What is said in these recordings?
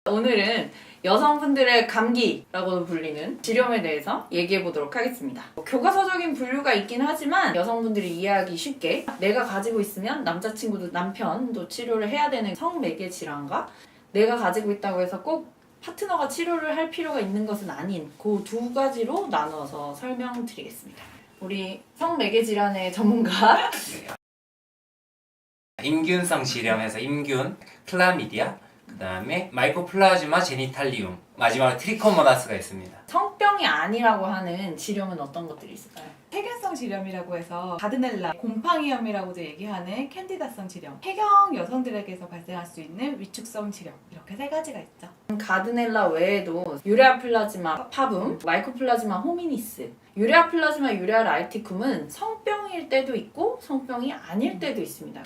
오늘은 여성분들의 감기라고 불리는 지렴에 대해서 얘기해 보도록 하겠습니다. 교과서적인 분류가 있긴 하지만 여성분들이 이해하기 쉽게 내가 가지고 있으면 남자친구도 남편도 치료를 해야 되는 성매개 질환과 내가 가지고 있다고 해서 꼭 파트너가 치료를 할 필요가 있는 것은 아닌 그 두 가지로 나눠서 설명드리겠습니다. 우리 성매개 질환의 전문가 임균성 질염에서 임균, 클라미디아, 그 다음에 마이코플라즈마 제니탈리움, 마지막으로 트리코모나스가 있습니다. 성병이 아니라고 하는 질염은 어떤 것들이 있을까요? 폐경성 질염이라고 해서 가드넬라, 곰팡이염이라고도 얘기하는 캔디다성 질염, 폐경 여성들에게서 발생할 수 있는 위축성 질염, 이렇게 세 가지가 있죠. 가드넬라 외에도 유레아 플라즈마 파붐, 마이코플라즈마 호미니스, 유레아 플라즈마 유레아 라이티쿰은 성병일 때도 있고 성병이 아닐 때도 있습니다.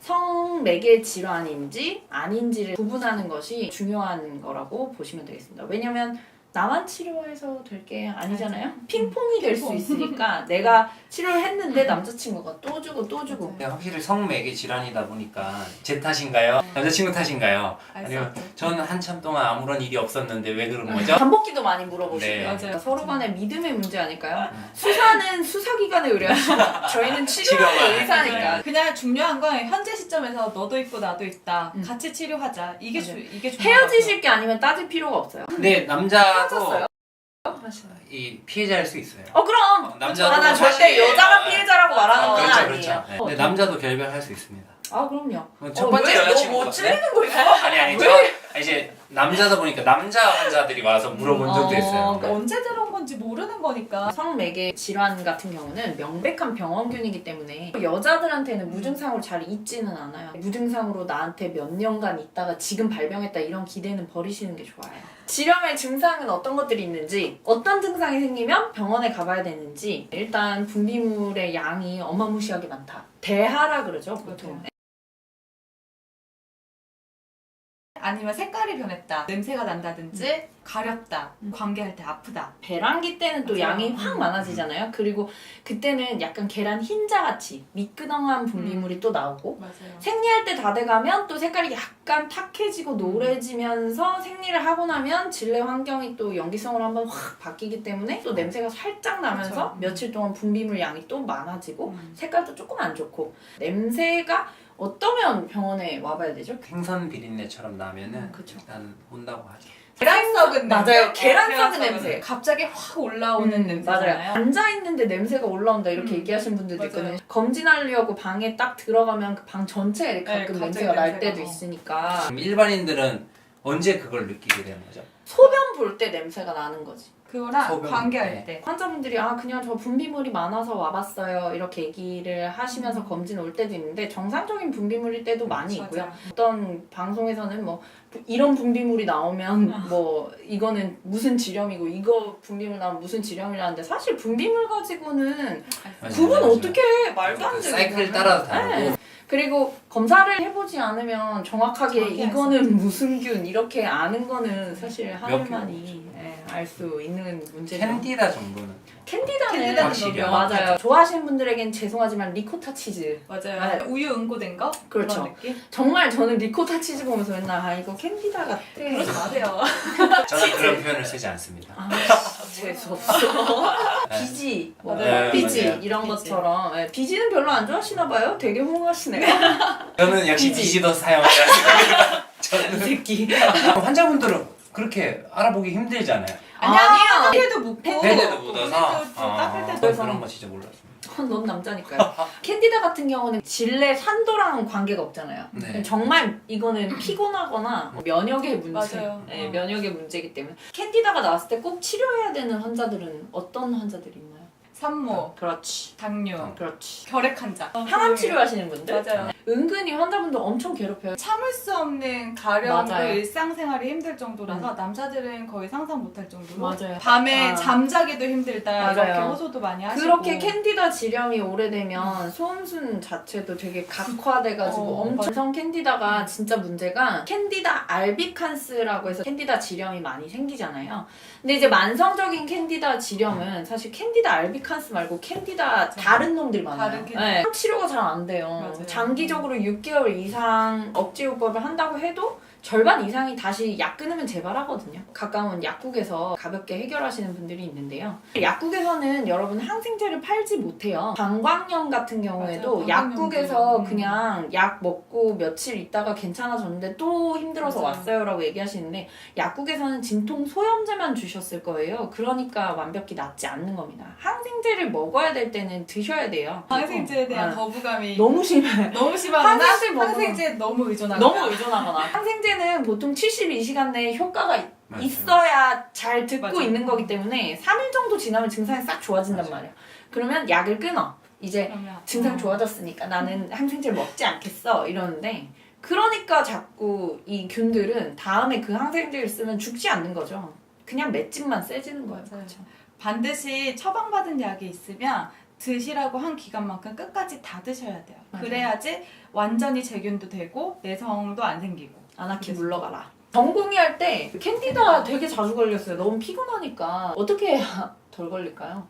성매개 질환인지 아닌지를 구분하는 것이 중요한 거라고 보시면 되겠습니다. 왜냐면 나만 치료해서 될 게 아니잖아요. 핑퐁이 될 수 있으니까 내가 치료를 했는데 남자친구가 또 주고 또 주고. 확실히 성매개 질환이다 보니까 제 탓인가요? 남자친구 탓인가요? 아니면 저는 한참 동안 아무런 일이 없었는데 왜 그런 거죠? 반복기도 많이 물어보시고요. 네. 맞아요. 서로 간의 믿음의 문제 아닐까요? 수사는 수사기관에 의뢰하시고 저희는 치료하는 치료만. 의사니까. 그냥 중요한 건 현재 시점에서 너도 있고 나도 있다. 같이 치료하자. 이게 맞아요. 이게 중요한 헤어지실 게 아니면 따질 필요가 없어요. 근데 남자도 헤어졌어요? 이 피해자일 수 있어요. 그럼! 남자도 난 절대 사실- 여자가 피해자라고 말하는 건 그렇죠, 아니에요. 그렇죠. 네. 근데 남자도 결별할 수 있습니다. 아 그럼요. 첫 번째 여자친구가 뭐 찔리는 거야? 아니 이제 남자다 보니까 남자 환자들이 와서 물어본 적도 있어요. 그러니까 언제 들어온 건지 모르는 거니까. 성매개 질환 같은 경우는 명백한 병원균이기 때문에 여자들한테는 무증상으로 잘 있지는 않아요. 무증상으로 나한테 몇 년간 있다가 지금 발병했다 이런 기대는 버리시는 게 좋아요. 질염의 증상은 어떤 것들이 있는지, 어떤 증상이 생기면 병원에 가봐야 되는지, 일단 분비물의 양이 어마무시하게 많다. 대하라 그러죠 보통. 아니면 색깔이 변했다. 냄새가 난다든지 가렵다. 관계할 때 아프다. 배란기 때는 또 맞아요. 양이 확 많아지잖아요. 그리고 그때는 약간 계란 흰자같이 미끄덩한 분비물이 또 나오고 맞아요. 생리할 때 다 돼가면 또 색깔이 약간 탁해지고 노래지면서 생리를 하고 나면 질내 환경이 또 연기성으로 한번 확 바뀌기 때문에 또 냄새가 살짝 나면서 그렇죠. 며칠 동안 분비물 양이 또 많아지고 색깔도 조금 안 좋고 냄새가 어떠면 병원에 와봐야 되죠? 생선 비린내처럼 나면은 그쵸. 일단 온다고 하죠. 계란 썩은 맞아요. 냄새? 계란 계란 썩은 냄새. 갑자기 확 올라오는 냄새잖아요. 맞아요. 앉아있는데 냄새가 올라온다 이렇게 얘기하시는 분들도 맞아요. 있거든요. 검진하려고 방에 딱 들어가면 그 방 전체에 가끔 갑자기 냄새가 날 냄새가 때도 나. 있으니까 그럼 일반인들은 언제 그걸 느끼게 되는 거죠? 소변 볼 때 냄새가 나는 거지. 그거랑 소변. 관계할 네. 때. 환자분들이 그냥 저 분비물이 많아서 와봤어요 이렇게 얘기를 하시면서 검진 올 때도 있는데 정상적인 분비물일 때도 많이 있고요. 맞아요. 어떤 방송에서는 뭐 이런 분비물이 나오면 뭐 이거는 무슨 질염이고 이거 분비물 나오면 무슨 질염이라는데 사실 분비물 가지고는 맞아요, 구분 맞아요. 어떻게 해? 말도 안 되는 사이클 거는. 따라서 다르고. 네. 그리고 검사를 해보지 않으면 정확하게 정확히 이거는 무슨 균 이렇게 아는 거는 사실 균 하늘만이 알 수 있는 문제죠. 캔디다 정도는 캔디다는 캔디다는 확실히요? 맞아요. 좋아하시는 분들에겐 죄송하지만 리코타 치즈. 맞아요. 네. 우유 응고된 거? 그렇죠. 그런 느낌? 정말 저는 리코타 치즈 보면서 맨날 이거 캔디다 같아. 그러지 마세요. 저는 그런 표현을 쓰지 않습니다. 재수없어. 비지, 뭐 맞아요. 비지 맞아요. 이런 비지. 것처럼 비지는 별로 안 좋아하시나 봐요. 되게 호응하시네요. 저는 역시 비지. 비지도 사용하지 않습니다. 이 저는 새끼. 환자분들은 그렇게 알아보기 힘들잖아요. 아니요. 폐도 묻고 폐대도 묻어서 좀 닦을 때도 그래서 그런 거 진짜 몰랐습니다. 넌 남자니까요. 캔디다 같은 경우는 질내 산도랑 관계가 없잖아요. 네. 정말 이거는 피곤하거나 면역의 문제, 맞아요. 네, 면역의 문제이기 때문에 캔디다가 나왔을 때 꼭 치료해야 되는 환자들은 어떤 환자들이 있나요? 산모, 그렇지, 당뇨, 그렇지. 결핵 환자. 항암 치료하시는 분들 맞아요. 은근히 환자분들 엄청 괴롭혀요. 참을 수 없는 가려움으로 맞아요. 일상생활이 힘들 정도라서 남자들은 거의 상상 못할 정도로 맞아요. 밤에 잠자기도 힘들다 맞아요. 이렇게 호소도 많이 하시고 그렇게 캔디다 질염이 오래되면 소음순 자체도 되게 각화돼가지고 엄청 캔디다가 진짜 문제가 캔디다 알비칸스라고 해서 캔디다 질염이 많이 생기잖아요. 근데 이제 만성적인 캔디다 질염은 사실 캔디다 알비칸스 알비칸스 말고 캔디다 다른 놈들 많아요. 다른 캔디다. 네. 치료가 잘 안 돼요. 맞아요. 장기적으로 6개월 이상 억제요법을 한다고 해도 절반 이상이 다시 약 끊으면 재발하거든요. 가까운 약국에서 가볍게 해결하시는 분들이 있는데요. 약국에서는 여러분 항생제를 팔지 못해요. 방광염 같은 경우에도 맞아요. 약국에서 방광염도. 그냥 약 먹고 며칠 있다가 괜찮아졌는데 또 힘들어서 맞아요. 왔어요 라고 얘기하시는데 약국에서는 진통 소염제만 주셨을 거예요. 그러니까 완벽히 낫지 않는 겁니다. 항생제를 먹어야 될 때는 드셔야 돼요. 항생제에 대한 네. 거부감이 너무 심해. 너무 심하거나 항생제 먹으면- 항생제에 너무 의존하거나 너무 의존하거나. 항생제는 보통 72시간 내에 효과가 맞아요. 있어야 잘 듣고 맞아요. 있는 거기 때문에 3일 정도 지나면 증상이 싹 좋아진단 맞아요. 말이야. 그러면 약을 끊어. 이제 그러면 증상 좋아졌으니까 나는 항생제를 먹지 않겠어 이러는데 그러니까 자꾸 이 균들은 다음에 그 항생제를 쓰면 죽지 않는 거죠. 그냥 맷집만 세지는 거예요. 맞아요. 그렇죠. 반드시 처방받은 약이 있으면 드시라고 한 기간만큼 끝까지 다 드셔야 돼요. 맞아요. 그래야지 완전히 재균도 되고 내성도 안 생기고. 아나키 물러가라. 전공의 할 때 캔디다 되게 자주 걸렸어요. 너무 피곤하니까 어떻게 해야 덜 걸릴까요?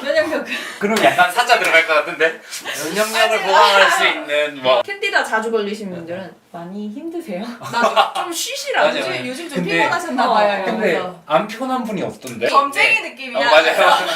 면역력 그럼 약간 사자 들어갈 것 같은데 면역력을 보강할 수 있는 뭐 캔디다 자주 걸리신 분들은 많이 힘드세요? 좀 쉬시라. 맞아요. 요즘, 요즘 좀 근데- 피곤하셨나 봐요. 근데 이러면서. 안 피곤한 분이 없던데? 점쟁이 느낌이야. 맞아요.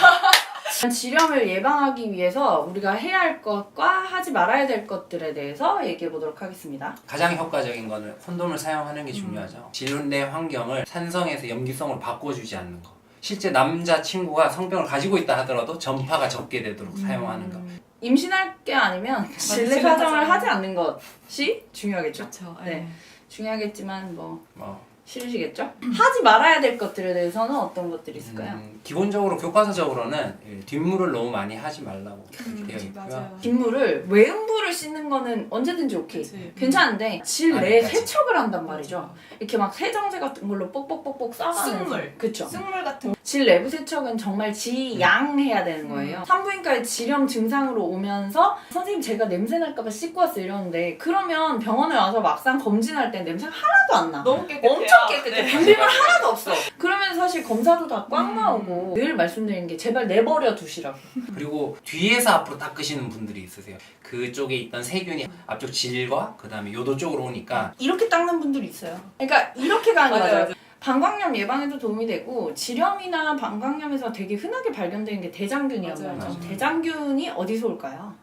질염을 예방하기 위해서 우리가 해야 할 것과 하지 말아야 될 것들에 대해서 얘기해 보도록 하겠습니다. 가장 효과적인 거는 콘돔을 사용하는 게 중요하죠. 질내 환경을 산성에서 염기성으로 바꿔주지 않는 거. 실제 남자 친구가 성병을 가지고 있다 하더라도 전파가 적게 되도록 사용하는 거. 임신할 게 아니면 질내 질내 사정을 사정. 하지 않는 것이 중요하겠죠. 그렇죠. 네. 중요하겠지만 뭐 뭐 싫으시겠죠? 하지 말아야 될 것들에 대해서는 어떤 것들이 있을까요? 기본적으로 교과서적으로는 뒷물을 너무 많이 하지 말라고 되어 있고요. 맞아요. 빗물을 외음부를 씻는 거는 언제든지 오케이. 그치. 괜찮은데 질 내에 아직까지. 세척을 한단 말이죠. 이렇게 막 세정제 같은 걸로 뽁뽁뽁뽁 싸가는 쑥물. 그쵸. 쑥물 같은 질 내부 세척은 정말 지양해야 되는 거예요. 산부인과에 질염 증상으로 오면서 선생님 제가 냄새 날까봐 씻고 왔어요 이러는데 그러면 병원에 와서 막상 검진할 때 냄새가 하나도 안 나. 너무 깨끗해요. 엄청 깨끗해. 네. 분비물 하나도 없어. 그러면 사실 검사도 다 꽉 음. 나오고 늘 말씀드리는 게 제발 내버려 두시라고. 그리고 뒤에서 앞으로 닦으시는 분들이 있으세요. 그쪽에 있던 세균이 앞쪽 질과 그 다음에 요도 쪽으로 오니까 이렇게 닦는 분들이 있어요. 그러니까 이렇게 가는 맞아요, 거죠. 맞아요. 방광염 예방에도 도움이 되고 질염이나 방광염에서 되게 흔하게 발견되는 게 대장균이란 맞아요, 말이죠. 맞아요. 대장균이 어디서 올까요?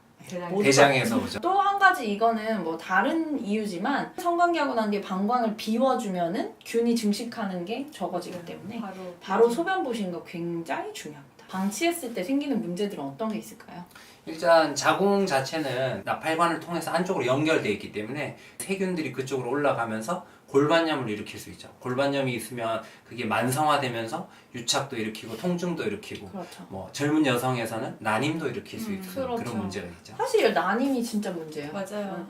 모두가. 대장에서 오죠. 또 한 가지 이거는 뭐 다른 이유지만 성관계하고 난 뒤에 방광을 비워주면은 균이 증식하는 게 적어지기 때문에 바로 소변 보시는 거 굉장히 중요합니다. 방치했을 때 생기는 문제들은 어떤 게 있을까요? 일단 자궁 자체는 나팔관을 통해서 안쪽으로 연결되어 있기 때문에 세균들이 그쪽으로 올라가면서 골반염을 일으킬 수 있죠. 골반염이 있으면 그게 만성화되면서 유착도 일으키고 통증도 일으키고 그렇죠. 뭐 젊은 여성에서는 난임도 일으킬 수 있는 그렇죠. 그런 문제가 있죠. 사실 난임이 진짜 문제예요. 맞아요.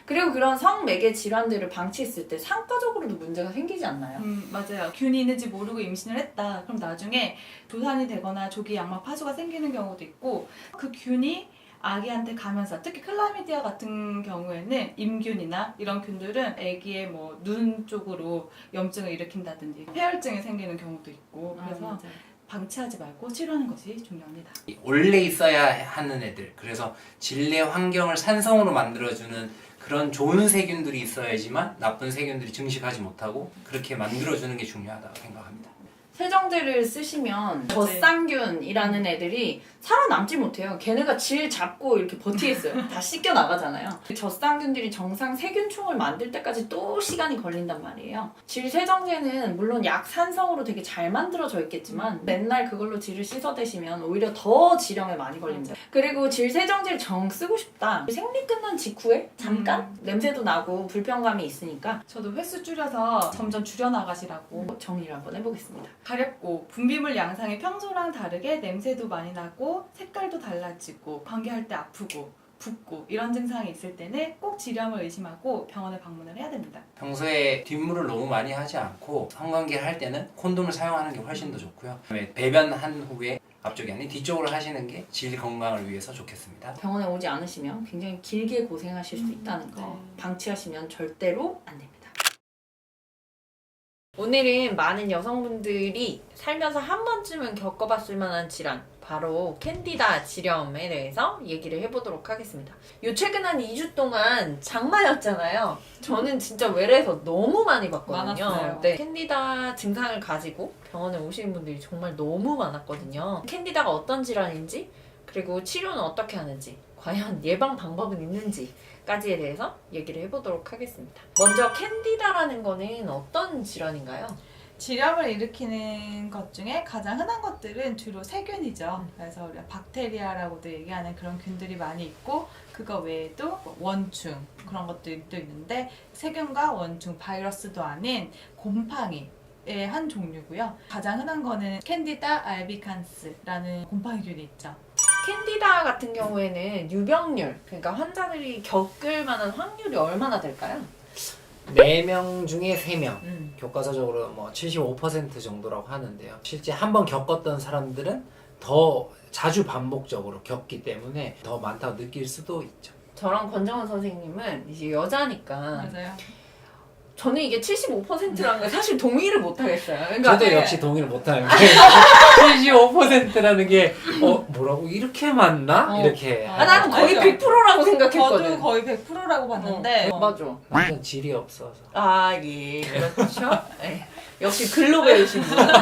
그리고 그런 성매개 질환들을 방치했을 때 상과적으로도 문제가 생기지 않나요? 맞아요. 균이 있는지 모르고 임신을 했다. 그럼 나중에 조산이 되거나 조기 양막 파수가 생기는 경우도 있고 그 균이 아기한테 가면서 특히 클라미디아 같은 경우에는 임균이나 이런 균들은 아기의 뭐 눈 쪽으로 염증을 일으킨다든지 폐혈증이 생기는 경우도 있고 그래서 맞아요. 방치하지 말고 치료하는 것이 중요합니다. 원래 있어야 하는 애들, 그래서 질내 환경을 산성으로 만들어주는 그런 좋은 세균들이 있어야지만 나쁜 세균들이 증식하지 못하고 그렇게 만들어주는 게 중요하다고 생각합니다. 세정제를 쓰시면 젖상균이라는 애들이 살아남지 못해요. 걔네가 질 잡고 이렇게 버티겠어요. 다 씻겨 나가잖아요. 젖상균들이 정상 세균총을 만들 때까지 또 시간이 걸린단 말이에요. 질 세정제는 물론 약산성으로 되게 잘 만들어져 있겠지만 맨날 그걸로 질을 씻어대시면 오히려 더 질염에 많이 걸립니다. 그리고 질 세정제를 정 쓰고 싶다. 생리 끝난 직후에 잠깐 냄새도 나고 불편감이 있으니까 저도 횟수 줄여서 점점 줄여나가시라고 정리를 한번 해보겠습니다. 가렵고 분비물 양상이 평소랑 다르게 냄새도 많이 나고 색깔도 달라지고 관계할 때 아프고 붓고 이런 증상이 있을 때는 꼭 질염을 의심하고 병원에 방문을 해야 됩니다. 평소에 뒷물을 너무 많이 하지 않고 성관계를 할 때는 콘돔을 사용하는 게 훨씬 더 좋고요. 그다음에 배변한 후에 앞쪽이 아닌 뒤쪽으로 하시는 게 질 건강을 위해서 좋겠습니다. 병원에 오지 않으시면 굉장히 길게 고생하실 수 있다는 거 네. 방치하시면 절대로 안 됩니다. 오늘은 많은 여성분들이 살면서 한 번쯤은 겪어봤을 만한 질환, 바로 캔디다 지렴에 대해서 얘기를 해보도록 하겠습니다. 요 최근 한 2주 동안 장마였잖아요. 저는 진짜 외래에서 너무 많이 봤거든요. 많았어요. 네, 캔디다 증상을 가지고 병원에 오시는 분들이 정말 너무 많았거든요. 캔디다가 어떤 질환인지, 그리고 치료는 어떻게 하는지, 과연 예방 방법은 있는지까지에 대해서 얘기를 해보도록 하겠습니다. 먼저 캔디다라는 거는 어떤 질환인가요? 질염을 일으키는 것 중에 가장 흔한 것들은 주로 세균이죠. 그래서 우리가 박테리아라고도 얘기하는 그런 균들이 많이 있고, 그거 외에도 원충 그런 것들도 있는데, 세균과 원충, 바이러스도 아닌 곰팡이의 한 종류고요. 가장 흔한 거는 캔디다 알비칸스라는 곰팡이균이 있죠. 캔디다 같은 경우에는 유병률, 그러니까 환자들이 겪을 만한 확률이 얼마나 될까요? 4명 중에 3명. 음. 교과서적으로 뭐 75% 정도라고 하는데요. 실제 한 번 겪었던 사람들은 더 자주 반복적으로 겪기 때문에 더 많다고 느낄 수도 있죠. 저랑 권정원 선생님은 이제 여자니까 맞아요. 저는 이게 75%라는 걸 사실 동의를 못 하겠어요. 그러니까 저도 역시 동의를 못하는 게 75%라는 게 뭐라고 이렇게 많나? 이렇게 나는 거의 아니죠. 100%라고 생각했거든. 저도 거의 100%라고 봤는데 맞아. 완전 질이 없어서. 예, 그렇죠. 네. 역시 글로 배우신 분. 네.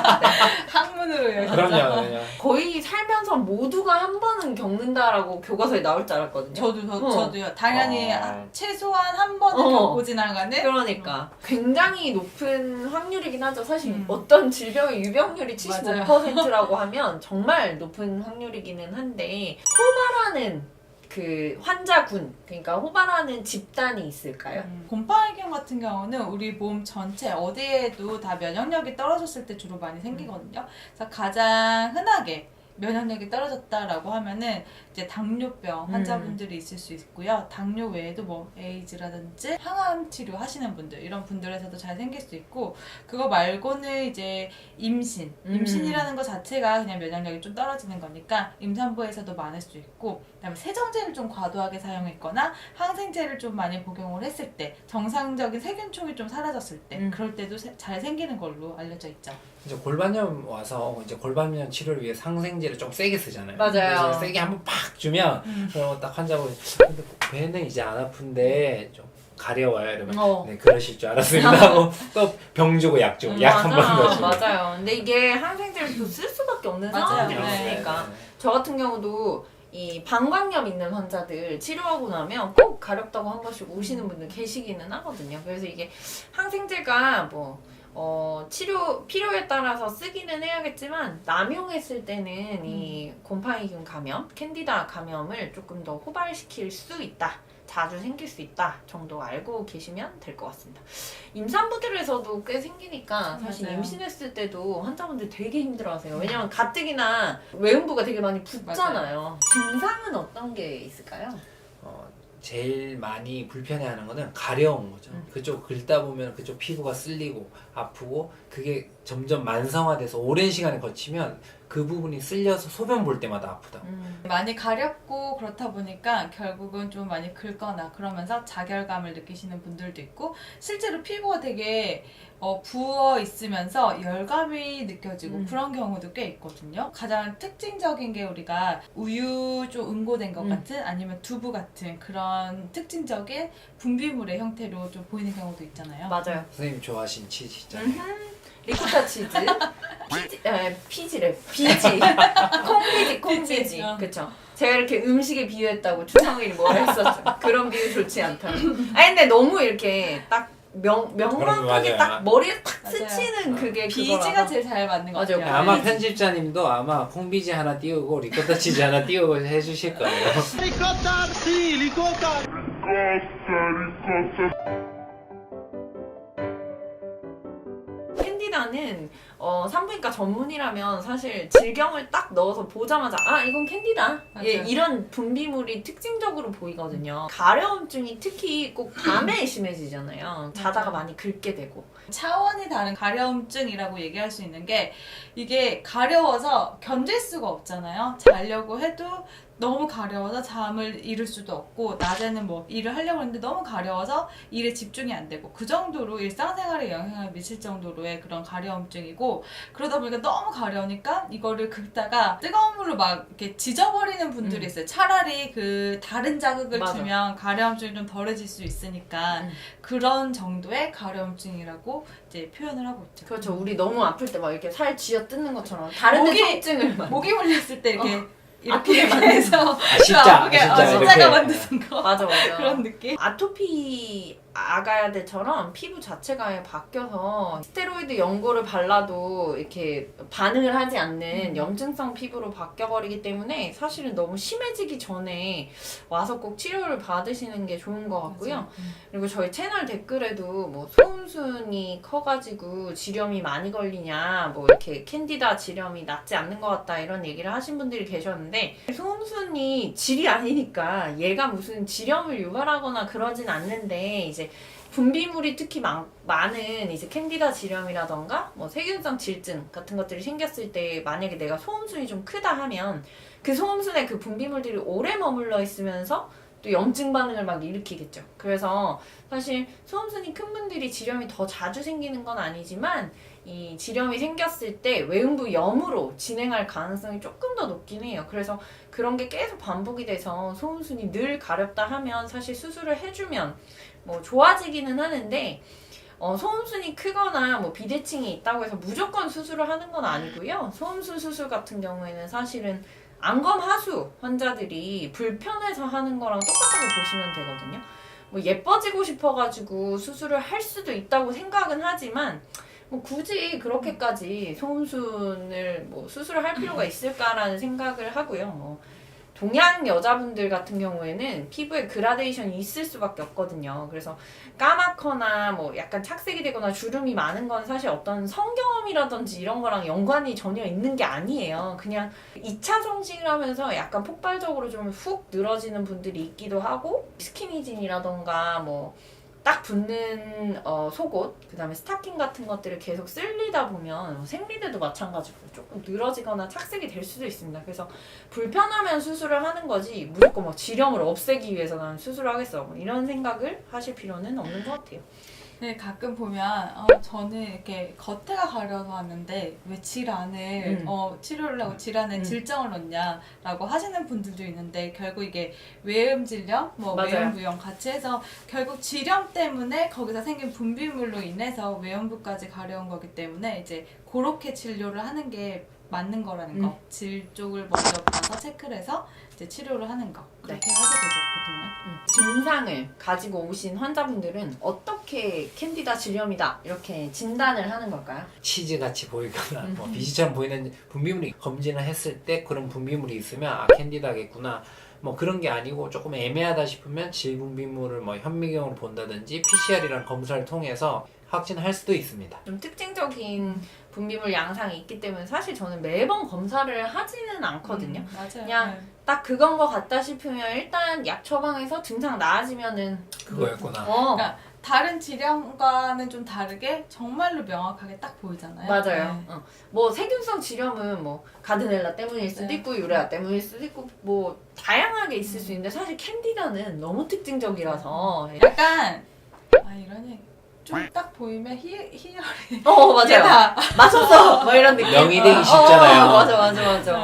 학문으로 이렇게 그럼요. 거의 살면서 모두가 한 번은 겪는다라고 교과서에 나올 줄 알았거든요. 저도요. 당연히 최소한 한 번은 어. 겪고 지나가는. 그러니까 굉장히 높은 확률이긴 하죠. 사실 어떤 질병의 유병률이 75%라고 하면 정말 높은 확률이기는 한데, 호발하는 그 환자군, 그러니까 호발하는 집단이 있을까요? 곰팡이균 같은 경우는 우리 몸 전체 어디에도 다 면역력이 떨어졌을 때 주로 많이 생기거든요. 그래서 가장 흔하게 면역력이 떨어졌다라고 하면은 이제 당뇨병 환자분들이 있을 수 있고요. 당뇨 외에도 뭐 에이즈라든지 항암 치료 하시는 분들, 이런 분들에서도 잘 생길 수 있고, 그거 말고는 이제 임신이라는 것 자체가 그냥 면역력이 좀 떨어지는 거니까 임산부에서도 많을 수 있고, 그다음에 세정제를 좀 과도하게 사용했거나 항생제를 좀 많이 복용을 했을 때, 정상적인 세균총이 좀 사라졌을 때, 그럴 때도 잘 생기는 걸로 알려져 있죠. 이제 골반염 와서 이제 골반염 치료를 위해 항생제를 좀 세게 쓰잖아요. 맞아요. 그래서 세게 한번 팍 주면 그럼 딱 환자분이 근데 배는 이제 안 아픈데 좀 가려워요 이러면 네 그러실 줄 알았습니다 하고 또 병 주고 약 주고 약 한 번 더 주고. 맞아요. 근데 이게 항생제를 또 쓸 수밖에 없는 맞아요. 상황들이 네. 있으니까. 저 같은 경우도 이 방광염 있는 환자들 치료하고 나면 꼭 가렵다고 한 번씩 오시는 분들 계시기는 하거든요. 그래서 이게 항생제가 치료 필요에 따라서 쓰기는 해야겠지만, 남용했을 때는 이 곰팡이균 감염, 캔디다 감염을 조금 더 호발시킬 수 있다, 자주 생길 수 있다 정도 알고 계시면 될 것 같습니다. 임산부들에서도 꽤 생기니까 사실 맞아요. 임신했을 때도 환자분들 되게 힘들어하세요. 왜냐면 가뜩이나 외음부가 되게 많이 붓잖아요. 증상은 어떤 게 있을까요? 제일 많이 불편해하는 거는 가려운 거죠. 그쪽 긁다 보면 그쪽 피부가 쓸리고 아프고, 그게 점점 만성화돼서 오랜 시간을 거치면 그 부분이 쓸려서 소변 볼 때마다 아프다. 많이 가렵고 그렇다 보니까 결국은 좀 많이 긁거나 그러면서 자결감을 느끼시는 분들도 있고, 실제로 피부가 되게 부어 있으면서 열감이 느껴지고 그런 경우도 꽤 있거든요. 가장 특징적인 게 우리가 우유 좀 응고된 것 같은, 아니면 두부 같은 그런 특징적인 분비물의 형태로 좀 보이는 경우도 있잖아요. 맞아요. 선생님 좋아하신 치즈 있잖아요. 리코타 치즈, 피지래, 콩비지, 그쵸. 제가 이렇게 음식에 비유했다고 추성일이 뭐라 했었죠. 그런 비유 좋지 않다. 근데 너무 이렇게 딱 명확하게 맞아요. 딱 머리에 탁 맞아요. 스치는 그게 비지가 그거라서. 제일 잘 맞는 것 맞아요. 같아요. 아마 편집자님도 아마 콩비지 하나 띄우고 리코타 치즈 하나 띄우고 해주실 거예요. Ricotta, sì, ricotta. 캔디다는 산부인과 전문이라면 사실 질경을 딱 넣어서 보자마자 이건 캔디다, 예, 맞아요. 이런 분비물이 특징적으로 보이거든요. 가려움증이 특히 꼭 밤에 심해지잖아요. 자다가 많이 긁게 되고. 차원이 다른 가려움증이라고 얘기할 수 있는 게, 이게 가려워서 견딜 수가 없잖아요. 자려고 해도 너무 가려워서 잠을 이룰 수도 없고 낮에는 뭐 일을 하려고 했는데 너무 가려워서 일에 집중이 안 되고 그 정도로 일상생활에 영향을 미칠 정도로의 그런 가려움증이고 그러다 보니까 너무 가려우니까 이거를 긁다가 뜨거운 물로 막 이렇게 지져버리는 분들이 있어요. 차라리 그 다른 자극을 맞아. 주면 가려움증이 좀 덜해질 수 있으니까 그런 정도의 가려움증이라고 이제 표현을 하고 있죠. 그렇죠. 우리 너무 아플 때 막 이렇게 살 쥐어 뜯는 것처럼 다른 데 목이- 통증을 막. 목이 물렸을 때 이렇게 아프게 이렇게 해서 십자, 아프게 십자 십자가 이렇게. 만드는 거 맞아 맞아. 그런 느낌? 아토피 아가야들처럼 피부 자체가 바뀌어서 스테로이드 연고를 발라도 이렇게 반응을 하지 않는 염증성 피부로 바뀌어버리기 때문에 사실은 너무 심해지기 전에 와서 꼭 치료를 받으시는 게 좋은 것 같고요. 그리고 저희 채널 댓글에도 뭐 소음순이 커가지고 지렴이 많이 걸리냐, 뭐 이렇게 캔디다 지렴이 낫지 않는 것 같다 이런 얘기를 하신 분들이 계셨는데 소음순이 질이 아니니까 얘가 무슨 지렴을 유발하거나 그러진 않는데 이제 분비물이 특히 많은 이제 캔디다 지렴이라던가 뭐 세균성 질증 같은 것들이 생겼을 때 만약에 내가 소음순이 좀 크다 하면 그 소음순에 그 분비물들이 오래 머물러 있으면서 또 염증 반응을 막 일으키겠죠. 그래서 사실 소음순이 큰 분들이 지렴이 더 자주 생기는 건 아니지만 이 지렴이 생겼을 때 외음부 염으로 진행할 가능성이 조금 더 높긴 해요. 그래서 그런 게 계속 반복이 돼서 소음순이 늘 가렵다 하면 사실 수술을 해주면 뭐 좋아지기는 하는데 소음순이 크거나 뭐 비대칭이 있다고 해서 무조건 수술을 하는 건 아니고요. 소음순 수술 같은 경우에는 사실은 안검 하수 환자들이 불편해서 하는 거랑 똑같다고 보시면 되거든요. 뭐 예뻐지고 싶어가지고 수술을 할 수도 있다고 생각은 하지만 뭐 굳이 그렇게까지 소음순을 뭐 수술을 할 필요가 있을까라는 생각을 하고요. 뭐 동양 여자분들 같은 경우에는 피부에 그라데이션이 있을 수밖에 없거든요. 그래서 까맣거나 뭐 약간 착색이 되거나 주름이 많은 건 사실 어떤 성경험이라든지 이런 거랑 연관이 전혀 있는 게 아니에요. 그냥 2차 성징을 하면서 약간 폭발적으로 좀 훅 늘어지는 분들이 있기도 하고 스키니진이라던가 뭐 딱 붙는 속옷, 그 다음에 스타킹 같은 것들을 계속 쓸리다 보면 생리대도 마찬가지고 조금 늘어지거나 착색이 될 수도 있습니다. 그래서 불편하면 수술을 하는 거지 무조건 막 지렴을 없애기 위해서 나는 수술을 하겠어 뭐 이런 생각을 하실 필요는 없는 것 같아요. 네, 가끔 보면 저는 이렇게 겉에가 가려서 왔는데 왜 질 안에 치료를 하고 질 안에 질정을 넣냐라고 하시는 분들도 있는데 결국 이게 외음 질염, 뭐 맞아요. 외음 부염 같이 해서 결국 질염 때문에 거기서 생긴 분비물로 인해서 외음부까지 가려운 거기 때문에 이제 그렇게 진료를 하는 게 맞는 거라는 거. 질 쪽을 먼저 봐서 체크를 해서 이제 치료를 하는 거. 그렇게 하게 되죠, 보통은. 증상을 가지고 오신 환자분들은 어떻게 캔디다 지렴이다 이렇게 진단을 하는 걸까요? 치즈같이 보이거나 뭐 비지처럼 보이는 분비물이 검진을 했을 때 그런 분비물이 있으면 아 캔디다겠구나 뭐 그런 게 아니고 조금 애매하다 싶으면 질 분비물을 뭐 현미경으로 본다든지 PCR이라는 검사를 통해서 확진할 수도 있습니다. 좀 특징적인 분비물 양상이 있기 때문에 사실 저는 매번 검사를 하지는 않거든요. 맞아요. 그냥 네. 딱 그건 것 같다 싶으면 일단 약 처방해서 증상 나아지면은 그거였구나. 그러니까 다른 질염과는 좀 다르게 정말로 명확하게 딱 보이잖아요. 맞아요. 네. 뭐 세균성 질염은 뭐 가드넬라 때문일 수도 네. 있고 유레아 때문일 수도 있고 뭐 다양하게 있을 수 있는데 사실 캔디다는 너무 특징적이라서 약간 이런 얘기 좀 딱 보이면 희열이 맞아요. 얘다. 맞췄어 뭐 이런 느낌. 명이 되기 쉽잖아요.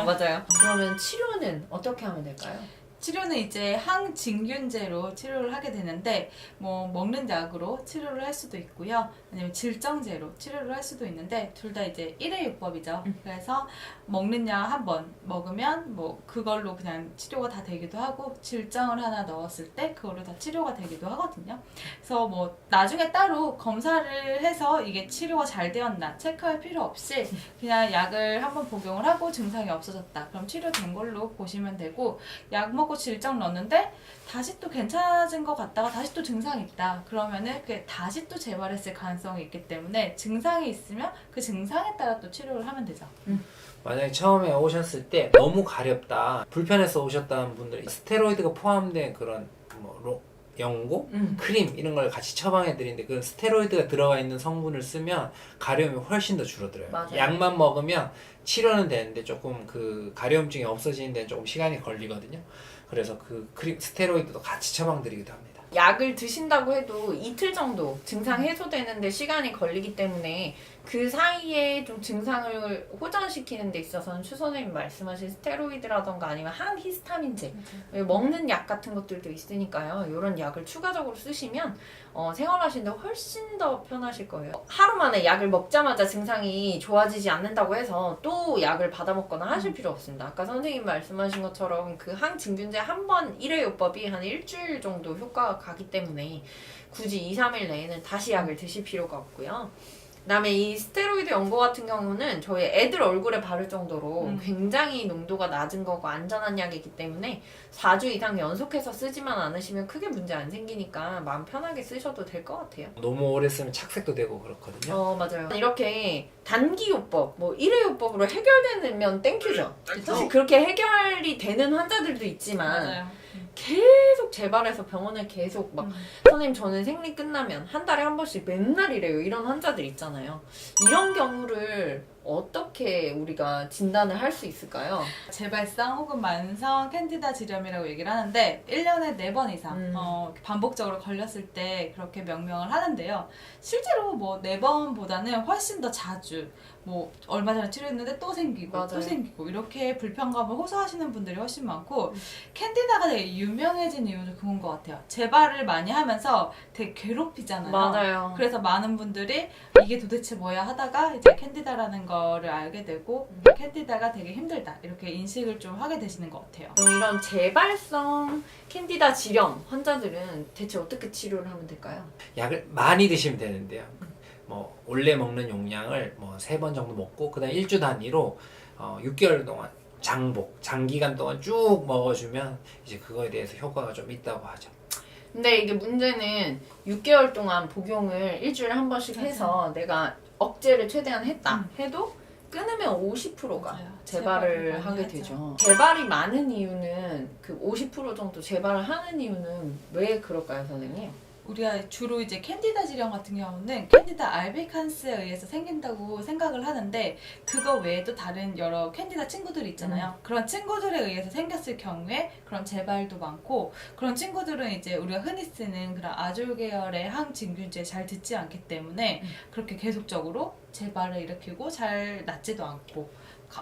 맞아요. 그러면 치료는 어떻게 하면 될까요? 치료는 이제 항진균제로 치료를 하게 되는데 뭐 먹는 약으로 치료를 할 수도 있고요. 아니면 질정제로 치료를 할 수도 있는데 둘 다 이제 1회 6법이죠. 그래서 먹는 약 한 번 먹으면 뭐 그걸로 그냥 치료가 다 되기도 하고 질정을 하나 넣었을 때 그걸로 다 치료가 되기도 하거든요. 그래서 뭐 나중에 따로 검사를 해서 이게 치료가 잘 되었나 체크할 필요 없이 그냥 약을 한번 복용을 하고 증상이 없어졌다. 그럼 치료된 걸로 보시면 되고 약 먹고 질정 넣었는데 다시 또 괜찮아진 것 같다가 다시 또 증상이 있다. 그러면은 그게 다시 또 재발했을 가능성이 있기 때문에 증상이 있으면 그 증상에 따라 또 치료를 하면 되죠. 만약에 처음에 오셨을 때 너무 가렵다 불편해서 오셨다는 분들 스테로이드가 포함된 그런 뭐 연고, 크림 이런 걸 같이 처방해 드리는데 그 스테로이드가 들어가 있는 성분을 쓰면 가려움이 훨씬 더 줄어들어요. 맞아요. 약만 먹으면 치료는 되는데 조금 그 가려움증이 없어지는 데는 조금 시간이 걸리거든요. 그래서 그 크림 스테로이드도 같이 처방 드리기도 합니다. 약을 드신다고 해도 이틀 정도 증상 해소되는데 시간이 걸리기 때문에 그 사이에 좀 증상을 호전시키는 데 있어서는 추 선생님 말씀하신 스테로이드라던가 아니면 항히스타민제 먹는 약 같은 것들도 있으니까요. 이런 약을 추가적으로 쓰시면 생활하시는데 훨씬 더 편하실 거예요. 하루 만에 약을 먹자마자 증상이 좋아지지 않는다고 해서 또 약을 받아 먹거나 하실 필요 없습니다. 아까 선생님 말씀하신 것처럼 그 항진균제 한 번 1회요법이 한 일주일 정도 효과가 가기 때문에 굳이 2, 3일 내에는 다시 약을 드실 필요가 없고요. 그다음에 이 스테로이드 연고 같은 경우는 저희 애들 얼굴에 바를 정도로 굉장히 농도가 낮은 거고 안전한 약이기 때문에 4주 이상 연속해서 쓰지만 않으시면 크게 문제 안 생기니까 마음 편하게 쓰셔도 될 것 같아요. 너무 오래 쓰면 착색도 되고 그렇거든요. 맞아요. 이렇게 단기요법, 뭐 1회요법으로 해결되면 땡큐죠. 사실 그렇게 해결이 되는 환자들도 있지만 맞아요. 계속 재발해서 병원에 계속 막 선생님 저는 생리 끝나면 한 달에 한 번씩 맨날 이래요 이런 환자들 있잖아요. 이런 경우를 어떻게 우리가 진단을 할 수 있을까요? 재발성 혹은 만성 캔디다 지렴이라고 얘기를 하는데 1년에 4번 이상 반복적으로 걸렸을 때 그렇게 명명을 하는데요. 실제로 뭐 4번보다는 훨씬 더 자주 뭐 얼마 전에 치료했는데 또 생기고 맞아요. 또 생기고 이렇게 불편감을 호소하시는 분들이 훨씬 많고 캔디다가 되게 유명해진 이유는 그건 것 같아요. 재발을 많이 하면서 되게 괴롭히잖아요. 맞아요. 그래서 많은 분들이 이게 도대체 뭐야 하다가 이제 캔디다라는 거를 알게 되고 캔디다가 되게 힘들다 이렇게 인식을 좀 하게 되시는 것 같아요. 그럼 이런 재발성 캔디다 지렴 환자들은 대체 어떻게 치료를 하면 될까요? 약을 많이 드시면 되는데요. 뭐 원래 먹는 용량을 뭐 3번 정도 먹고 그다음 1주 단위로 6개월 동안 장기간 동안 쭉 먹어주면 이제 그거에 대해서 효과가 좀 있다고 하죠. 근데 이게 문제는 6개월 동안 복용을 일주일에 한 번씩 해서 내가 억제를 최대한 했다 해도 끊으면 50%가 맞아요. 재발을 재발을 하게 많이 되죠. 재발이 많은 이유는 그 50% 정도 재발을 하는 이유는 왜 그럴까요, 선생님? 우리가 주로 이제 캔디다 질염 같은 경우는 캔디다 알비칸스에 의해서 생긴다고 생각을 하는데 그거 외에도 다른 여러 캔디다 친구들이 있잖아요. 그런 친구들에 의해서 생겼을 경우에 그런 재발도 많고 그런 친구들은 이제 우리가 흔히 쓰는 그런 아졸 계열의 항진균제에 잘 듣지 않기 때문에 그렇게 계속적으로 재발을 일으키고 잘 낫지도 않고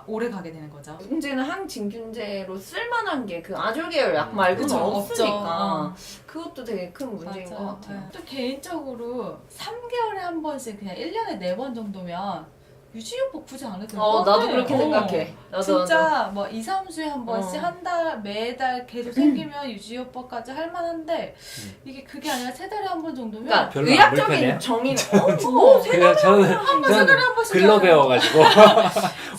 오래 가게 되는 거죠. 문제는 항진균제로 쓸만한 게 그 아졸 계열 약 말고는 그쵸, 없으니까 없죠. 그것도 되게 큰 문제인 것 같아요. 또 개인적으로 3개월에 한 번씩 그냥 1년에 4번 정도면 유지요법 굳이 안 해도 될 것 같아. 나도 그렇게 생각해. 나도. 진짜 뭐 2, 3주에 한 번씩 어. 한 달 매달 계속 생기면 유지요법까지 할 만한데 이게 그게 아니라 3달에 한 번 정도면 그러니까 별로 안 의학적인 불편해요? 정의는 그냥 저는 한 번씩 글로 하면 배워가지고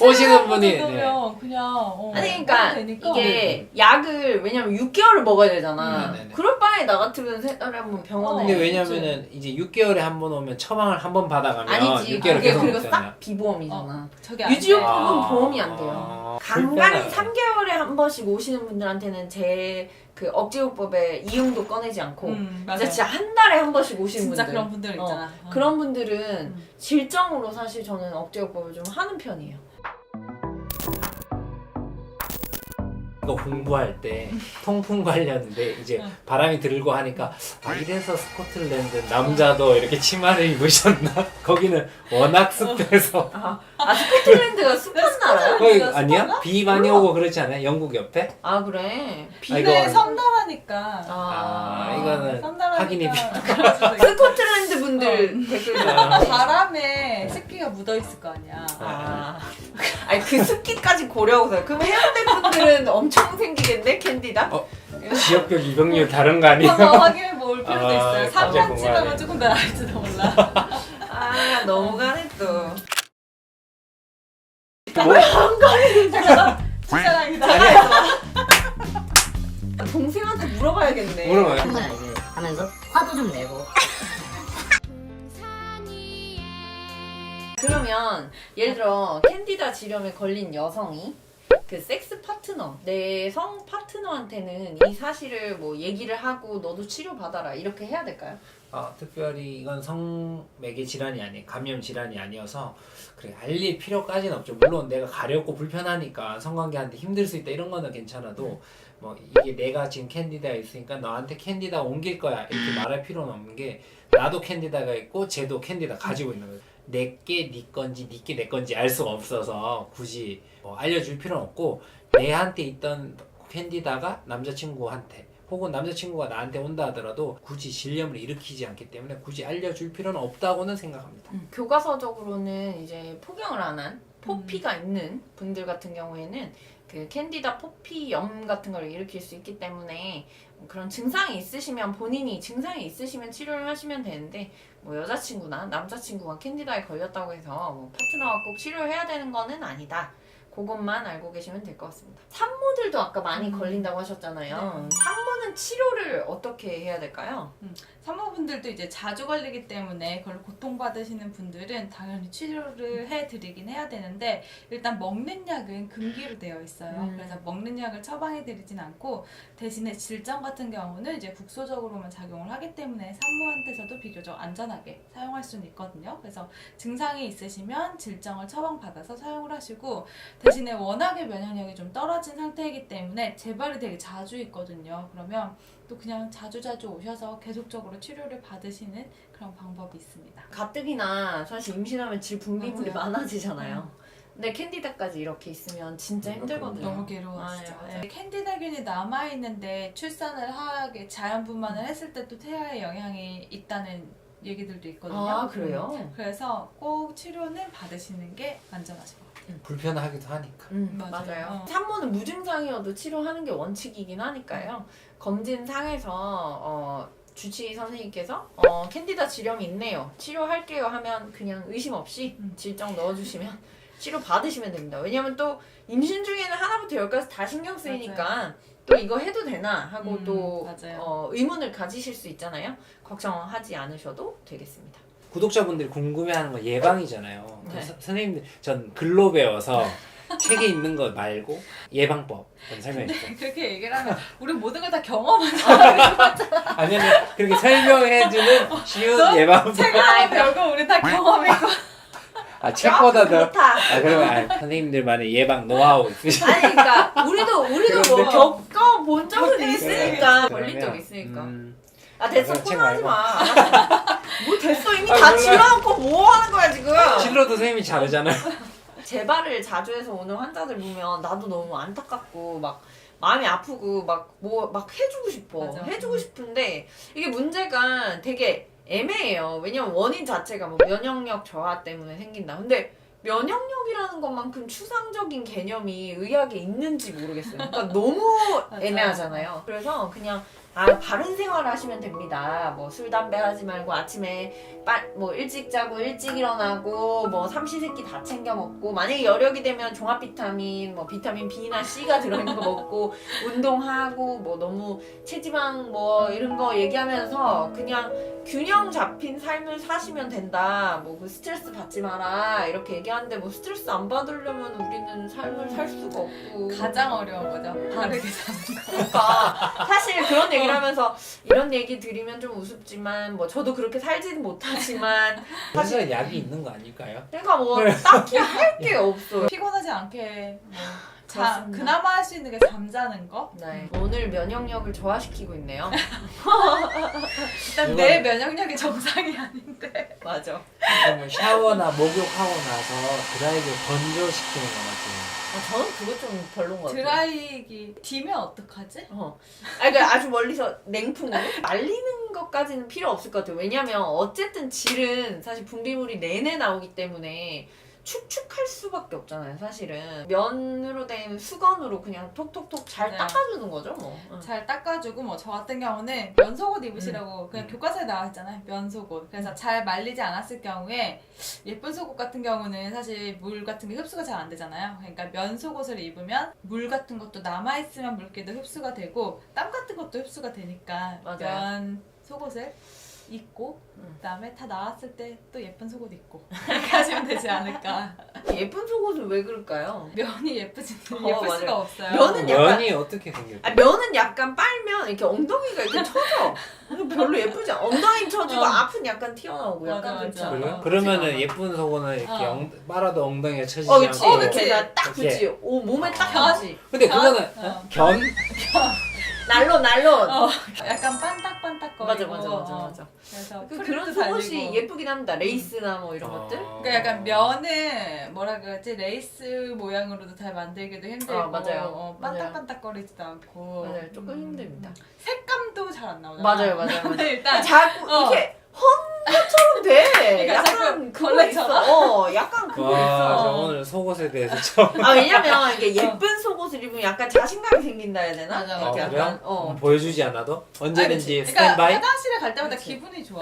오시는 분이 네. 정도면 그냥 아니 하면 그러니까 되니까. 이게 약을 왜냐면 6개월을 먹어야 되잖아. 네네네. 그럴 바에 나 같으면 3달에 한 번 병원에. 근데 왜냐면은 이제 6개월에 한 번 오면 처방을 한 번 받아가면 아니지. 6개월 그게 계속 그리고 먹잖아요. 싹 비보험이잖아. 저게 안 돼. 유지요법은 보험이 안 돼요. 간간히 불편하네. 3개월에 한 번씩 오시는 분들한테는 제 그 억제요법의 이용도 꺼내지 않고 맞아. 진짜 한 달에 한 번씩 오시는 진짜 분들. 그런 분들 있잖아. 그런 분들은 질정으로 사실 저는 억제요법을 좀 하는 편이에요. 이거 공부할 때 통풍 관련인데 이제 바람이 들고 하니까 이래서 스코틀랜드 남자도 이렇게 치마를 입으셨나? 거기는 워낙 습해서 스코틀랜드가 습한 나라야? 거기 아니야? 비 많이 오고 그렇지 않아요? 영국 옆에? 아 그래? 비례 이건- 섬나라니까. 이거는 섬나라니까. 확인이 스코틀랜드 분들 댓글 바람에 습기가 묻어 있을 거 아니야. 아니 그 습기까지 고려하고서 그럼 해운대 분들은 엄청 생기겠네 캔디다? 지역별 이동률 다른 거 아니에요? 한번 확인해 볼 필요도 있어요. 갑자기 3년 궁금하네. 지나면 조금 더 나을지도 몰라. 너무가네 또. 진짜랑이다. 동생한테 물어봐야겠네. 물어봐요. 맨날 이제 하면서 화도 좀 내고 그러면 예를 들어 캔디다 지렴에 걸린 여성이 그 섹스 파트너, 내 성 파트너한테는 이 사실을 뭐 얘기를 하고 너도 치료받아라 이렇게 해야 될까요? 특별히 이건 성매개 질환이 아니에요. 감염 질환이 아니어서 그래 알릴 필요까지는 없죠. 물론 내가 가렵고 불편하니까 성관계하는데 힘들 수 있다 이런 거는 괜찮아도 뭐 이게 내가 지금 캔디다가 있으니까 너한테 캔디다 옮길 거야 이렇게 말할 필요는 없는 게 나도 캔디다가 있고 쟤도 캔디다 가지고 있는 거예요. 내게 네 건지 네게 내 건지 알 수가 없어서 굳이 뭐 알려줄 필요는 없고 내한테 있던 캔디다가 남자친구한테 혹은 남자친구가 나한테 온다 하더라도 굳이 질염을 일으키지 않기 때문에 굳이 알려줄 필요는 없다고는 생각합니다. 교과서적으로는 이제 포경을 안 한 포피가 있는 분들 같은 경우에는 그 캔디다 포피염 같은 걸 일으킬 수 있기 때문에 그런 증상이 있으시면 본인이 증상이 있으시면 치료를 하시면 되는데 뭐 여자친구나 남자친구가 캔디다에 걸렸다고 해서 뭐 파트너가 꼭 치료를 해야 되는 거는 아니다. 그것만 알고 계시면 될 것 같습니다. 산모들도 아까 많이 걸린다고 하셨잖아요. 산모는 치료를 어떻게 해야 될까요? 산모분들도 이제 자주 걸리기 때문에 그걸 고통받으시는 분들은 당연히 치료를 해드리긴 해야 되는데 일단 먹는 약은 금기로 되어 있어요. 그래서 먹는 약을 처방해드리진 않고 대신에 질정 같은 경우는 이제 국소적으로만 작용을 하기 때문에 산모한테서도 비교적 안전하게 사용할 수는 있거든요. 그래서 증상이 있으시면 질정을 처방받아서 사용을 하시고 대신에 워낙에 면역력이 좀 떨어진 상태이기 때문에 재발이 되게 자주 있거든요. 그러면 또 그냥 자주자주 오셔서 계속적으로 치료를 받으시는 그런 방법이 있습니다. 가뜩이나 사실 임신하면 질 분비물이 맞아요. 많아지잖아요. 근데 캔디다까지 이렇게 있으면 진짜 힘들거든요. 너무 괴로워하시죠. 맞아요. 네. 캔디다균이 남아있는데 출산을 하게 자연분만을 했을 때 또 태아에 영향이 있다는 얘기들도 있거든요. 아, 그래요? 그래서 꼭 치료는 받으시는 게 안전하실 것 같아요. 불편하기도 하니까. 맞아요. 맞아요. 산모는 무증상이어도 치료하는 게 원칙이긴 하니까요. 검진상에서 주치의 선생님께서 캔디다 질염이 있네요. 치료할게요 하면 그냥 의심 없이 질정 넣어주시면 치료 받으시면 됩니다. 왜냐면 또 임신 중에는 하나부터 열까지 다 신경 쓰이니까 또 이거 해도 되나 하고 또 맞아요. 의문을 가지실 수 있잖아요. 걱정하지 않으셔도 되겠습니다. 구독자분들이 궁금해하는 건 예방이잖아요. 네. 선생님들 전 글로 배워서 책에 있는 거 말고 예방법 좀 설명해 주세요. 그렇게 얘기를 하면 우리 모든 걸 다 경험한 사람이 아니면 그렇게 설명해주는 쉬운 예방법. 책을 별거 우리 다 경험했고 책보다 더. 그렇다. 그러면 선생님들만의 예방 노하우 있으시죠? 아니 그러니까 우리도 뭐 겪어본 적은 있으니까 걸린 적 그러면, 있으니까. 아 됐어 그럼 책 포기하지 말고. 마. 뭐 됐어 이미 다 몰라. 질러놓고 뭐 하는 거야 지금. 진로도 선생님이 자르잖아요. 재발을 자주 해서 오는 환자들 보면 나도 너무 안타깝고 막 마음이 아프고 막 해주고 싶어. 맞아. 해주고 싶은데 이게 문제가 되게 애매해요. 왜냐면 원인 자체가 뭐 면역력 저하 때문에 생긴다. 근데 면역력이라는 것만큼 추상적인 개념이 의학에 있는지 모르겠어요. 그러니까 너무 애매하잖아요. 그래서 그냥 바른 생활 하시면 됩니다. 뭐 술, 담배 하지 말고 아침에 뭐 일찍 자고 일찍 일어나고 뭐 삼시세끼 다 챙겨 먹고 만약에 여력이 되면 종합 비타민 뭐 비타민 B나 C가 들어있는 거 먹고 운동하고 뭐 너무 체지방 뭐 이런 거 얘기하면서 그냥 균형 잡힌 삶을 사시면 된다. 뭐 그 스트레스 받지 마라 이렇게 얘기하는데 뭐 스트레스 안 받으려면 우리는 삶을 살 수가 없고 가장 어려운 거죠. 바르게 사는 거. 그러니까 사실 그런 얘기를 하면서 이런 얘기 드리면 좀 우습지만 뭐 저도 그렇게 살지는 못하지만 그래서 약이 있는 거 아닐까요? 그러니까 뭐 딱히 할 게 없어요. 피곤하지 않게 뭐 그렇습니다. 그나마 할 수 있는 게 잠자는 거. 네, 오늘 면역력을 저하시키고 있네요. 일단 내 면역력이 정상이 아닌데. 맞아. 그러면 샤워나 목욕하고 나서 드라이기를 건조시키는 거 맞죠? 저는 그거 좀 별론 것 같아요. 드라이기 디면 어떡하지? 그러니까 아주 멀리서 냉풍으로 말리는 것까지는 필요 없을 것 같아요. 왜냐면 어쨌든 질은 사실 분비물이 내내 나오기 때문에 축축할 수밖에 없잖아요. 사실은 면으로 된 수건으로 그냥 톡톡톡 잘 네. 닦아주는 거죠, 뭐. 잘 닦아주고 뭐 저 같은 경우는 면속옷 입으시라고 그냥 교과서에 나와 있잖아요. 면속옷. 그래서 잘 말리지 않았을 경우에 예쁜 속옷 같은 경우는 사실 물 같은 게 흡수가 잘 안 되잖아요. 그러니까 면속옷을 입으면 물 같은 것도 남아있으면 물기도 흡수가 되고 땀 같은 것도 흡수가 되니까 맞아요. 면 속옷을 입고 그다음에 다 나왔을 때 또 예쁜 속옷 입고 이렇게 하시면 되지 않을까. 예쁜 속옷은 왜 그럴까요? 면이 예쁘지 예쁠 맞아요. 수가 없어요. 면은 약간 면이 어떻게 생겼죠? 아, 면은 약간 빨면 이렇게 엉덩이가 이렇게 쳐져. 그래서 별로 예쁘지 않아. 엉덩이 쳐지고 앞은 약간 튀어나오고 약간 맞아, 그렇지 맞아. 않아? 그래요? 그러면은 예쁜 속옷은 이렇게 빨아도 엉덩이가 쳐지지 그치. 않고 이렇게 딱 이렇게. 붙지. 오, 몸에 딱 견. 붙지. 근데 그거는 견? 날론. 약간 반딱반딱거리고. 맞아. 그래서 그런 프린트 속옷이 달리고. 예쁘긴 합니다. 레이스나 뭐 이런 것들. 그러니까 약간 면은 뭐라 그러지 레이스 모양으로도 잘 만들기도 힘들고 맞아요. 반딱반딱거리지도 않고 맞아요. 조금 힘듭니다. 색감도 잘 안 나오잖아. 맞아요. 일단 자꾸 이렇게 헌 것처럼 돼. 그러니까 약간 자꾸 그거 벌레처럼? 있어. 약간 그거 와, 있어. 저 오늘 속옷에 대해서 처음. 왜냐면 이게 예쁜 속옷을 입으면 약간 자신감이 생긴다 해야 되나? 맞아, 이렇게 맞아. 그래요? 보여주지 않아도 언제든지 그러니까 스탠바이. 화장실에 갈 때마다 그치. 기분이 좋아.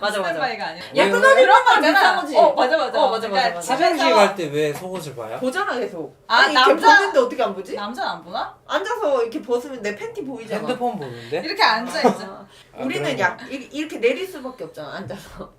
맞아. 스탠바이가 아니라. 예쁜 왜? 옷 입는 건 있잖아. 이상하지. 맞아. 맞아. 화장실 갈 때 왜 속옷을 봐요? 보잖아 계속. 아, 아니 이렇게 남자- 보는데 어떻게 안 보지? 남자는 안 보나? 앉아서 이렇게 벗으면 내 팬티 보이잖아. 핸드폰 보는데? 이렇게 앉아있죠. 우리는 그런 거. 이렇게 내릴 수밖에 없잖아 앉아서.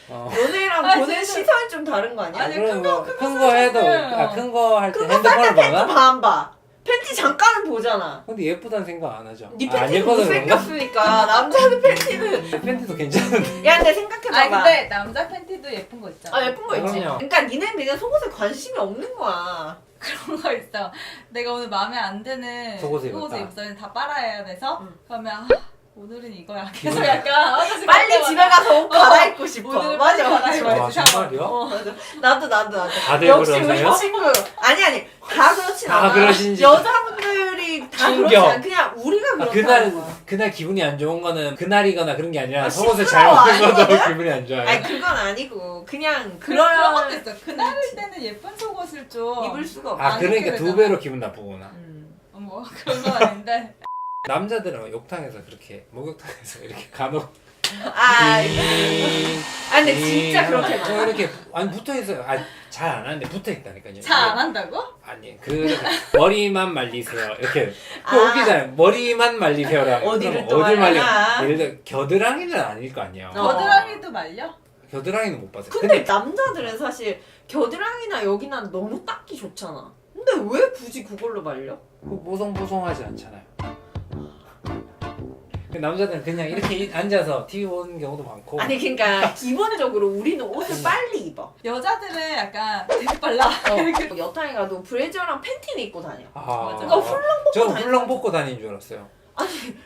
어. 연애랑 아, 보는 진짜. 시선이 좀 다른 거 아니야? 아니, 그런 거, 큰 큰 거 거 해도, 사잖아요. 큰 거 할 때 그거 핸드폰을 살 때 팬티 보나? 봐 안 봐? 팬티 잠깐은 보잖아. 근데 예쁘다는 생각 안 하죠. 네 안 팬티는 예뻐서 그런가? 못생겼으니까 남자는 팬티는. 팬티도 괜찮은데. 야 근데 생각해봐봐. 아니 근데 남자 팬티도 예쁜 거 있잖아. 예쁜 거 있지. 그럼요. 그러니까 니네 그냥 속옷에 관심이 없는 거야. 그런 거 있어. 내가 오늘 마음에 안 드는 속옷을 입었다. 입었더니 다 빨아야 돼서 응. 그러면 오늘은 이거야. 계속 약간 화장실 빨리 갈 집에 때마다 가서 옷 갈아입고 싶어. 오늘은 빨리 갈아입어야지. 와, 정말요? 맞아. 나도. 다들 역시 그러세요? 우리 친구. 아니. 다 그렇진 다 않아. 그러신지. 여자분들이 다 그렇지 충격. 않아. 그냥 우리가 아, 그렇다는 거야. 그날 기분이 안 좋은 거는 그날이거나 그런 게 아니라 아, 속옷을 시끄러워, 잘못 입어도 아니거든? 기분이 안 좋아요. 아니 그건 아니고 그냥 그런 것도 그런 있어. 그날일 때는 예쁜 속옷을 좀 입을 수가 없어. 아, 그러니까 그러잖아. 두 배로 기분 나쁘구나. 뭐 그런 건 아닌데. 남자들은 욕탕에서 그렇게 목욕탕에서 이렇게 간혹 근데 진짜 그렇게 저 많아. 이렇게 아니 붙어 있어요. 잘 안 하는데 붙어 있다니까요. 잘 안 한다고? 아니 그 머리만 말리세요. 이렇게 아. 그 웃기잖아요. 머리만 말리세요라고. 어디를 그럼 또 어딜 말려? 말리나? 예를 들어 겨드랑이는 아닐 거 아니에요. 겨드랑이도 말려? 겨드랑이는 못 봤어요. 근데 남자들은 사실 겨드랑이나 여기나 너무 닦기 좋잖아. 근데 왜 굳이 그걸로 말려? 보송보송하지 않잖아요. 남자들은 그냥 이렇게 앉아서 TV 보는 경우도 많고. 아니 그러니까 기본적으로 우리는 옷을 빨리 입어. 여자들은 약간 되게 빨라. 이렇게. 여탕에 가도 브래지어랑 팬티는 입고 다녀. 아, 맞아. 그러니까 훌렁 벗고 저 다니는 훌렁 벗고 다니는 줄 알았어요.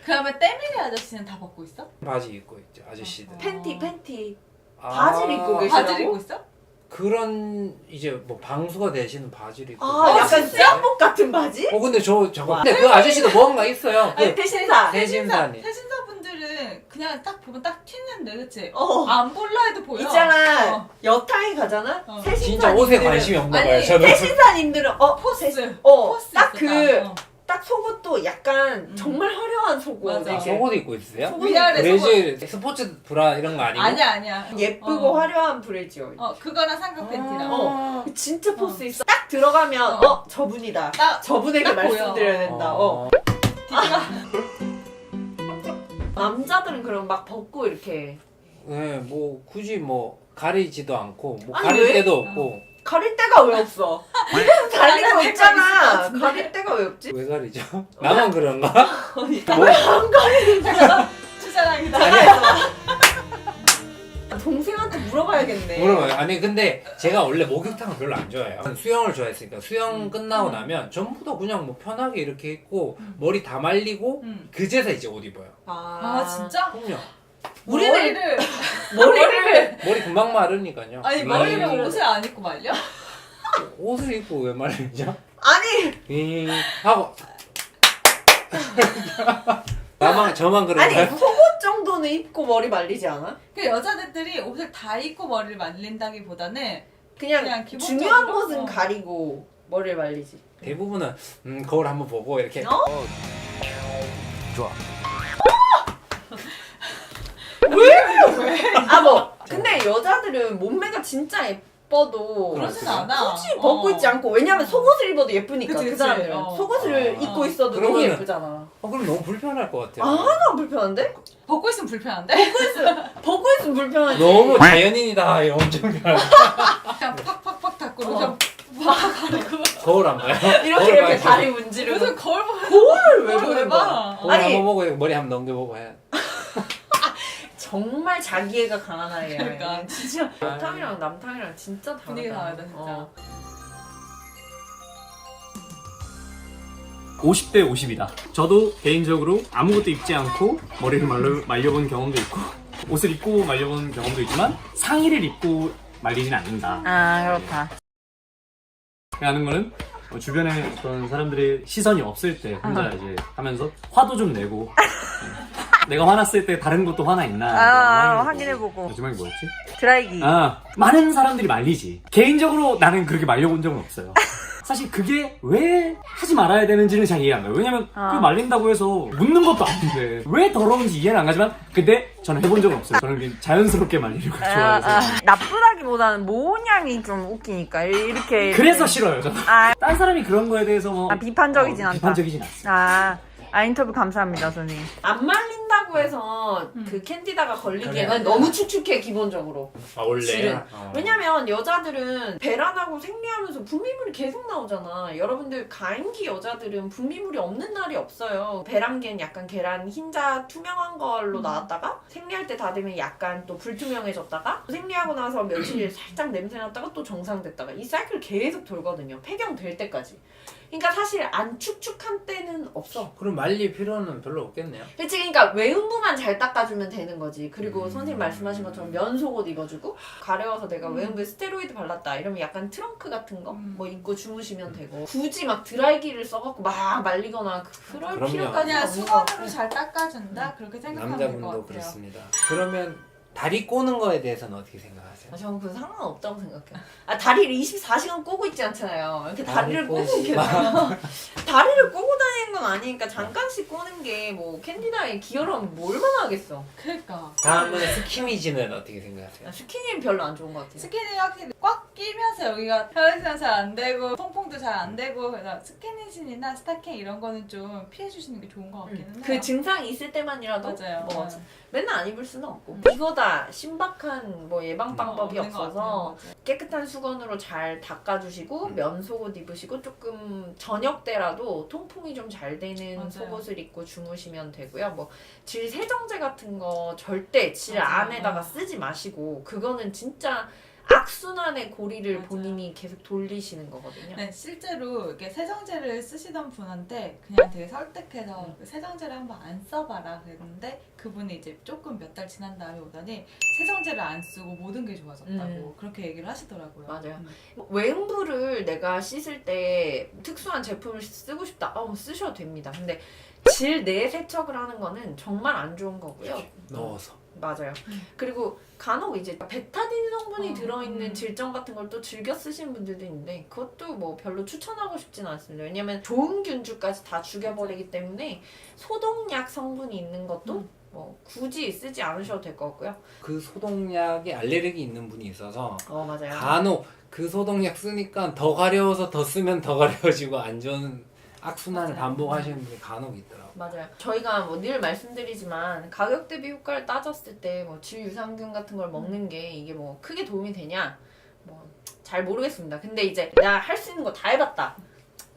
그러면 때밀이 아저씨는 다 벗고 있어? 바지 입고 있죠 아저씨들. 팬티. 아, 바지를 입고 계시라고? 바지를 입고 있어? 그런 이제 뭐 방수가 되시는 바지를 입고. 약간 수영복 같은 바지? 근데 저거. 와. 근데 그 아저씨도 뭔가 있어요. 아니 그 대신사. 세심사님. 세신사분들은 그냥 딱 보면 딱 튀는데 그치? 어. 안 볼라 해도 보여. 있잖아. 어. 여탕에 가잖아. 어. 진짜 세신사님들은 옷에 관심이 없나 아니, 봐요. 저는. 세신사님들은 포스. 포스 딱 있어, 그 딱. 딱 속옷도 약간 정말 화려한 속옷. 맞아. 아, 이렇게. 속옷 입고 있으세요? 속옷 위아래 브래질 스포츠 브라 이런 거 아니고? 아니야. 예쁘고 어. 화려한 브래지어. 그거랑 삼각 팬티랑. 어. 진짜 포스 있어. 딱 들어가면 저분이다. 딱 저분에게 딱 말씀드려야 된다. 뒤가 남자들은 그럼 막 벗고 이렇게 네, 뭐 굳이 뭐 가리지도 않고 뭐 아니, 가릴 왜? 데도 없고 가릴 데가 왜 없어? 달린 거 없잖아. 가릴 데가 왜 없지? 왜 가리죠? 나만 그런가? 뭐, 추자랑이다. 동생한테 물어봐야겠네. 물어봐요. 아니 근데 제가 원래 목욕탕을 별로 안 좋아해요. 수영을 좋아했으니까 수영 끝나고 나면 전부 다 그냥 뭐 편하게 이렇게 입고 머리 다 말리고 그제서 이제 옷 입어요. 아 진짜? 그럼요. 우리는 머리를 머리 금방 마르니까요. 아니 머리를 옷을 안 입고 말려? 옷을 입고 왜 말리죠? 아니 하고 저만 아니 그런가요? 속옷 정도는 입고 머리 말리지 않아? 그 여자들이 옷을 다 입고 머리를 말린다기보다는 그냥 그냥 기본적으로? 중요한 곳은 가리고 머리를 말리지. 대부분은 거울 한번 보고 이렇게 좋아. 뭐 근데 여자들은 몸매가 진짜 예뻐도 그러진 않아. 굳이 벗고 있지 않고 왜냐면 속옷을 입어도 예쁘니까 그치, 그 그치. 사람들은 속옷을 입고 있어도 너무 그러면은- 예쁘잖아. 그럼 너무 불편할 것 같아요. 하나도 안 불편한데? 벗고 있으면 불편한데? 벗고 있으면 불편하지. 너무 자연인이다. 이거 엄청 편하다. 그냥 팍팍팍 닫고 그냥 막 가리고. 거울 안 봐요? 이렇게 거울 이렇게 봐야지. 다리 문지르고. 무슨 거울 보면 거울을 왜 거울 왜 보는 거야? 봐? 거울 아니. 한번 보고 머리 한번 넘겨보고 해. 정말 자기애가 강한 아이야. 그러니까. 진짜 여탕이랑 남탕이랑 진짜 다르다. 분위기 다르다, 진짜. 50대 50이다. 저도 개인적으로 아무것도 입지 않고 머리를 말려본 경험도 있고 옷을 입고 말려본 경험도 있지만 상의를 입고 말리진 않는다. 아 그렇다. 라는 거는 주변에 그런 사람들의 시선이 없을 때 혼자 이제 하면서 화도 좀 내고 내가 화났을 때 다른 것도 화나 있나 확인해보고. 마지막에 뭐였지? 드라이기. 많은 사람들이 말리지. 개인적으로 나는 그렇게 말려본 적은 없어요. 사실 그게 왜 하지 말아야 되는지는 잘 이해 안 가요. 왜냐면 그 말린다고 해서 묻는 것도 아닌데 왜 더러운지 이해는 안 가지만 근데 저는 해본 적은 없어요. 저는 그냥 자연스럽게 말리는 걸 좋아해서 나쁘다기보다는 모양이 좀 웃기니까 이렇게. 그래서 싫어요 저는. 딴 사람이 그런 거에 대해서 뭐 비판적이진 않다. 비판적이진 않습니다. 인터뷰 감사합니다, 선생님. 안 말린다고 해서 그 캔디다가 걸리기에는 그래. 너무 축축해, 기본적으로. 원래. 질은. 왜냐면 여자들은 배란하고 생리하면서 분비물이 계속 나오잖아. 여러분들 가임기 여자들은 분비물이 없는 날이 없어요. 배란기는 약간 계란 흰자 투명한 걸로 나왔다가 생리할 때 다 되면 약간 또 불투명해졌다가 생리하고 나서 며칠 살짝 냄새 났다가 또 정상됐다가 이 사이클 계속 돌거든요. 폐경 될 때까지. 그러니까 사실 안 축축한 때는 없어. 그럼 말릴 필요는 별로 없겠네요. 그치, 그러니까 외음부만 잘 닦아주면 되는 거지. 그리고 선생님 말씀하신 것처럼 면 속옷 입어주고 가려워서 내가 외음부에 스테로이드 발랐다 이러면 약간 트렁크 같은 거 뭐 입고 주무시면 되고 굳이 막 드라이기를 써갖고 막 말리거나 그럴 그럼요. 필요까지 그냥 없는 거 수건으로 잘 닦아준다? 그렇게 생각하면 될 것 남자분도 같아요. 그렇습니다. 그러면 다리 꼬는 거에 대해서는 어떻게 생각하세요? 저는 그 상관없다고 생각해요. 다리를 24시간 꼬고 있지 않잖아요. 이렇게 다리를 꼬고 이렇게 다리를 꼬고 다니는 건 아니니까 잠깐씩 꼬는 게 뭐 캔디다의 기여라면 뭐 얼마나 하겠어. 그러니까. 다음은 스키니지는 어떻게 생각하세요? 스키니는 별로 안 좋은 것 같아요. 스키니 확실히 꽉 끼면서 여기가 혈액순환 잘 안 되고 통풍도 잘 안 되고 그래서 스키니진이나 스타킹 이런 거는 좀 피해 주시는 게 좋은 것 같기는 해요. 그 증상이 있을 때만이라도 맞아요. 뭐 네. 맨날 안 입을 수는 없고 이거다 신박한 뭐 예방 방법이 없는 것 없어서 같아요. 깨끗한 수건으로 잘 닦아주시고 면 속옷 입으시고 조금 저녁 때라도 통풍이 좀 잘 되는 맞아요. 속옷을 입고 주무시면 되고요. 뭐 질 세정제 같은 거 절대 질 맞아요. 안에다가 쓰지 마시고 그거는 진짜 악순환의 고리를 맞아요. 본인이 계속 돌리시는 거거든요. 네, 실제로 이렇게 세정제를 쓰시던 분한테 그냥 되게 설득해서 세정제를 한번 안 써봐라 그랬는데 그분이 이제 조금 몇 달 지난 다음에 오더니 세정제를 안 쓰고 모든 게 좋아졌다고 그렇게 얘기를 하시더라고요. 맞아요. 외음부를 내가 씻을 때 특수한 제품을 쓰고 싶다. 쓰셔도 됩니다. 근데 질 내 세척을 하는 거는 정말 안 좋은 거고요. 넣어서. 맞아요. 그리고 간혹 이제 베타딘 성분이 어, 들어있는 질정 같은 걸 또 즐겨 쓰시는 분들도 있는데 그것도 뭐 별로 추천하고 싶지는 않습니다. 왜냐면 좋은 균주까지 다 죽여버리기 때문에 소독약 성분이 있는 것도 뭐 굳이 쓰지 않으셔도 될 것 같고요. 그 소독약에 알레르기 있는 분이 있어서 맞아요. 간혹 그 소독약 쓰니까 더 가려워서 더 쓰면 더 가려워지고 안 좋은 악순환을 맞아요. 반복하시는 분이 간혹 있더라고요. 맞아요. 저희가 뭐 늘 말씀드리지만 가격 대비 효과를 따졌을 때 뭐 질 유산균 같은 걸 먹는 게 이게 뭐 크게 도움이 되냐? 뭐 잘 모르겠습니다. 근데 이제 나 할 수 있는 거 다 해봤다.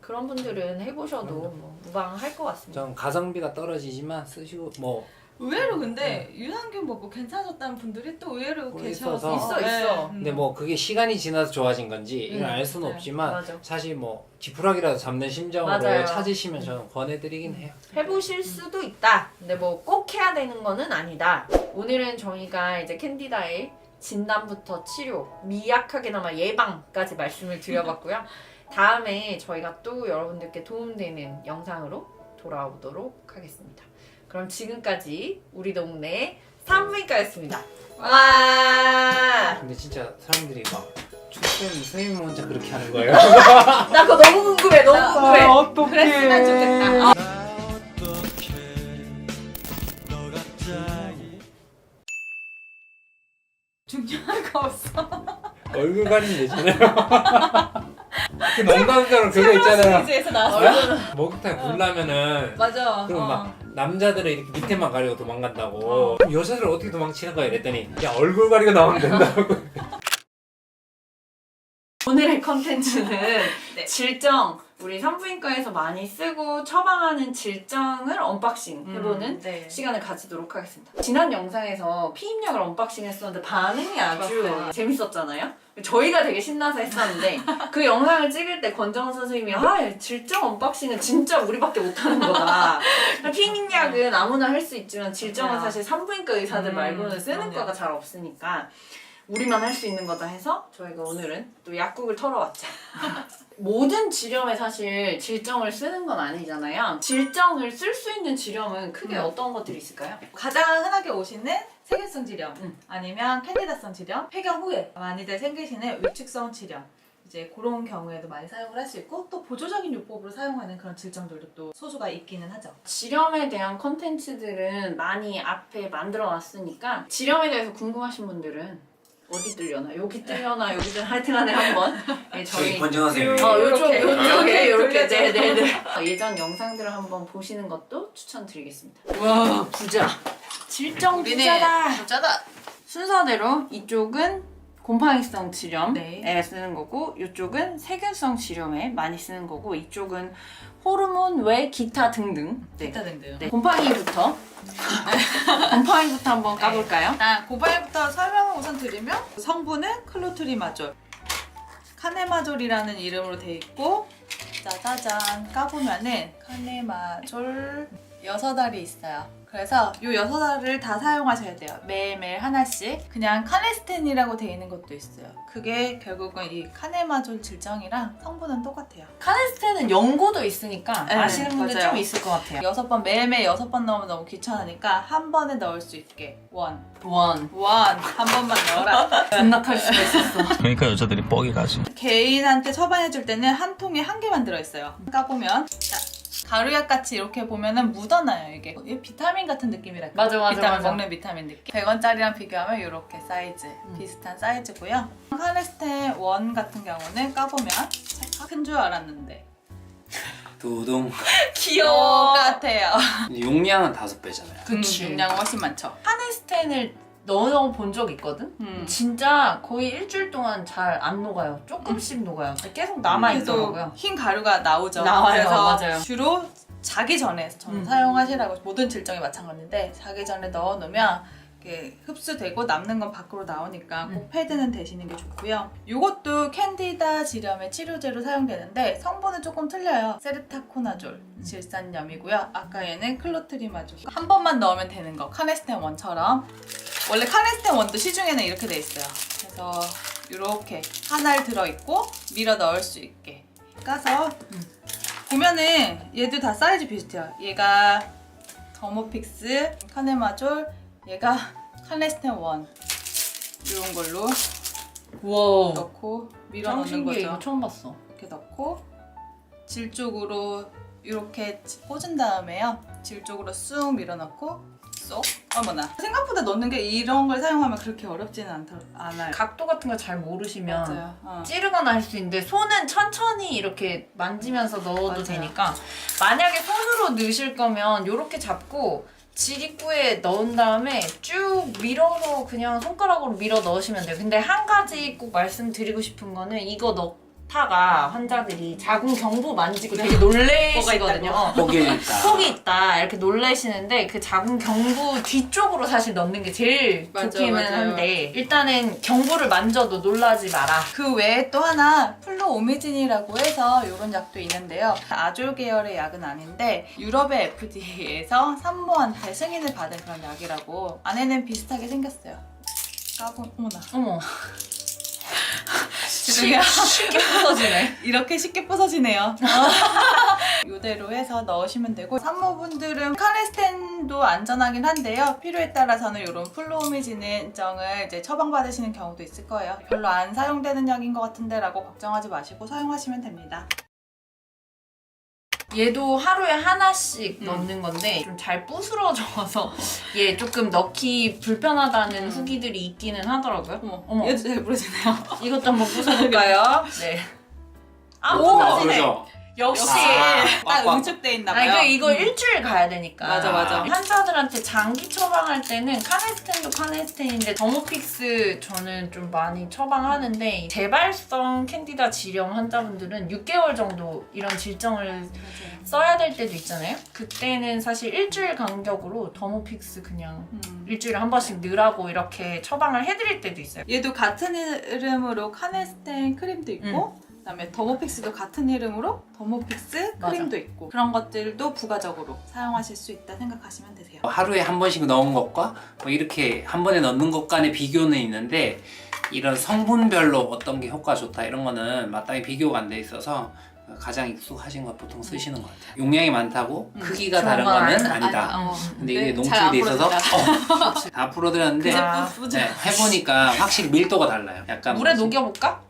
그런 분들은 해보셔도 뭐 무방할 것 같습니다. 전 가성비가 떨어지지만 쓰시고 뭐 의외로 근데 유산균 먹고 괜찮아졌다는 분들이 또 의외로 뭐 계셔서 있어서. 있어. 근데 뭐 그게 시간이 지나서 좋아진 건지 이걸 알 수는 네. 없지만 맞아. 사실 뭐 지푸라기라도 잡는 심정으로 맞아요. 찾으시면 저는 권해드리긴 해요. 해보실 수도 있다. 근데 뭐 꼭 해야 되는 거는 아니다. 오늘은 저희가 이제 캔디다의 진단부터 치료, 미약하게나마 예방까지 말씀을 드려봤고요. 다음에 저희가 또 여러분들께 도움되는 영상으로 돌아오도록 하겠습니다. 그럼 지금까지 우리 동네 산부인과였습니다. 와! 근데 진짜 사람들이 막 출생 선생님 혼자 그렇게 하는 거예요. 나 그거 너무 궁금해, 너무 궁금해. 어떡해. 그랬으면 좋겠다. 중요한 거 없어. 얼굴 가리면 되잖아요. 그 농담처럼 그거 있잖아요. 시리즈에서 나왔어. 목욕탕 굴라면은 맞아. 그럼 막 남자들은 이렇게 밑에만 가리고 도망간다고. 그럼 여자들은 어떻게 도망치는 거야 이랬더니 야 얼굴 가리고 나오면 된다고. 오늘의 컨텐츠는 네. 질정, 우리 산부인과에서 많이 쓰고 처방하는 질정을 언박싱 해보는 네. 시간을 가지도록 하겠습니다. 지난 영상에서 피임약을 언박싱 했었는데 반응이 아주 그렇어요. 재밌었잖아요. 저희가 되게 신나서 했었는데 그 영상을 찍을 때 권정은 선생님이 질정 언박싱은 진짜 우리밖에 못하는 거다. 피임약은 아무나 할 수 있지만 질정은 맞아요. 사실 산부인과 의사들 말고는 쓰는 그럼요. 과가 잘 없으니까 우리만 할 수 있는 거다 해서 저희가 오늘은 또 약국을 털어왔죠. 모든 질염에 사실 질정을 쓰는 건 아니잖아요. 질정을 쓸 수 있는 질염은 크게 어떤 것들이 있을까요? 가장 흔하게 오시는 세균성 질염, 아니면 캔디다성 질염, 폐경 후에 많이들 생기시는 위축성 질염, 이제 그런 경우에도 많이 사용을 할 수 있고 또 보조적인 요법으로 사용하는 그런 질정들도 또 소수가 있기는 하죠. 질염에 대한 컨텐츠들은 많이 앞에 만들어 놨으니까 질염에 대해서 궁금하신 분들은 어디 뜰려나? 여기 뜰려나? 여기 뜰려나? 하여튼 간에 한번 네, 저희 권정은 선생님. 요쪽에 이렇게 돌려서. 네네네. 예전 영상들을 한번 보시는 것도 추천드리겠습니다. 와 부자. 질정 부자다. 부자다. 순서대로 이쪽은 곰팡이성 질염에 네. 쓰는 거고 이쪽은 세균성 질염에 많이 쓰는 거고 이쪽은 호르몬 외 기타 등등. 네. 기타 등등. 네. 곰팡이부터 곰팡이부터 한번 까볼까요? 일단 고발부터 설명을 우선 드리면 성분은 클로트리마졸, 카네마졸이라는 이름으로 돼 있고 짜자잔 까보면은 카네마졸 6알이 있어요. 그래서 이 6알을 다 사용하셔야 돼요. 매일매일 하나씩. 그냥 카네스텐이라고 돼 있는 것도 있어요. 그게 결국은 이 카네마졸 질정이랑 성분은 똑같아요. 카네스텐은 연고도 있으니까 네, 아시는 분들 맞아요. 좀 있을 것 같아요. 6번 매일매일 6번 넣으면 너무 귀찮으니까 한 번에 넣을 수 있게 원 원. 한 번만 넣어라. 등락할 수가 있었어. 그러니까 여자들이 뻑이 가지. 개인한테 처방해줄 때는 한 통에 한 개만 들어있어요. 까보면 자, 가루약 같이 이렇게 보면은 묻어나요 이게. 이게 비타민 같은 느낌이랄까. 맞아, 맞아, 비타민 맞아. 먹는 비타민 느낌. 100원짜리랑 비교하면 이렇게 사이즈 비슷한 사이즈고요. 카네스텐 원 같은 경우는 까보면 큰 줄 알았는데 두둥. 귀여워 같아요. 용량은 5배잖아요. 그치. 용량은 훨씬 많죠. 카네스텐을 넣어본 적 있거든? 음. 진짜 거의 일주일 동안 잘 안 녹아요. 조금씩 녹아요. 계속 남아있더라고요. 흰 가루가 나오죠. 나와요, 그래서 맞아요. 주로 자기 전에 저는 사용하시라고 모든 질정이 마찬가지인데 자기 전에 넣어놓으면 이렇게 흡수되고 남는 건 밖으로 나오니까 꼭 패드는 대시는 게 좋고요. 이것도 캔디다 질염의 치료제로 사용되는데 성분은 조금 틀려요. 세르타코나졸 질산염이고요. 아까 얘는 클로트리마졸. 한 번만 넣으면 되는 거. 카네스텐 원처럼. 원래 카네스텐 원도 시중에는 이렇게 돼 있어요. 그래서 이렇게 하나를 들어있고 밀어 넣을 수 있게 까서 보면은 얘도 다 사이즈 비슷해요. 얘가 더모픽스, 카네마졸, 얘가 카네스텐 원 이런 걸로 와우. 넣고 밀어 짱 넣는 신기해. 이거 거죠. 처음 봤어. 이렇게 넣고 질 쪽으로 이렇게 꽂은 다음에요. 질 쪽으로 쑥 밀어 넣고 쏙. 어머나. 생각보다 넣는 게 이런 걸 사용하면 그렇게 어렵지는 않아요. 각도 같은 거 잘 모르시면 맞아요. 찌르거나 할 수 있는데 손은 천천히 이렇게 만지면서 넣어도 맞아요. 되니까 만약에 손으로 넣으실 거면 이렇게 잡고 지립구에 넣은 다음에 쭉 밀어서 그냥 손가락으로 밀어 넣으시면 돼요. 근데 한 가지 꼭 말씀드리고 싶은 거는 이거 넣다가 환자들이 자궁 경부 만지고 되게 놀래시거든요. 폭이 있다. 속이 있다 이렇게 놀라시는데 그 자궁 경부 뒤쪽으로 사실 넣는 게 제일 맞아, 좋기는 맞아요. 한데 일단은 경부를 만져도 놀라지 마라. 그 외에 또 하나 플로오미진이라고 해서 이런 약도 있는데요. 아졸 계열의 약은 아닌데 유럽의 FDA에서 산모한테 승인을 받은 그런 약이라고. 안에는 비슷하게 생겼어요. 어머나. 어머 죄송해요. 쉽게 부서지네. 이렇게 쉽게 부서지네요. 이대로 해서 넣으시면 되고 산모분들은 카네스텐도 안전하긴 한데요. 필요에 따라서는 이런 플로오미진정을 이제 처방받으시는 경우도 있을 거예요. 별로 안 사용되는 약인 것 같은데 라고 걱정하지 마시고 사용하시면 됩니다. 얘도 하루에 하나씩 넣는 건데 좀 잘 부스러져서 얘 조금 넣기 불편하다는 후기들이 있기는 하더라고요. 어머. 얘도 잘 부러지네요. 이것도 한번 부숴볼까요? 네. 아, 오, 부서지네. 그죠? 역시 꽉, 딱 꽉. 응축돼 있나 아니, 봐요. 이거 일주일 가야 되니까. 맞아. 환자들한테 장기 처방할 때는 카네스텐도 카네스텐인데 더모픽스 저는 좀 많이 처방하는데 재발성 캔디다 지령 환자분들은 6개월 정도 이런 질정을 써야 될 때도 있잖아요. 그때는 사실 일주일 간격으로 더모픽스 그냥 일주일에 한 번씩 넣으라고 이렇게 처방을 해드릴 때도 있어요. 얘도 같은 이름으로 카네스텐 크림도 있고 그다음에 더모픽스도 같은 이름으로 더모픽스 맞아. 크림도 있고 그런 것들도 부가적으로 사용하실 수 있다 생각하시면 되세요. 하루에 한 번씩 넣은 것과 뭐 이렇게 한 번에 넣는 것 간의 비교는 있는데 이런 성분별로 어떤 게 효과 좋다 이런 거는 마땅히 비교가 안 돼 있어서 가장 익숙하신 거 보통 쓰시는 것 같아요. 용량이 많다고 크기가 다른 거는 아니다. 근데 이게 네, 농출이 돼 있어서 다 풀어드렸는데 아, 네, 해보니까 확실히 밀도가 달라요. 약간 물에 뭐지? 녹여볼까?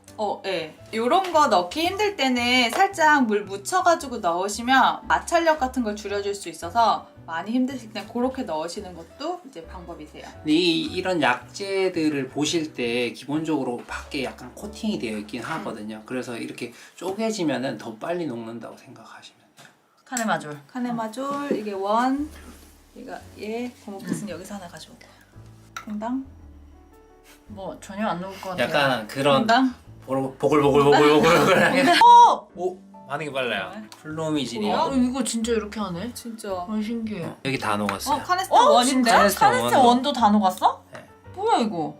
네. 요런 거 넣기 힘들 때는 살짝 물 묻혀가지고 넣으시면 마찰력 같은 걸 줄여줄 수 있어서 많이 힘드실 때 그렇게 넣으시는 것도 이제 방법이세요. 근데 이런 약재들을 보실 때 기본적으로 밖에 약간 코팅이 되어 있긴 하거든요. 그래서 이렇게 쪼개지면은 더 빨리 녹는다고 생각하시면 돼요. 카네마졸. 카네마졸 이게 원, 얘 더모픽스는 여기서 하나 가져올 거예요. 공당, 뭐 전혀 안 녹을 것 같아요. 약간 그런 공당. 보글보글보글보글보글 오! 반응이 빨라요. 플로미진이요. 이거 진짜 이렇게 하네. 진짜. 신기해. 여기 다 녹았어요. 카네스텐 원인데? 카네스텐 카네스텐 원도. 원도 다 녹았어? 네. 뭐야 이거?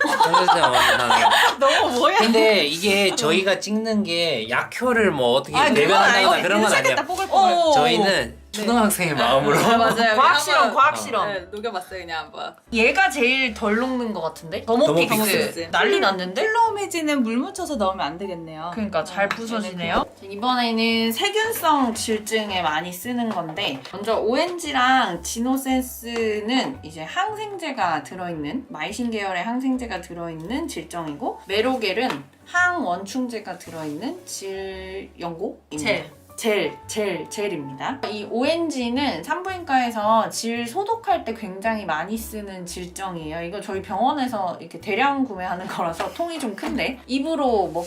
카네스텐 원도 다 녹았어요. 너무 뭐야? 근데 이게 저희가 찍는 게 약효를 뭐 어떻게 그건 내변한다거나 아니고 그런 건 아니에요. 괜찮겠다, 뽀글뽀글. 저희는 초등학생의 마음으로 맞아요. 과학 실험, 한번, 과학 실험. 네, 녹여봤어요 그냥 한번. 얘가 제일 덜 녹는 것 같은데? 더모픽스. 더모픽스. 난리 났는데? 플로미진은 물 묻혀서 넣으면 안 되겠네요. 그러니까 잘 부서지네요. 이번에는 세균성 질증에 많이 쓰는 건데 먼저 오엔지랑 지노센스는 이제 항생제가 들어있는 마이신 계열의 항생제가 들어있는 질정이고 메로겔은 항원충제가 들어있는 질연고입니다. 젤입니다. 이 ONG는 산부인과에서 질 소독할 때 굉장히 많이 쓰는 질정이에요. 이거 저희 병원에서 이렇게 대량 구매하는 거라서 통이 좀 큰데 입으로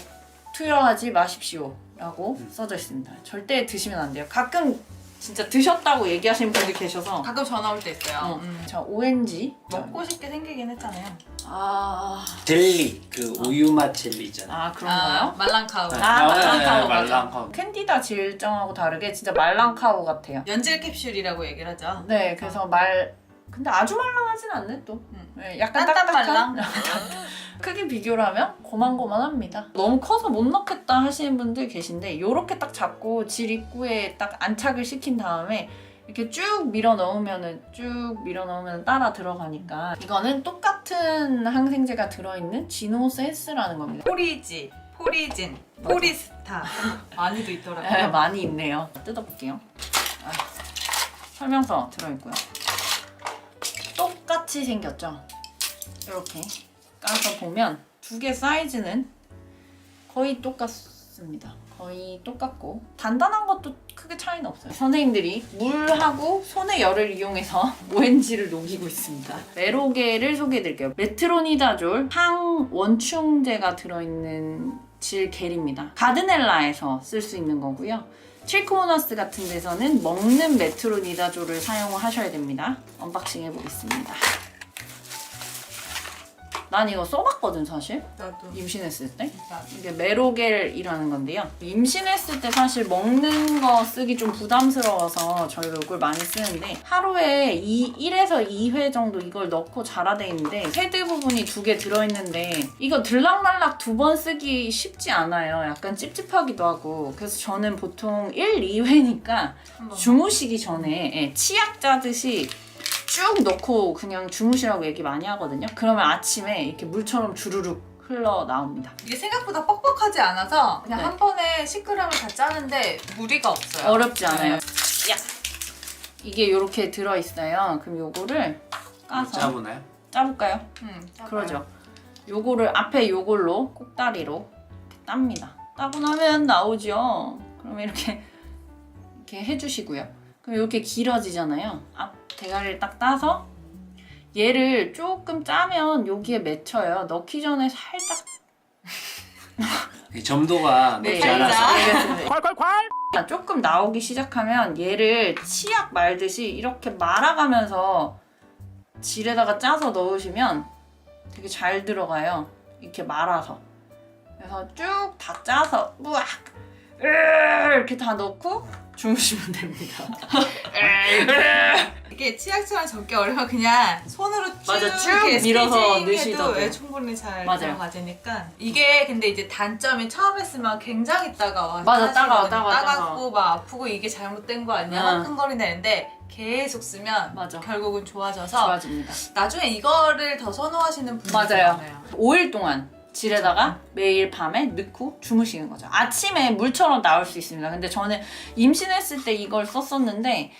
투여하지 마십시오 라고 써져 있습니다. 절대 드시면 안 돼요. 가끔 진짜 드셨다고 얘기하시는 분들 계셔서 가끔 전화 올 때 있어요. 자, ONG 먹고 싶게 생기긴 했잖아요. 젤리 그 우유 맛 젤리 있잖아요. 그런가요? 말랑카우. 말랑카우 말랑카우. 캔디다 질정하고 다르게 진짜 말랑카우 같아요. 연질 캡슐이라고 얘기를 하죠. 네, 그래서 근데 아주 말랑하진 않네 또. 네, 약간 딴딴 딱딱한? 말랑. 크게 비교를 하면 고만고만합니다. 너무 커서 못 넣겠다 하시는 분들 계신데 요렇게 딱 잡고 질 입구에 딱 안착을 시킨 다음에 이렇게 쭉 밀어 넣으면은 따라 들어가니까 이거는 똑같은 항생제가 들어있는 지노센스라는 겁니다. 포리지, 포리진, 포리스타 많이도 있더라고요. 네, 많이 있네요. 뜯어볼게요. 설명서 들어있고요. 똑같이 생겼죠? 이렇게 까서 보면 두 개 사이즈는 거의 똑같습니다. 거의 똑같고 단단한 것도 크게 차이는 없어요. 선생님들이 물하고 손의 열을 이용해서 ONG를 녹이고 있습니다. 메로겔을 소개해드릴게요. 메트로니다졸 항원충제가 들어있는 질겔입니다. 가드넬라에서 쓸 수 있는 거고요. 칠코모너스 같은 데서는 먹는 메트로니다졸을 사용하셔야 됩니다. 언박싱 해보겠습니다. 난 이거 써봤거든 사실. 나도. 임신했을 때. 이게 메로겔이라는 건데요. 임신했을 때 사실 먹는 거 쓰기 좀 부담스러워서 저희가 이걸 많이 쓰는데 하루에 1에서 2회 정도 이걸 넣고 자라돼 있는데 헤드 부분이 2개 들어있는데 이거 들락날락 2번 쓰기 쉽지 않아요. 약간 찝찝하기도 하고. 그래서 저는 보통 1, 2회니까 주무시기 전에 치약 짜듯이 쭉 넣고 그냥 주무시라고 얘기 많이 하거든요. 그러면 아침에 이렇게 물처럼 주르륵 흘러나옵니다. 이게 생각보다 뻑뻑하지 않아서 그냥 네. 한 번에 10g을 다 짜는데 무리가 없어요. 어렵지 않아요. 네. 야! 이게 이렇게 들어있어요. 그럼 요거를 까서 짜보나요? 짜볼까요? 짜봐요. 그러죠. 요거를 앞에 요걸로 꼭다리로 이렇게 땁니다. 따고 나면 나오죠. 그러면 이렇게 이렇게 해주시고요. 그럼 이렇게 길어지잖아요. 앞 대가리를 딱 따서 얘를 조금 짜면 여기에 맺혀요. 넣기 전에 살짝 이 점도가 네, 높지 않아서 알겠습니다. 조금 나오기 시작하면 얘를 치약 말듯이 이렇게 말아가면서 질에다가 짜서 넣으시면 되게 잘 들어가요. 이렇게 말아서. 그래서 쭉 다 짜서 우악 이렇게 다 넣고 주무시면 됩니다. 이게 치약처럼 적기 어려워 그냥 손으로 맞아, 쭉 이렇게 밀어서 스티칭해도 넣으시더라고요. 예, 충분히 잘 맞아요. 들어가지니까 이게 근데 이제 단점이 처음에 쓰면 굉장히 따가워. 맞아, 따가워, 따갑고 막 아프고 이게 잘못된 거 아니야? 응. 흥건거리는데 계속 쓰면 맞아. 결국은 좋아져서 좋아집니다. 나중에 이거를 더 선호하시는 분들이 맞아요. 많아요. 5일 동안 질에다가 매일 밤에 넣고 주무시는 거죠. 아침에 물처럼 나올 수 있습니다. 근데 저는 임신했을 때 이걸 썼었는데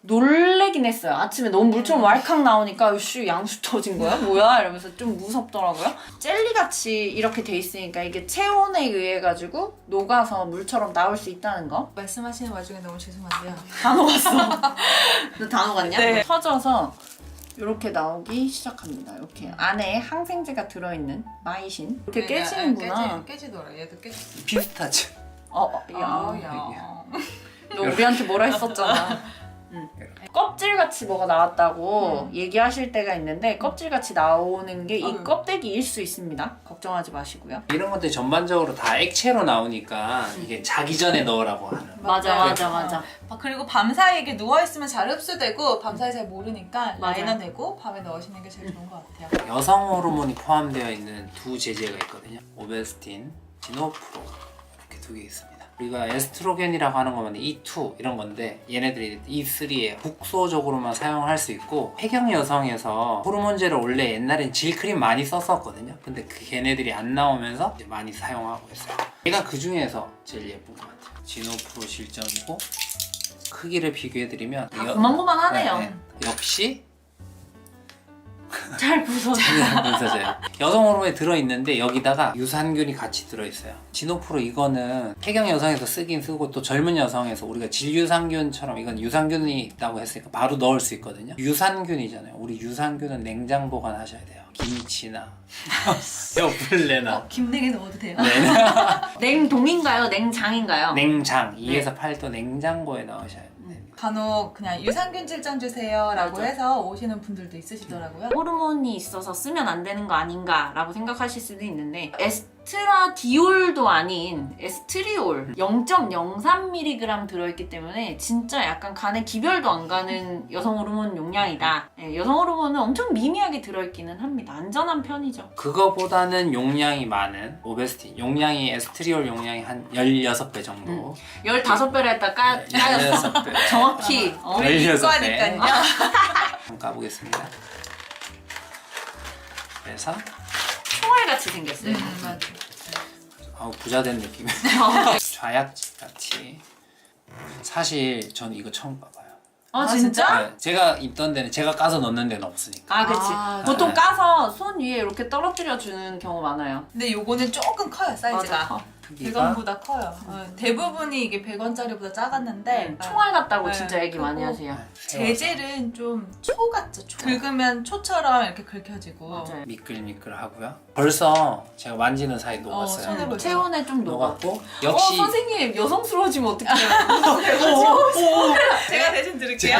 놀래긴 했어요. 아침에 너무 물처럼 왈칵 나오니까 씨 양수 터진 거야? 뭐야? 이러면서 좀 무섭더라고요. 젤리같이 이렇게 돼 있으니까 이게 체온에 의해 가지고 녹아서 물처럼 나올 수 있다는 거. 말씀하시는 와중에 너무 죄송한데요. 다 녹았어. 너 다 녹았냐? 네. 터져서 이렇게 나오기 시작합니다. 이렇게 안에 항생제가 들어있는 마이신. 이렇게 깨지는구나. 깨지더라. 얘도 깨졌어. 피스타치. 야. 너 우리한테 뭐라 했었잖아. 껍질같이 뭐가 나왔다고 얘기하실 때가 있는데 껍질같이 나오는 게 이 껍데기일 수 있습니다. 걱정하지 마시고요. 이런 것들 전반적으로 다 액체로 나오니까 이게 자기 전에 넣으라고 하는. 맞아. 그리고 밤사이 이게 누워있으면 잘 흡수되고 밤사이 잘 모르니까 맞아요. 라이너 되고 밤에 넣으시는 게 제일 좋은 것 같아요. 여성 호르몬이 포함되어 있는 두 제제가 있거든요. 오베스틴, 지노프로 이렇게 두 개 있습니다. 우리가 에스트로겐이라고 하는 거는 E2 이런 건데 얘네들이 E3에 국소적으로만 사용할 수 있고 폐경 여성에서 호르몬제를 원래 옛날엔 질크림 많이 썼었거든요. 근데 걔네들이 안 나오면서 이제 많이 사용하고 있어요. 얘가 그 중에서 제일 예쁜 것 같아요. 지노프로 실점이고 크기를 비교해드리면 고만고만하네요. 역시 잘 부서져. 부서져요. 여성 호르몬에 들어있는데 여기다가 유산균이 같이 들어있어요. 지노프로 이거는 폐경 여성에서 쓰긴 쓰고 또 젊은 여성에서 우리가 질유산균처럼 이건 유산균이 있다고 했으니까 바로 넣을 수 있거든요. 유산균이잖아요. 우리 유산균은 냉장 보관하셔야 돼요. 김치나 요플레나 김냉에 넣어도 돼요? 냉동인가요? 냉장인가요? 냉장 2에서 8도 냉장고에 넣으셔야 돼요. 간혹 그냥 유산균 질전 주세요 라고 맞아. 해서 오시는 분들도 있으시더라고요. 호르몬이 있어서 쓰면 안 되는 거 아닌가 라고 생각하실 수도 있는데 에스트라디올도 아닌 에스트리올 0.03mg 들어있기 때문에 진짜 약간 간에 기별도 안 가는 여성 호르몬 용량이다. 네, 여성 호르몬은 엄청 미미하게 들어있기는 합니다. 안전한 편이죠. 그거보다는 용량이 많은 오베스틴 용량이 에스트리올 용량이 한 16배 정도 15배를 했다 까였어. 16배 정확히. 우리 16배. 이과니까요. 한번 까보겠습니다. 그래서 총알같이 생겼어요. 부자된 느낌. 좌약지 같이. 사실 전 이거 처음 봐봐요. 아 진짜? 네, 제가 입던 데는 제가 까서 넣는 데는 없으니까. 아 그치. 아, 보통 네. 까서 손 위에 이렇게 떨어뜨려 주는 경우 많아요. 근데 요거는 조금 커요 사이즈가. 맞아. 크기가 100원보다 커요. 대부분이 이게 100원짜리보다 작았는데 총알 같다고 네, 진짜 얘기 많이 그리고 하세요. 재질은 좀 초 같죠? 초. 긁으면 초처럼 이렇게 긁혀지고 맞아요. 미끌미끌하고요. 벌써 제가 만지는 사이 녹았어요. 손에 벌써. 체온에 좀 녹아. 녹았고 역시 선생님 여성스러워지면 어떡해요? 제가 대신 드릴게요.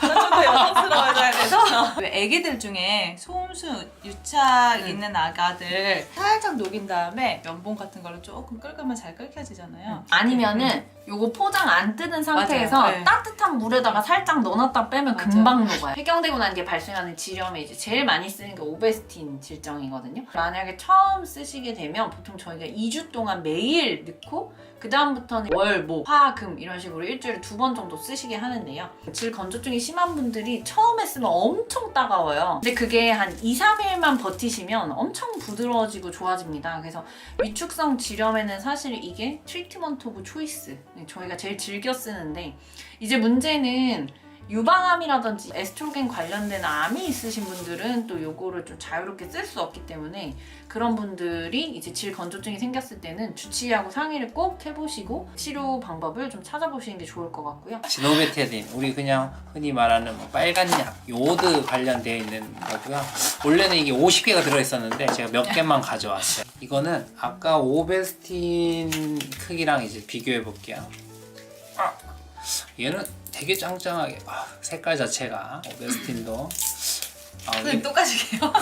좀더 여성스러워져야 돼서 애기들 중에 소음수 유착 있는 아가들 살짝 녹인 다음에 면봉 같은 걸로 조금 긁으면 잘 끓여지잖아요. 아니면은 요거 포장 안 뜯은 상태에서 맞아요. 네. 따뜻한 물에다가 살짝 넣어놨다 빼면 맞아요. 금방 녹아요. 폐경되고 난 뒤에 발생하는 질염에 이제 제일 많이 쓰는 게 오베스틴 질정이거든요. 만약에 처음 쓰시게 되면 보통 저희가 2주 동안 매일 넣고 그 다음부터는 월, 목, 화, 금 이런 식으로 일주일에 2번 정도 쓰시게 하는데요. 질 건조증이 심한 분들이 처음에 쓰면 엄청 따가워요. 근데 그게 한 2, 3일만 버티시면 엄청 부드러워지고 좋아집니다. 그래서 위축성 질염에는 사실 이게 트리트먼트 오브 초이스 저희가 제일 즐겨 쓰는데 이제 문제는 유방암이라든지 에스트로겐 관련된 암이 있으신 분들은 또 요거를 좀 자유롭게 쓸 수 없기 때문에 그런 분들이 이제 질 건조증이 생겼을 때는 주치의하고 상의를 꼭 해보시고 치료 방법을 좀 찾아보시는 게 좋을 것 같고요. 지노베테딘, 우리 그냥 흔히 말하는 뭐 빨간 약, 요오드 관련되어 있는 거고요. 원래는 이게 50개가 들어있었는데 제가 몇 개만 가져왔어요. 이거는 아까 오베스틴 크기랑 이제 비교해 볼게요. 얘는 되게 짱짱하게, 색깔 자체가 오베스틴도 선생님 똑같이게요.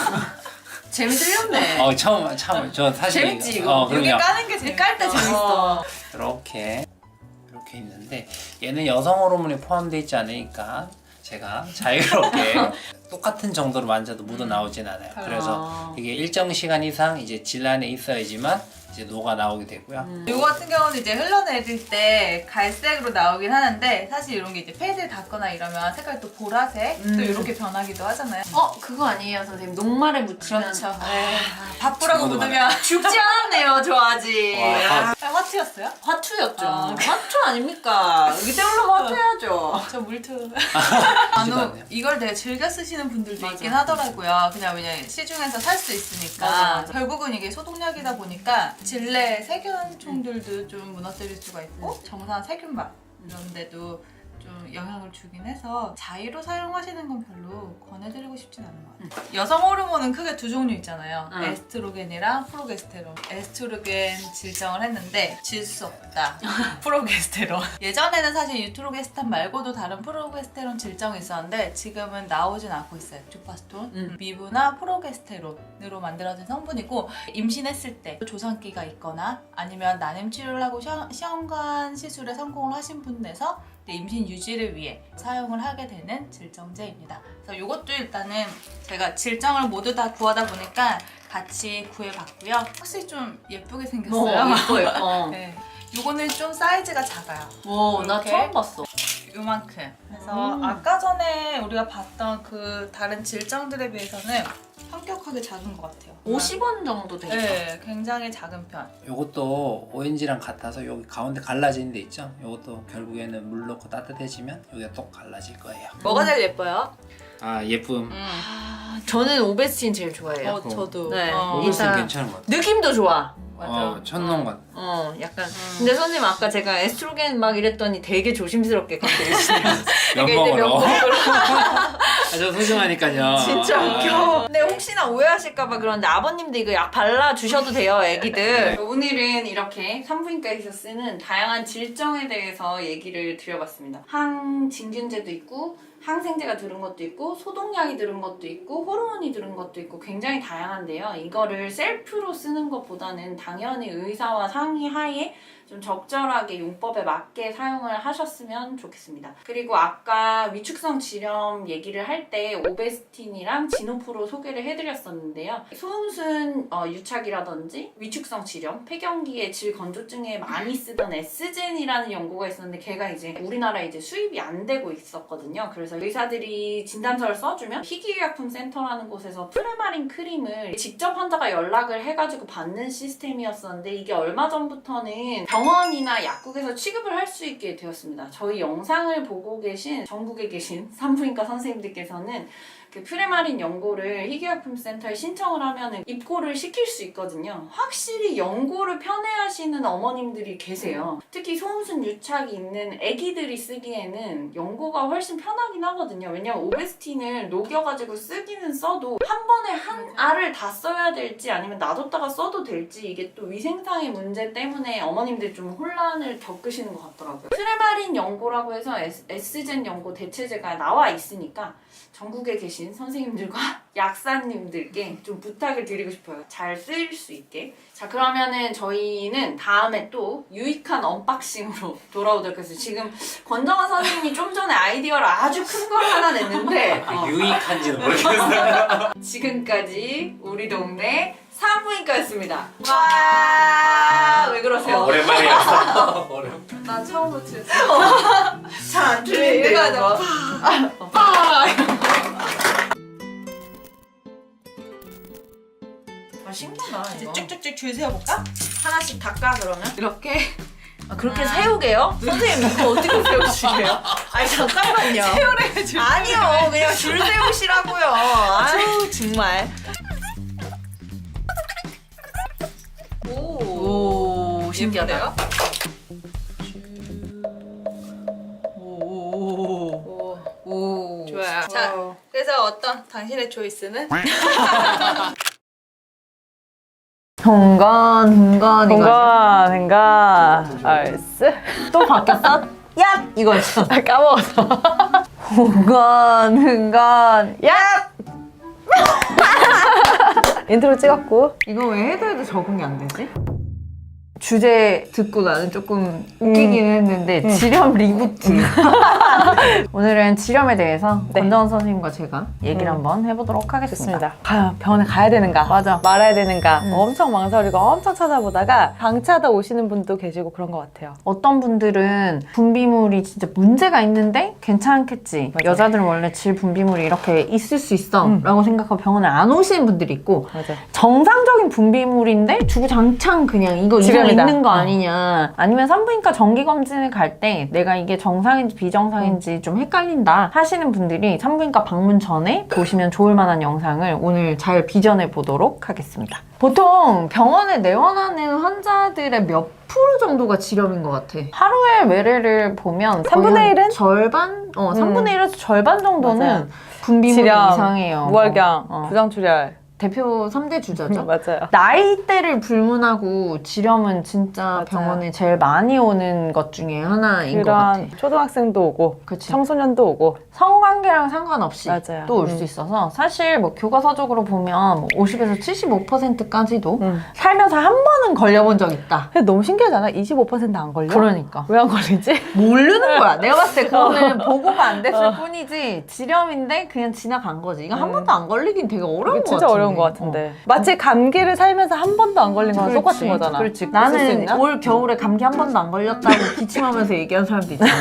재미 들렸네. 참 저 사실 재밌지, 이거? 이게 그럼요. 까는 게 제일 깔 때 재밌어. 이렇게 있는데 얘는 여성 호르몬이 포함되어 있지 않으니까 제가 자유롭게 똑같은 정도로 만져도 묻어 나오진 않아요. 그래서 이게 일정 시간 이상 이제 질 안에 있어야지만 이제 녹아 나오게 되고요. 이거 같은 경우는 이제 흘러내릴 때 갈색으로 나오긴 하는데 사실 이런 게 이제 패드 닿거나 이러면 색깔이 또 보라색 또 이렇게 변하기도 하잖아요. 그거 아니에요, 선생님. 녹말에 묻히면 그렇죠. 바쁘라고 친구도 묻으면 죽지 않았네요, 저 아직. 와, 화투였어요? 화투였죠. 아, 화투 아닙니까? 여기 때문에 화투해야죠. 저 물투. 하지도 않네요. 이걸 되게 즐겨 쓰시는 분들도 맞아. 있긴 하더라고요. 그냥 왜냐면 시중에서 살 수 있으니까. 맞아. 결국은 이게 소독약이다 보니까 질내 세균총들도 좀 무너뜨릴 수가 있고 정상 세균막 이런 데도 좀 영향을 주긴 해서 자의로 사용하시는 건 별로 권해드리고 싶진 않은 것 같아요. 여성 호르몬은 크게 두 종류 있잖아요. 에스트로겐이랑 프로게스테론. 에스트로겐 질정을 했는데 질 수 없다. 프로게스테론. 예전에는 사실 유트로게스탄 말고도 다른 프로게스테론 질정이 있었는데 지금은 나오진 않고 있어요. 주파스톤. 미부나 프로게스테론으로 만들어진 성분이고 임신했을 때 조산기가 있거나 아니면 난임 치료를 하고 시험관 시술에 성공을 하신 분에서 임신 유지를 위해 사용을 하게 되는 질정제입니다. 그래서 이것도 일단은 제가 질정을 모두 다 구하다 보니까 같이 구해봤고요. 확실히 좀 예쁘게 생겼어요. 예뻐. 네. 요거는 좀 사이즈가 작아요. 나 이렇게? 처음 봤어. 요만큼. 그래서 아까 전에 우리가 봤던 그 다른 질정들에 비해서는 현격하게 작은 것 같아요. 50원 정도 되겠다. 네, 굉장히 작은 편. 요것도 오렌지랑 같아서 여기 가운데 갈라지는 데 있죠? 요것도 결국에는 물 넣고 따뜻해지면 여기가 또 갈라질 거예요. 뭐가 제일 예뻐요? 예쁨. 저는 오베스틴 제일 좋아해요. 저도. 네. 오베스틴 일단 괜찮은 것 같아요. 느낌도 좋아. 맞아. 천농 약간. 근데 선생님 아까 제가 에스트로겐 막 이랬더니 되게 조심스럽게 갖고 계시네요. 면 이때 먹으러. 먹으러. 저 소중하니까요. 진짜 웃겨. 근데 혹시나 오해하실까봐 그런데 아버님도 이거 약 발라주셔도 돼요, 애기들. 오늘은 이렇게 산부인과에서 쓰는 다양한 질정에 대해서 얘기를 드려봤습니다. 항진균제도 있고 항생제가 들은 것도 있고 소독약이 들은 것도 있고 호르몬이 들은 것도 있고 굉장히 다양한데요. 이거를 셀프로 쓰는 것보다는 당연히 의사와 상의하에 좀 적절하게 용법에 맞게 사용을 하셨으면 좋겠습니다. 그리고 아까 위축성 질염 얘기를 할 때 오베스틴이랑 지노프로 소개를 해드렸었는데요. 소음순 유착이라든지 위축성 질염, 폐경기의 질 건조증에 많이 쓰던 에스젠이라는 연고가 있었는데 걔가 이제 우리나라에 이제 수입이 안 되고 있었거든요. 그래서 의사들이 진단서를 써주면 희귀의약품센터라는 곳에서 프레마린 크림을 직접 환자가 연락을 해가지고 받는 시스템이었었는데 이게 얼마 전부터는 병원이나 약국에서 취급을 할 수 있게 되었습니다. 저희 영상을 보고 계신 전국에 계신 산부인과 선생님들께서는 그 프레마린 연고를 희귀약품센터에 신청을 하면 입고를 시킬 수 있거든요. 확실히 연고를 편애하시는 어머님들이 계세요. 특히 소음순 유착이 있는 아기들이 쓰기에는 연고가 훨씬 편하긴 하거든요. 왜냐면 오베스틴을 녹여가지고 쓰기는 써도 한 번에 한 알을 다 써야 될지 아니면 놔뒀다가 써도 될지 이게 또 위생상의 문제 때문에 어머님들이 좀 혼란을 겪으시는 것 같더라고요. 프레마린 연고라고 해서 에스젠 연고 대체제가 나와 있으니까 전국에 계신 선생님들과 약사님들께 좀 부탁을 드리고 싶어요. 잘 쓰일 수 있게. 자, 그러면은 저희는 다음에 또 유익한 언박싱으로 돌아오도록 하겠습니다. 지금 권정아 선생님이 좀 전에 아이디어를 아주 큰 걸 하나 냈는데 유익한지는 모르겠어요. 지금까지 우리 동네 산부인과였습니다. 와, 왜 그러세요? 오랜만이었어. 나 처음으로 들었어. 잘 안 들리는데 얘가 이거. 신기하다 이거. 쭉쭉쭉 줄 세워볼까? 하나씩 닦아 그러면? 이렇게 그렇게 세우게요? 선생님 이거 어떻게 세우시게요? 아니 잠깐만요. 세우래 줄. 아니요, 그냥 줄 세우시라고요. 아유 정말. 오, 신기하다. 오, 좋아요. 자, 그래서 어떤 당신의 초이스는? hungan 얼스 또 바뀌었어? 야 이거였어. 까먹었어. hungan 야! 인트로 찍었고 이거 왜 해도 적응이 안 되지? 주제 듣고 나는 조금 웃기긴 했는데 지렴 리부트. 오늘은 지렴에 대해서 권정원 선생님과 제가 얘기를 한번 해보도록 하겠습니다. 좋습니다. 과연 병원에 가야 되는가? 맞아. 말아야 되는가? 엄청 망설이고 엄청 찾아보다가 방치하다 오시는 분도 계시고 그런 것 같아요. 어떤 분들은 분비물이 진짜 문제가 있는데 괜찮겠지. 여자들은 원래 질 분비물이 이렇게 있을 수 있어 라고 생각하고 병원에 안 오시는 분들이 있고 맞아. 정상적인 분비물인데 주구장창 그냥 이거 이상 있는 거 아니냐, 아니면 산부인과 정기검진을 갈 때 내가 이게 정상인지 비정상인지 좀 헷갈린다 하시는 분들이 산부인과 방문 전에 보시면 좋을 만한 영상을 오늘 잘 비전해 보도록 하겠습니다. 보통 병원에 내원하는 환자들의 몇 프로 정도가 지렴인 것 같아. 하루에 외래를 보면 3분의 1은? 절반? 3분의 1에서 절반 정도는 맞아요. 분비물이 지렴, 이상해요. 무월경, 부정출혈. 대표 3대 주자죠. 맞아요. 나이대를 불문하고 지렴은 진짜 맞아요. 병원에 제일 많이 오는 것 중에 하나인 것 같아. 그런 초등학생도 오고 그치. 청소년도 오고 성관계랑 상관없이 맞아요. 또 올 수 있어서 사실 뭐 교과서적으로 보면 뭐 50에서 75%까지도 살면서 한 번은 걸려본 적 있다. 근데 너무 신기하잖아. 25%안 걸려? 그러니까 왜 안 걸리지? 모르는 거야. 내가 봤을 때 그거는 보고가 안 됐을 뿐이지 지렴인데 그냥 지나간 거지. 이거 한 번도 안 걸리긴 되게 어려운 거 같은데. 진짜 어려운 것 같은데. 마치 감기를 살면서 한 번도 안 걸린 거랑 똑같은 거잖아. 그렇지. 있을 수 나는 있나? 올 겨울에 감기 한 번도 안 걸렸다고 기침하면서 얘기한 사람도 있잖아.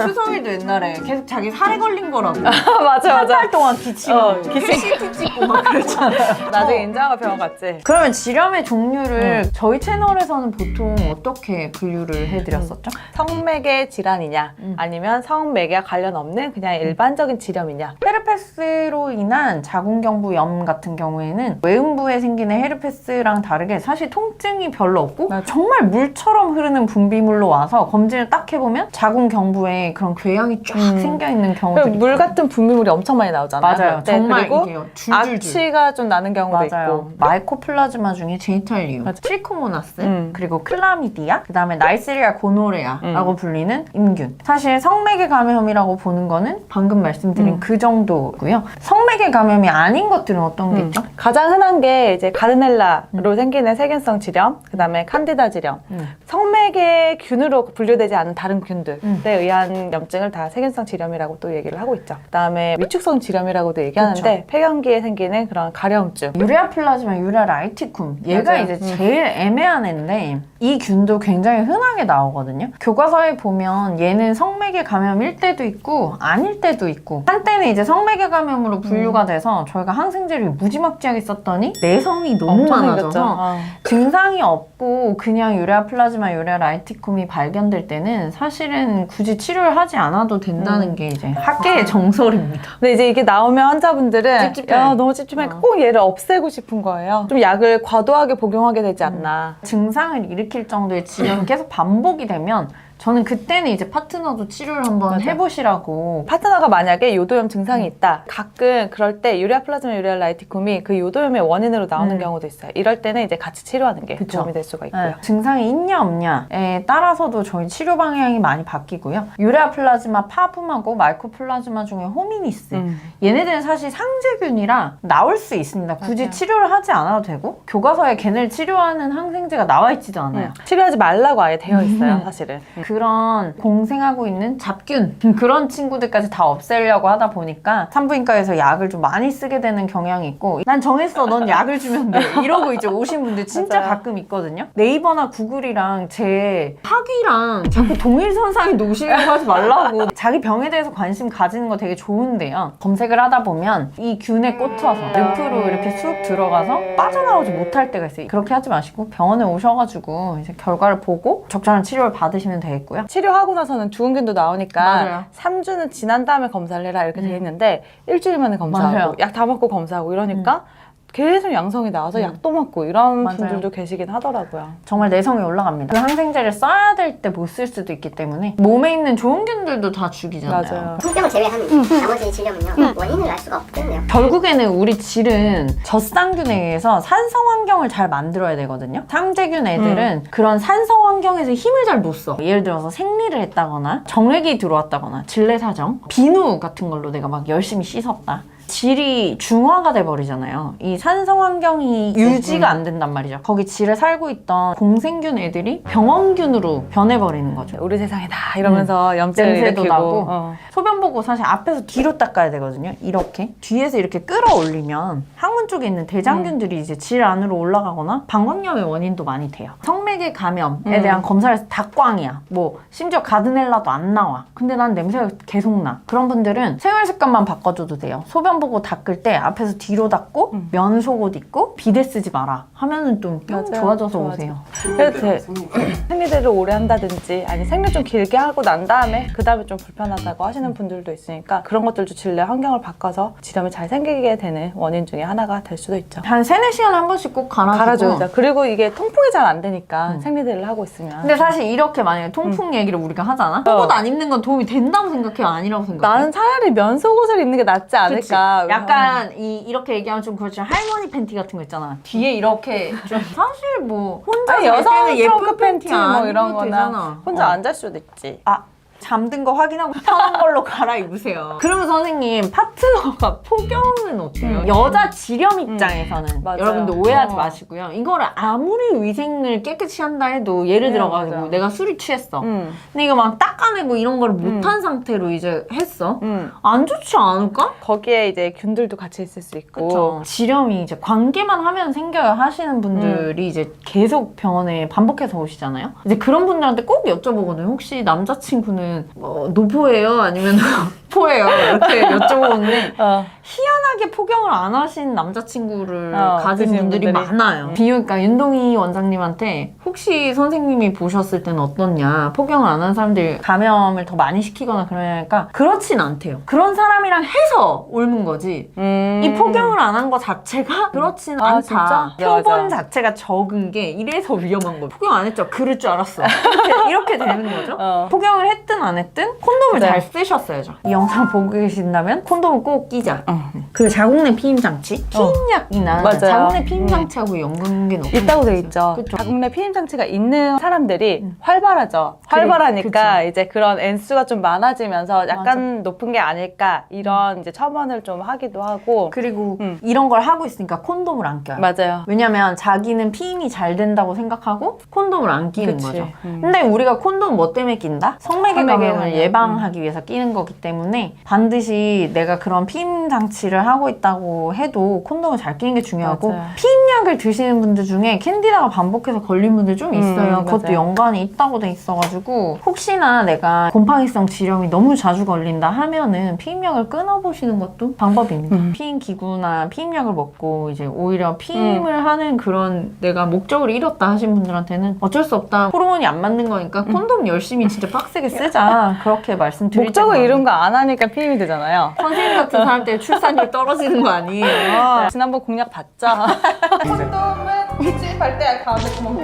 추성이도 옛날에 계속 자기 살에 걸린 거라고. 맞아. 한 달 동안 기침하고 기침. CT 찍고 막 그랬잖아. 나중에 인정하고 병원 갔지. 그러면 지렴의 종류를 저희 채널에서는 보통 어떻게 분류를 해드렸었죠? 성매개 질환이냐 아니면 성매개와 관련 없는 그냥 일반적인 질염이냐. 헤르페스로 인한 자궁경부염 같은 경우에는 외음부에 생기는 헤르페스랑 다르게 사실 통증이 별로 없고 맞아. 정말 물처럼 흐르는 분비물로 와서 검진을 딱 해보면 자궁경부에 그런 궤양이 쫙 생겨있는 경우들이 물 같은 분비물이 엄청 많이 나오잖아요. 맞아요. 네, 정말 그리고 이게요. 줄줄줄. 악취가 좀 나는 경우도 맞아요. 있고. 마이코플라즈마 중에 제니탈리움, 맞아. 트리코모나스, 그리고 클라미디아, 그 다음에 나이세리아 고노레아라고 불리는 임균. 사실 성매개 감염이라고 보는 거는 방금 말씀드린 그 정도고요. 성매개 감염이 아닌 것들은 어떤 게 있죠? 가장 흔한 게 이제 가르넬라로 생기는 세균성 질염, 그 다음에 칸디다 질염. 성매개 균으로 분류되지 않은 다른 균들에 의한 염증을 다 세균성 질염이라고 또 얘기를 하고 있죠. 그 다음에 위축성 질염이라고도 얘기하는데 폐경기에 생기는 그런 가려움증. 유레아 플라즈마, 유레아 라이티쿰. 얘가 맞아요. 이제 제일 애매한 애인데 이 균도 굉장히 흔하게 나오거든요. 교과서에 보면 얘는 성매개 감염일 때도 있고 아닐 때도 있고, 한때는 이제 성매개 감염으로 분류가 돼서 저희가 항생제를 무지막지하게 썼더니 내성이 너무 엄청 많아져서 생겼죠. 증상이 없고 그냥 유레아 플라즈마, 유레아 라이티쿰이 발견될 때는 사실은 굳이 치료를 하지 않아도 된다는 게 이제 학계의 정설입니다. 근데 이제 이게 나오면 환자분들은 찝찝해. 야, 너무 찝찝하니까 꼭 얘를 없애고 싶은 거예요. 좀 약을 과도하게 복용하게 되지 않나. 증상을 일으킬 정도의 질염이 계속 반복이 되면 저는 그때는 이제 파트너도 치료를 한번 맞아. 해보시라고. 파트너가 만약에 요도염 증상이 있다. 가끔 그럴 때 유레아 플라즈마, 유레아 라이티쿰이 그 요도염의 원인으로 나오는 경우도 있어요. 이럴 때는 이제 같이 치료하는 게 그쵸. 도움이 될 수가 있고요. 네. 증상이 있냐 없냐에 따라서도 저희 치료 방향이 많이 바뀌고요. 유레아 플라즈마 파붐하고 마이코플라즈마 중에 호미니스, 얘네들은 사실 상재균이라 나올 수 있습니다. 굳이 맞아요. 치료를 하지 않아도 되고 교과서에 걔네를 치료하는 항생제가 나와 있지도 않아요. 치료하지 말라고 아예 되어 있어요, 사실은. 그런 공생하고 있는 잡균 그런 친구들까지 다 없애려고 하다 보니까 산부인과에서 약을 좀 많이 쓰게 되는 경향이 있고 난 정했어 넌 약을 주면 돼 이러고 이제 오신 분들 진짜 맞아요. 가끔 있거든요. 네이버나 구글이랑 제 학위랑 자꾸 동일선상에 놓으시려고 하지 말라고. 자기 병에 대해서 관심 가지는 거 되게 좋은데요. 검색을 하다 보면 이 균에 꽂혀서 늪으로 이렇게 쑥 들어가서 빠져나오지 못할 때가 있어요. 그렇게 하지 마시고 병원에 오셔가지고 이제 결과를 보고 적절한 치료를 받으시면 되겠고요. 치료하고 나서는 죽은 균도 나오니까 맞아요. 3주는 지난 다음에 검사를 해라 이렇게 돼 있는데 일주일 만에 검사하고 맞아요. 약 다 먹고 검사하고 이러니까 계속 양성이 나와서 약도 먹고 이런 맞아요. 분들도 계시긴 하더라고요. 정말 내성이 올라갑니다. 그 항생제를 써야 될 때 못 쓸 수도 있기 때문에 몸에 있는 좋은 균들도 다 죽이잖아요. 맞아요. 통증을 제외한 나머지 질염은요 원인을 알 수가 없거든요. 결국에는 우리 질은 젖상균에 의해서 산성 환경을 잘 만들어야 되거든요. 상재균 애들은 그런 산성 환경에서 힘을 잘 못 써. 예를 들어서 생리를 했다거나 정액이 들어왔다거나 질내사정, 비누 같은 걸로 내가 막 열심히 씻었다. 질이 중화가 돼버리잖아요. 이 산성 환경이 유지가 안 된단 말이죠. 거기 질에 살고 있던 공생균 애들이 병원균으로 변해버리는 거죠. 우리 세상이다 이러면서 염증을 냄새도 일으키고 나고 소변 보고 사실 앞에서 뒤로 닦아야 되거든요. 이렇게 뒤에서 이렇게 끌어올리면 항문 쪽에 있는 대장균들이 이제 질 안으로 올라가거나 방광염의 원인도 많이 돼요. 성매개 감염에 대한 검사를 해서 닭광이야. 뭐 심지어 가드넬라도 안 나와. 근데 난 냄새가 계속 나. 그런 분들은 생활 습관만 바꿔줘도 돼요. 소변 보고 닦을 때 앞에서 뒤로 닦고 면 속옷 입고 비데 쓰지 마라 하면은 좀 뿅 맞아요. 좋아져서 좋아져. 오세요. 그래서 생리대를 오래 한다든지 아니 생리 좀 길게 하고 난 다음에 그 다음에 좀 불편하다고 하시는 분들도 있으니까 그런 것들도 질내 환경을 바꿔서 질염이 잘 생기게 되는 원인 중에 하나가 될 수도 있죠. 한 3-4시간에 한 번씩 꼭 갈아주고. 갈아줘야죠. 그리고 이게 통풍이 잘 안 되니까 생리대를 하고 있으면 근데 사실 이렇게 만약에 통풍 얘기를 우리가 하잖아? 속옷 안 입는 건 도움이 된다고 생각해요? 아니라고 생각해? 나는 차라리 면 속옷을 입는 게 낫지 그치? 않을까. 약간 이렇게 얘기하면 좀 그렇지만 할머니 팬티 같은 거 있잖아. 뒤에 이렇게 좀 사실 뭐 혼자 아니, 잘 때는 여성 예쁜 트렁크 팬티 뭐 안 이런 입어도 거나 되잖아. 혼자 안 잘 수도 있지. 아 잠든 거 확인하고 편한 걸로 갈아입으세요. 그러면 선생님 파트너가 폭염은 어때요? 여자 질염 입장에서는 맞아요. 여러분들 오해하지 마시고요. 이거를 아무리 위생을 깨끗이 한다 해도 예를 들어가지고 맞아요. 내가 술이 취했어. 근데 이거 막 닦아내고 이런 걸 못한 상태로 이제 했어. 안 좋지 않을까? 거기에 이제 균들도 같이 있을 수 있고. 그쵸. 질염이 이제 관계만 하면 생겨요 하시는 분들이 이제 계속 병원에 반복해서 오시잖아요. 이제 그런 분들한테 꼭 여쭤보거든요. 혹시 남자친구는 노포예요? 아니면 포예요? 이렇게 여쭤보는데 희한하게 포경을 안 하신 남자친구를 가진 드시는 분들이 분들이. 많아요. 비뇨기과 윤동희 원장님한테 혹시 선생님이 보셨을 때는 어떻냐? 포경을 안 한 사람들 감염을 더 많이 시키거나 그러니까 그렇진 않대요. 그런 사람이랑 해서 옮은 거지. 이 포경을 안 한 거 자체가 그렇진 않다. 진짜? 표본 맞아. 자체가 적은 게 이래서 위험한 거예요. 포경 안 했죠? 그럴 줄 알았어. 이렇게 되는 거죠. 포경을 했든 안 했든 콘돔을 네. 잘 쓰셨어야죠. 이 영상 보고 계신다면 콘돔을 꼭 끼자. 그 자궁내 피임 장치, 피임약이나 맞아요. 자궁내 피임 장치하고 연관계는 있다고 돼 있죠. 그쵸. 자궁내 피임 장치가 있는 사람들이 활발하죠. 그래, 활발하니까 그쵸. 이제 그런 N수가 좀 많아지면서 약간 높은 게 아닐까 이런 이제 첨언을 좀 하기도 하고. 그리고 이런 걸 하고 있으니까 콘돔을 안 껴요. 맞아요. 왜냐면 자기는 피임이 잘 된다고 생각하고 콘돔을 안 끼는 그치. 거죠. 근데 우리가 콘돔 뭐 때문에 낀다? 성매개 성매개 감염을 감염. 예방하기 위해서 끼는 거기 때문에 반드시 내가 그런 피임 장치를 하고 있다고 해도 콘돔을 잘 끼는 게 중요하고 맞아요. 피임약을 드시는 분들 중에 캔디다가 반복해서 걸린 분들 좀 있어요. 그것도 맞아요. 연관이 있다고 돼 있어가지고 혹시나 내가 곰팡이성 질염이 너무 자주 걸린다 하면은 피임약을 끊어보시는 것도 방법입니다. 피임 기구나 피임약을 먹고 이제 오히려 피임을 하는 그런 내가 목적을 잃었다 하신 분들한테는 어쩔 수 없다. 호르몬이 안 맞는 거니까 콘돔 열심히 진짜 빡세게 쓰자. 그렇게 말씀드릴 목적을 때가 이룬 거 안 하니까 피임이 되잖아요. 선생님 같은 사람 때문에 출산율 떨어지는 거 아니에요. 지난번 공약 봤죠? 콘돔은 수입할 때 가운데 구멍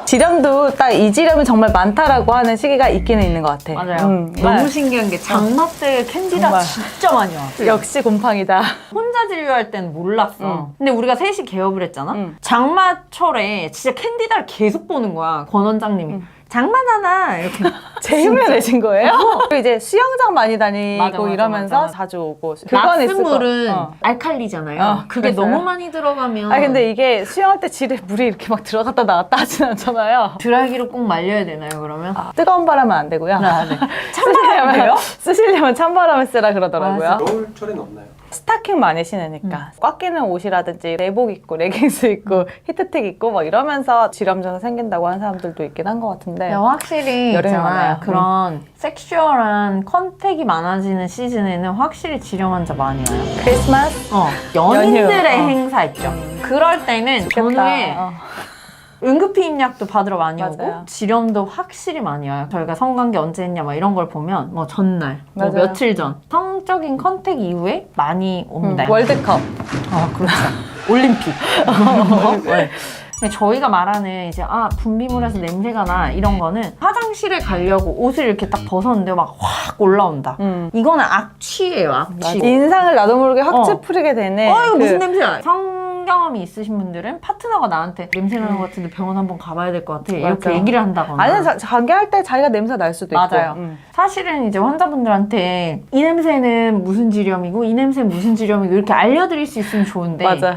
질염도 딱 이 질염이 정말 많다라고 하는 시기가 있기는 있는 것 같아. 맞아요. 너무 신기한 게 장마 때 캔디다 정말. 진짜 많이 와. 역시 곰팡이다. 혼자 진료할 땐 몰랐어. 근데 우리가 셋이 개업을 했잖아. 장마철에 진짜 캔디다를 계속 보는 거야. 권 원장님이. 장만하나 이렇게 제 흉내 내신 거예요? 그리고 이제 수영장 많이 다니고 맞아, 맞아, 이러면서 맞아. 자주 오고 그건 있을 거. 납수물은 어. 알칼리잖아요. 그게 그랬어요? 너무 많이 들어가면 아 근데 이게 수영할 때 질에 물이 이렇게 막 들어갔다 나왔다 하진 않잖아요. 드라이기로 꼭 말려야 되나요 그러면? 뜨거운 바람은 안 되고요. 네. 찬바람을 돼요? 쓰시려면 찬바람을 쓰라 그러더라고요. 겨울철엔 없나요? 스타킹 많이 신으니까 꽉 끼는 옷이라든지 내복 입고 레깅스 입고 히트텍 입고 막 이러면서 지렴증 생긴다고 하는 사람들도 있긴 한 것 같은데 야, 확실히 여름에 있잖아요. 많아요. 그런 섹슈얼한 컨택이 많아지는 시즌에는 확실히 지렴 환자 많이 와요. 크리스마스? 연인들의 연휴. 행사 있죠. 그럴 때는 전후에 응급히 입약도 받으러 많이 맞아요. 오고 지렴도 확실히 많이 와요. 저희가 성관계 언제 했냐 막 이런 걸 보면 뭐 전날, 뭐 맞아요. 며칠 전 성적인 컨택 이후에 많이 옵니다. 월드컵. 그렇죠. 올림픽. 네. 근데 저희가 말하는 이제 분비물에서 냄새가 나 이런 거는 화장실에 가려고 옷을 이렇게 딱 벗었는데 막 확 올라온다. 이거는 악취예요, 악취. 인상을 나도 모르게 확 찌푸리게 되네. 이거 무슨 냄새야? 성경험이 있으신 분들은 파트너가 나한테 냄새 나는 것 같은데 병원 한번 가봐야 될 것 같아. 이렇게 맞아. 얘기를 한다거나. 아니 자기할 때 자기가 냄새 날 수도 있고. 맞아요. 사실은 이제 환자분들한테 이 냄새는 무슨 지렴이고 이 냄새는 무슨 지렴이고 이렇게 알려드릴 수 있으면 좋은데 맞아.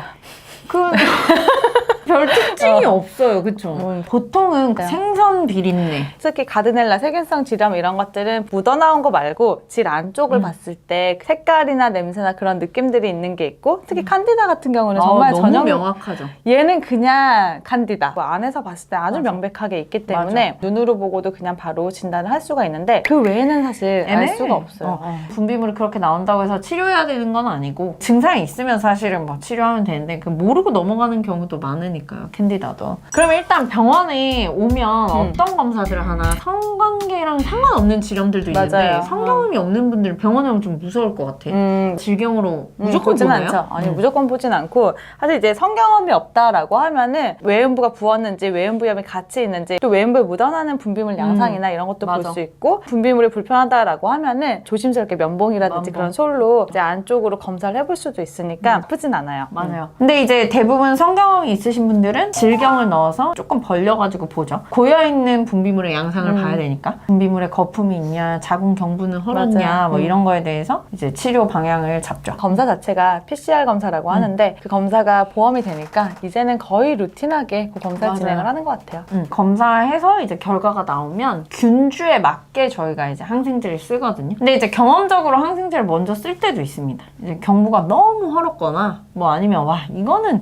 별 특징이 없어요. 그쵸? 보통은 네. 생선 비린내. 특히 가드넬라 세균성 지렴 이런 것들은 묻어나온 거 말고 질 안쪽을 봤을 때 색깔이나 냄새나 그런 느낌들이 있는 게 있고 특히 칸디다 같은 경우는 정말 너무 전형 명확하죠. 얘는 그냥 칸디다. 뭐 안에서 봤을 때 아주 명백하게 있기 때문에 눈으로 보고도 그냥 바로 진단을 할 수가 있는데 그 외에는 사실 알 애매해. 수가 없어요. 분비물이 그렇게 나온다고 해서 치료해야 되는 건 아니고 증상이 있으면 사실은 뭐 치료하면 되는데 모르고 넘어가는 경우도 많으니까요. 캔디다도. 그러면 일단 병원에 오면 어떤 검사들을 하나 성관계랑 상관없는 질염들도 있는데 맞아요. 성경험이 없는 분들은 병원에 오면 좀 무서울 것 같아. 질경으로 무조건 보진 보나요? 않죠. 아니 무조건 보진 않고 사실 이제 성경험이 없다라고 하면은 외음부가 부었는지 외음부염이 같이 있는지 또 외음부에 묻어나는 분비물 양상이나 이런 것도 볼 맞아. 수 있고 분비물이 불편하다라고 하면은 조심스럽게 면봉이라든지 면봉. 그런 솔로 이제 안쪽으로 검사를 해볼 수도 있으니까 나쁘진 않아요. 맞아요. 근데 이제 대부분 성경험이 있으신 분들은 질경을 넣어서 조금 벌려가지고 보죠. 고여있는 분비물의 양상을 봐야 되니까 분비물에 거품이 있냐, 자궁 경부는 헐었냐 맞아요. 뭐 이런 거에 대해서 이제 치료 방향을 잡죠. 검사 자체가 PCR 검사라고 하는데 그 검사가 보험이 되니까 이제는 거의 루틴하게 그 검사를 맞아요. 진행을 하는 것 같아요. 검사해서 이제 결과가 나오면 균주에 맞게 저희가 이제 항생제를 쓰거든요. 근데 이제 경험적으로 항생제를 먼저 쓸 때도 있습니다. 이제 경부가 너무 헐었거나 뭐 아니면 와 이거는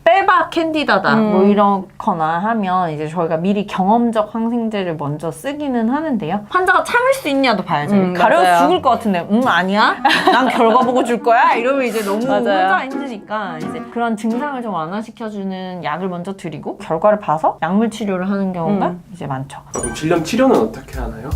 빼박 캔디다다 뭐 이렇거나 하면 이제 저희가 미리 경험적 항생제를 먼저 쓰기는 하는데요. 환자가 참을 수 있냐도 봐야죠. 가려워 맞아요. 죽을 것 같은데 아니야? 난 결과 보고 줄 거야? 이러면 이제 너무 맞아요. 혼자 힘드니까 이제 그런 증상을 좀 완화시켜주는 약을 먼저 드리고 결과를 봐서 약물 치료를 하는 경우가 이제 많죠. 그럼 질염 치료는 어떻게 하나요?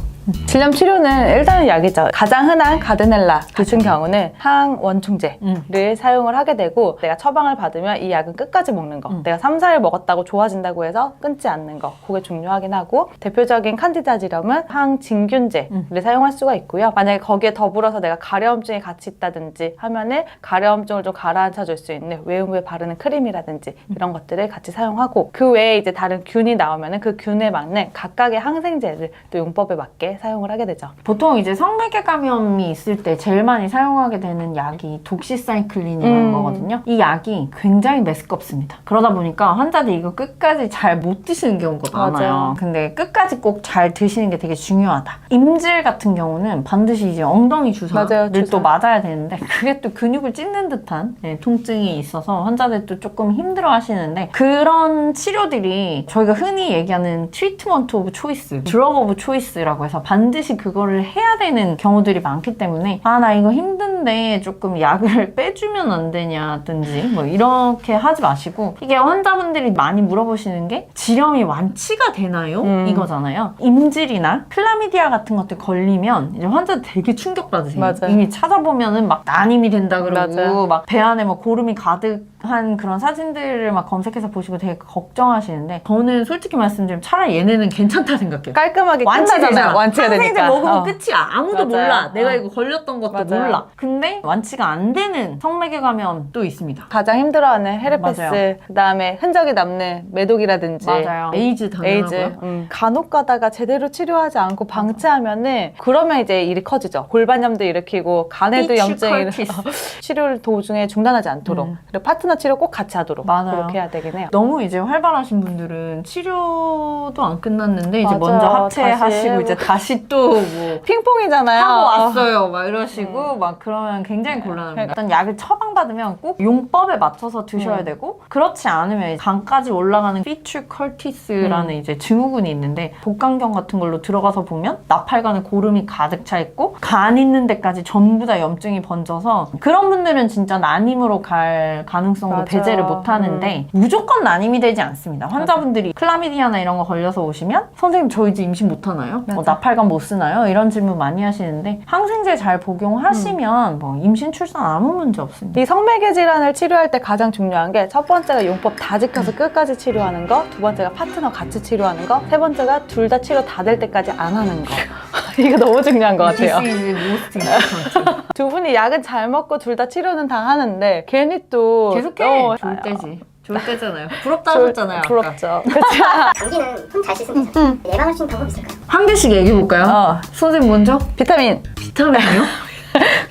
질염 치료는 일단은 약이죠. 가장 흔한 가드넬라 같은 경우는 항원충제를 사용을 하게 되고 내가 처방을 받으면 이 약은 끝까지 먹는 거. 내가 3, 4일 먹었다고 좋아진다고 해서 끊지 않는 거. 그게 중요하긴 하고 대표적인 칸디다 질염은 항진균제를 사용할 수가 있고요. 만약에 거기에 더불어서 내가 가려움증이 같이 있다든지 하면은 가려움증을 좀 가라앉혀 줄 수 있는 외음부에 바르는 크림이라든지 이런 것들을 같이 사용하고 그 외에 이제 다른 균이 나오면은 그 균에 맞는 각각의 항생제를 또 용법에 맞게 사용을 하게 되죠. 보통 이제 성매개 감염이 있을 때 제일 많이 사용하게 되는 약이 독시사이클린이라는 거거든요. 이 약이 굉장히 메스껍습니다. 그러다 보니까 환자들이 이거 끝까지 잘 못 드시는 경우가 많아요. 맞아요. 근데 끝까지 꼭 잘 드시는 게 되게 중요하다. 임질 같은 경우는 반드시 이제 엉덩이 주사를 맞아요, 주사. 또 맞아야 되는데 그게 또 근육을 찢는 듯한 통증이 있어서 환자들도 조금 힘들어 하시는데 그런 치료들이 저희가 흔히 얘기하는 트리트먼트 오브 초이스, 드러그 오브 초이스라고 해서 반드시 그거를 해야 되는 경우들이 많기 때문에 나 이거 힘든데 조금 약을 빼주면 안 되냐든지 뭐 이렇게 하지 마시고 이게 환자분들이 많이 물어보시는 게 질염이 완치가 되나요? 이거잖아요. 임질이나 클라미디아 같은 것들 걸리면 이제 환자들 되게 충격받으세요. 맞아요. 이미 찾아보면은 막 난임이 된다 그러고 맞아요. 막 배 안에 뭐 고름이 가득한 한 그런 사진들을 막 검색해서 보시고 되게 걱정하시는데 저는 솔직히 말씀드리면 차라리 얘네는 괜찮다 생각해요. 깔끔하게 완치되잖아. 끝나잖아요. 완치가 항생제 되니까. 먹으면 끝이야. 아무도 맞아요. 몰라. 내가 이거 걸렸던 것도 맞아요. 몰라. 근데 완치가 안 되는 성매개 감염도 있습니다. 가장 힘들어하는 헤르페스, 맞아요. 그다음에 흔적이 남는 매독이라든지 맞아요. 에이즈 당연하고요. 에이즈. 간혹 가다가 제대로 치료하지 않고 방치하면은 그러면 이제 일이 커지죠. 골반염도 일으키고 간에도 피츠 염증이 컬티스. 치료를 도중에 중단하지 않도록 그리고 파트너 치료 꼭 같이 하도록 맞아요. 그렇게 해야 되긴 해요. 너무 이제 활발하신 분들은 치료도 안 끝났는데 이제 맞아요. 먼저 합체하시고 다시 이제 다시 또 뭐 핑퐁이잖아요. 하고 왔어요 막 이러시고 막 그러면 굉장히 곤란합니다. 일단 약을 처방받으면 꼭 용법에 맞춰서 드셔야 되고 그렇지 않으면 간까지 올라가는 피츠 컬티스라는 이제 증후군이 있는데 복강경 같은 걸로 들어가서 보면 나팔관에 고름이 가득 차 있고 간 있는 데까지 전부 다 염증이 번져서 그런 분들은 진짜 난임으로 갈 가능성도 맞아. 배제를 못 하는데 무조건 난임이 되지 않습니다. 환자분들이 클라미디아나 이런 거 걸려서 오시면 선생님 저 이제 임신 못 하나요? 나팔관 못 쓰나요? 이런 질문 많이 하시는데 항생제 잘 복용하시면 뭐 임신 출산 아무 문제 없습니다. 이 성매개 질환을 치료할 때 가장 중요한 게 첫 번째가 용법 다 지켜서 끝까지 치료하는 거, 두 번째가 파트너 같이 치료하는 거, 세 번째가 둘 다 치료 다 될 때까지 안 하는 거. 이거 너무 중요한 것 같아요. This is most important. 두 분이 약은 잘 먹고 둘 다 치료는 다 하는데 괜히 또 계속해. 좋을 때지. 좋을 때잖아요. 부럽다 하셨잖아요. 아까. 부럽죠. 그쵸? 감기는 손 잘 씻으면 되잖아요. 예방할 수 있는 방법이 있을까요? 한 개씩 얘기해볼까요? 선생님 먼저? 비타민 비타민이요?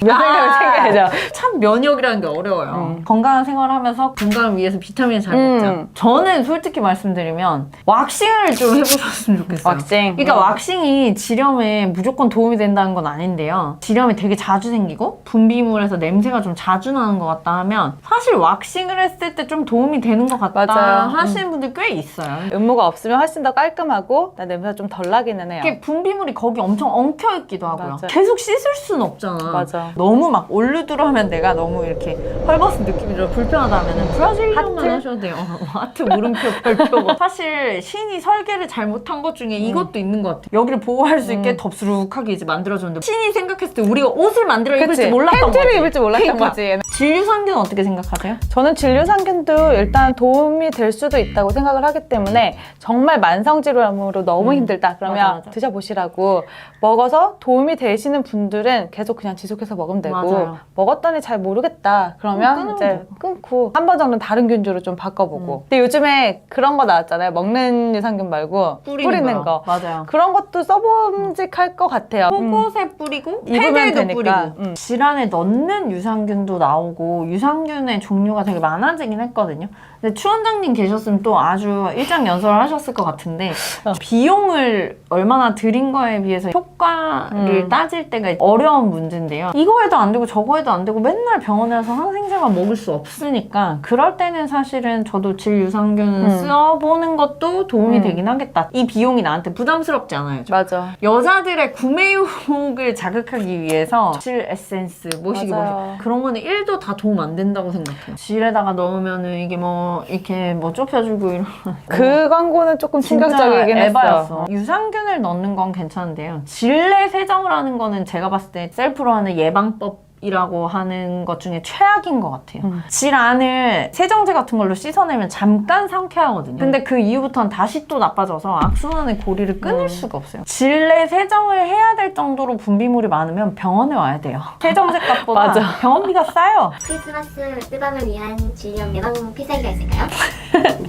면역력을 챙겨야죠. 참 면역이라는 게 어려워요. 건강한 생활을 하면서 건강을 위해서 비타민을 잘 먹자. 저는 솔직히 말씀드리면 왁싱을 좀 해보셨으면 좋겠어요. 왁싱. 그러니까 왁싱이 지렴에 무조건 도움이 된다는 건 아닌데요. 지렴이 되게 자주 생기고 분비물에서 냄새가 좀 자주 나는 것 같다 하면 사실 왁싱을 했을 때 좀 도움이 되는 것 같다 맞아요. 하시는 분들 꽤 있어요. 음모가 없으면 훨씬 더 깔끔하고 냄새가 좀 덜 나기는 해요. 이렇게 분비물이 거기 엄청 엉켜있기도 하고요. 맞아. 계속 씻을 수는 없잖아. 맞아. 너무 막 올르드로 하면 내가 너무 이렇게 헐벗은 느낌이 들어 불편하다 하면은 브라질리언만 하트? 하셔도 돼요. 하트, 물음표, 별표. 사실 신이 설계를 잘못한 것 중에 이것도 있는 것 같아요. 여기를 보호할 수 있게 덥수룩하게 이제 만들어줬는데 신이 생각했을 때 우리가 옷을 만들어 입을지 그치? 몰랐던 거지. 팬티를 입을 줄 몰랐던 그러니까. 거지. 진류상균은 어떻게 생각하세요? 저는 진료상균도 일단 도움이 될 수도 있다고 생각을 하기 때문에 정말 만성질환으로 너무 힘들다 그러면 맞아. 드셔보시라고 먹어서 도움이 되시는 분들은 계속 그냥 지속해서 먹으면 되고 맞아요. 먹었더니 잘 모르겠다 그러면 끊으면 이제 되고. 끊고 한 번 정도는 다른 균주로 좀 바꿔보고 근데 요즘에 그런 거 나왔잖아요. 먹는 유산균 말고 뿌리는 거. 맞아요. 그런 것도 써봄직할 것 같아요. 속옷에 뿌리고 입으면 패드에도 되니까. 뿌리고 질환에 넣는 유산균도 나오고 유산균의 종류가 되게 많아지긴 했거든요. 근데 추 원장님 계셨으면 또 아주 일장연설을 하셨을 것 같은데 비용을 얼마나 들인 거에 비해서 효과를 따질 때가 어려운 문제인데요. 이거 해도 안 되고 저거 해도 안 되고 맨날 병원에 와서 항생제만 먹을 수 없으니까 그럴 때는 사실은 저도 질 유산균 써보는 것도 도움이 되긴 하겠다. 이 비용이 나한테 부담스럽지 않아요. 맞아. 여자들의 구매욕을 자극하기 위해서 질 에센스 뭐시기 맞아요. 뭐시기 그런 거는 1도 다 도움 안 된다고 생각해요. 질에다가 넣으면은 이게 뭐 이렇게 뭐 좁혀주고 이런 그 광고는 조금 진짜 충격적이긴 에바였어. 했어. 유산균을 넣는 건 괜찮은데요. 질내 세정을 하는 거는 제가 봤을 때 셀프로 하는 예방법 이라고 하는 것 중에 최악인 것 같아요. 질 안을 세정제 같은 걸로 씻어내면 잠깐 상쾌하거든요. 근데 그 이후부터는 다시 또 나빠져서 악순환의 고리를 끊을 수가 없어요. 질내 세정을 해야 될 정도로 분비물이 많으면 병원에 와야 돼요. 세정제 값보다 맞아. 병원비가 싸요. 크리스마스 뜨밤을 위한 질염 예방 필살기가 있을까요?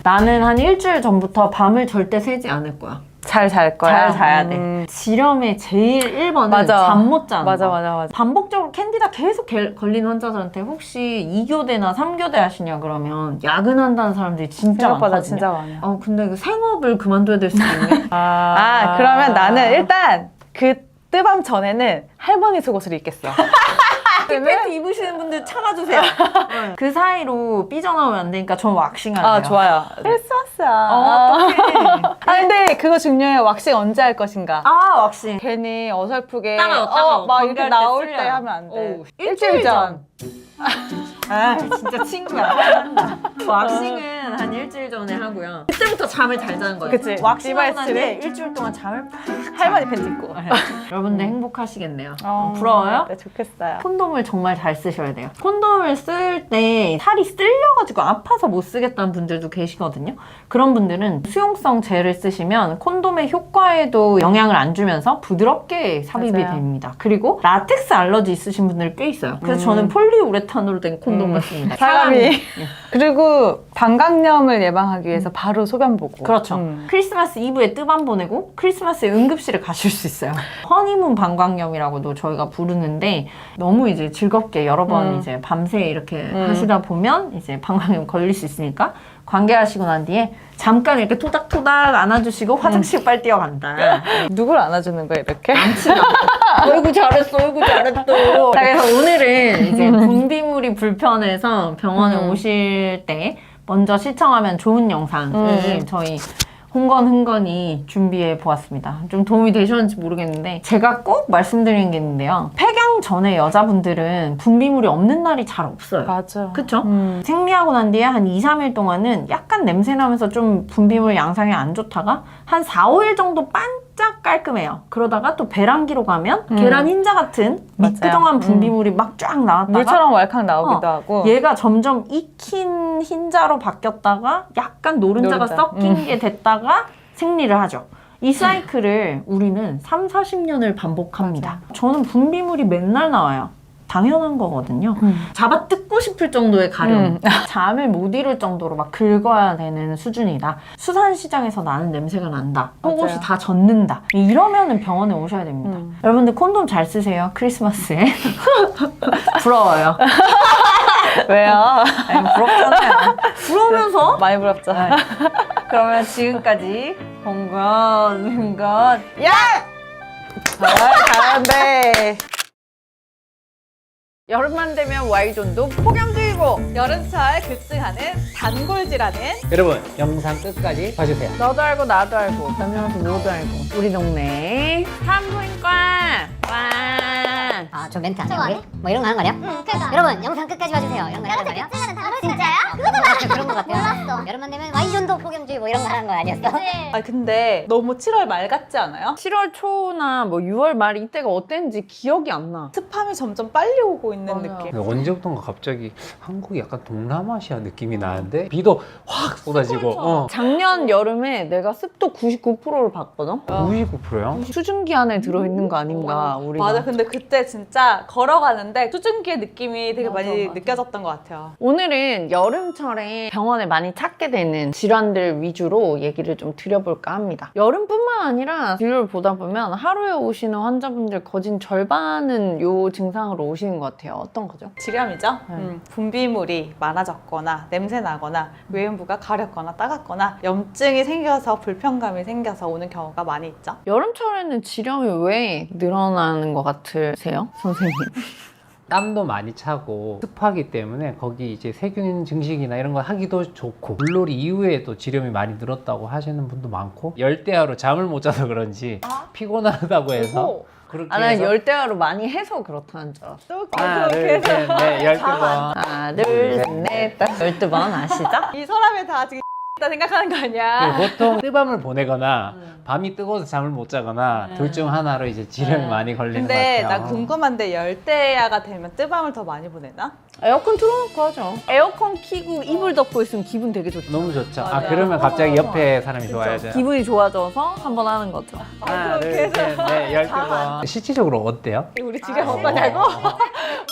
나는 한 일주일 전부터 밤을 절대 새지 않을 거야. 잘 잘 거야. 잘 자야 돼. 질염의 제일 1번은 맞아. 잠 못 자는 맞아, 거. 맞아. 반복적으로 캔디다 계속 걸린 환자들한테 혹시 2교대나 3교대 하시냐 그러면 야근한다는 사람들이 진짜 생각보다 많거든요. 진짜 많아요. 근데 그 생업을 그만둬야 될 수도 있네. 그러면 나는 일단 그 뜨밤 전에는 할머니 속옷을 입겠어. 팬티 입으시는 분들 참아주세요. 그 사이로 삐져나오면 안 되니까 전 왁싱 할래요. 좋아요. 크리스마스야. 어떡해. 근데 그거 중요해요. 왁싱 언제 할 것인가. 왁싱. 괜히 어설프게 따가워. 막 이렇게 관계할 때 나올 때 쓸려요. 하면 안 돼. 일주일 전. 진짜 친구야. 왁싱은 디바이스는 한 일주일 전에 하고요. 그때부터 잠을 잘 자는 거예요. 그치. 왁싱 하고 디바이스를 나서 일주일 동안 잠을 팍 할머니 팬티 입고. 여러분들 행복하시겠네요. 부러워요? 네, 좋겠어요. 콘돔을 정말 잘 쓰셔야 돼요. 콘돔을 쓸 때 살이 쓸려가지고 아파서 못 쓰겠다는 분들도 계시거든요. 그런 분들은 수용성 젤을 쓰시면 콘돔의 효과에도 영향을 안 주면서 부드럽게 삽입이 맞아요. 됩니다. 그리고 라텍스 알러지 있으신 분들 꽤 있어요. 그래서 저는 폴리우레탄으로 된 콘돔을 씁니다. 사람이. 그리고 방광염을 예방하기 위해서 바로 소변 보고. 그렇죠. 크리스마스 이브에 뜨밤 보내고 크리스마스에 응급실에 가실 수 있어요. 허니문 방광염이라고도 저희가 부르는데 너무 이제 즐겁게 여러 번 이제 밤새 이렇게 하시다 보면 이제 방광염 걸릴 수 있으니까 관계하시고 난 뒤에 잠깐 이렇게 토닥토닥 안아주시고 화장실 빨리 뛰어간다. 누굴 안아주는 거야, 이렇게? 어이구 잘했어, 어이구 잘했어. 자, 그래서 오늘은 이제 분비물이 불편해서 병원에 오실 때 먼저 시청하면 좋은 영상을 저희 흥건이 준비해 보았습니다. 좀 도움이 되셨는지 모르겠는데 제가 꼭 말씀드리는 게 있는데요. 폐경 전에 여자분들은 분비물이 없는 날이 잘 없어요. 맞아. 그쵸? 생리하고 난 뒤에 한 2, 3일 동안은 약간 냄새 나면서 좀 분비물 양상이 안 좋다가 한 4, 5일 정도 반짝 깔끔해요. 그러다가 또 배란기로 가면 계란 흰자 같은 맞아요. 미끄덩한 분비물이 막 쫙 나왔다가 물처럼 왈칵 나오기도 하고. 얘가 점점 익힌 흰자로 바뀌었다가 약간 노른자가 노른자. 섞인 게 됐다가 생리를 하죠. 이 사이클을 우리는 3, 40년을 반복합니다. 저는 분비물이 맨날 나와요. 당연한 거거든요. 잡아 뜯고 싶을 정도의 가려움. 잠을 못 이룰 정도로 막 긁어야 되는 수준이다. 수산시장에서 나는 냄새가 난다. 속옷이 맞아요. 다 젖는다. 이러면은 병원에 오셔야 됩니다. 여러분들 콘돔 잘 쓰세요. 크리스마스에. 부러워요. 왜요? 아니, 부럽잖아요. 부러우면서? 많이 부럽죠. 그러면 지금까지 흥건. 잘하는데. 여름만 되면 Y존도 폭염주의보. 여름철 급증하는 단골질하는 여러분 영상 끝까지 봐주세요. 너도 알고 나도 알고 변명수 모두 알고 우리 동네 산부인과 와. 아, 저 멘트 아니야, 우리? 뭐 이런 거 하는 거 아니야? 그러니까. 여러분, 영상 끝까지 봐주세요. 이런 거 하는 거 아니야? 진짜요? 그것도 나 그런 거 같아요. 몰랐어. 여름만 되면 Y존도 폭염주의 뭐 이런 거 하는 거 아니었어? 아 근데 너무 7월 말 같지 않아요? 7월 초나 뭐 6월 말 이때가 어땠는지 기억이 안 나. 습함이 점점 빨리 오고 있는 맞아요. 느낌. 근데 언제부턴가 갑자기 한국이 약간 동남아시아 느낌이 나는데 비도 확 쏟아지고 작년 여름에 내가 습도 99%를 봤거든. 99%요? 수증기 안에 들어있는 거 아닌가 우리가. 맞아. 근데 그때 진짜 걸어가는데 수증기의 느낌이 되게 맞아, 많이 맞아. 느껴졌던 것 같아요. 오늘은 여름철에 병원에 많이 찾게 되는 질환들 위주로 얘기를 좀 드려볼까 합니다. 여름뿐만 아니라 진료를 보다 보면 하루에 오시는 환자분들 거진 절반은 요 증상으로 오시는 것 같아요. 어떤 거죠? 질염이죠. 분비물이 많아졌거나 냄새 나거나 외음부가 가렵거나 따갑거나 염증이 생겨서 불편감이 생겨서 오는 경우가 많이 있죠. 여름철에는 질염이 왜 늘어나는 것 같으세요, 선생님? 땀도 많이 차고 습하기 때문에 거기 이제 세균 증식이나 이런 거 하기도 좋고 물놀이 이후에도 지렴이 많이 늘었다고 하시는 분도 많고 열대야로 잠을 못 자서 그런지 피곤하다고 해서 그렇게 아, 난 해서 열대야로 많이 해서 그렇다는 줄 알았어. 하나 둘셋넷 12번 하나, 둘, 셋, 넷, 12번 아시죠? 이 사람이 다 지금 있다 생각하는 거 아니야? 보통 뜨밤을 보내거나 밤이 뜨거워서 잠을 못 자거나 둘 중 하나로 이제 지렴이 많이 걸리는 근데 것 나 같아요. 궁금한데 열대야가 되면 뜨밤을 더 많이 보내나? 에어컨 틀어놓고 하죠. 에어컨 켜고 이불 덮고 있으면 기분 되게 좋죠. 너무 좋죠. 아 맞아요. 그러면 갑자기 옆에 사람이 좋아야죠. 기분이 좋아져서 한번 하는 거죠. 하나 둘셋넷 12번. 실질적으로 어때요? 우리 지금 오빠냐고?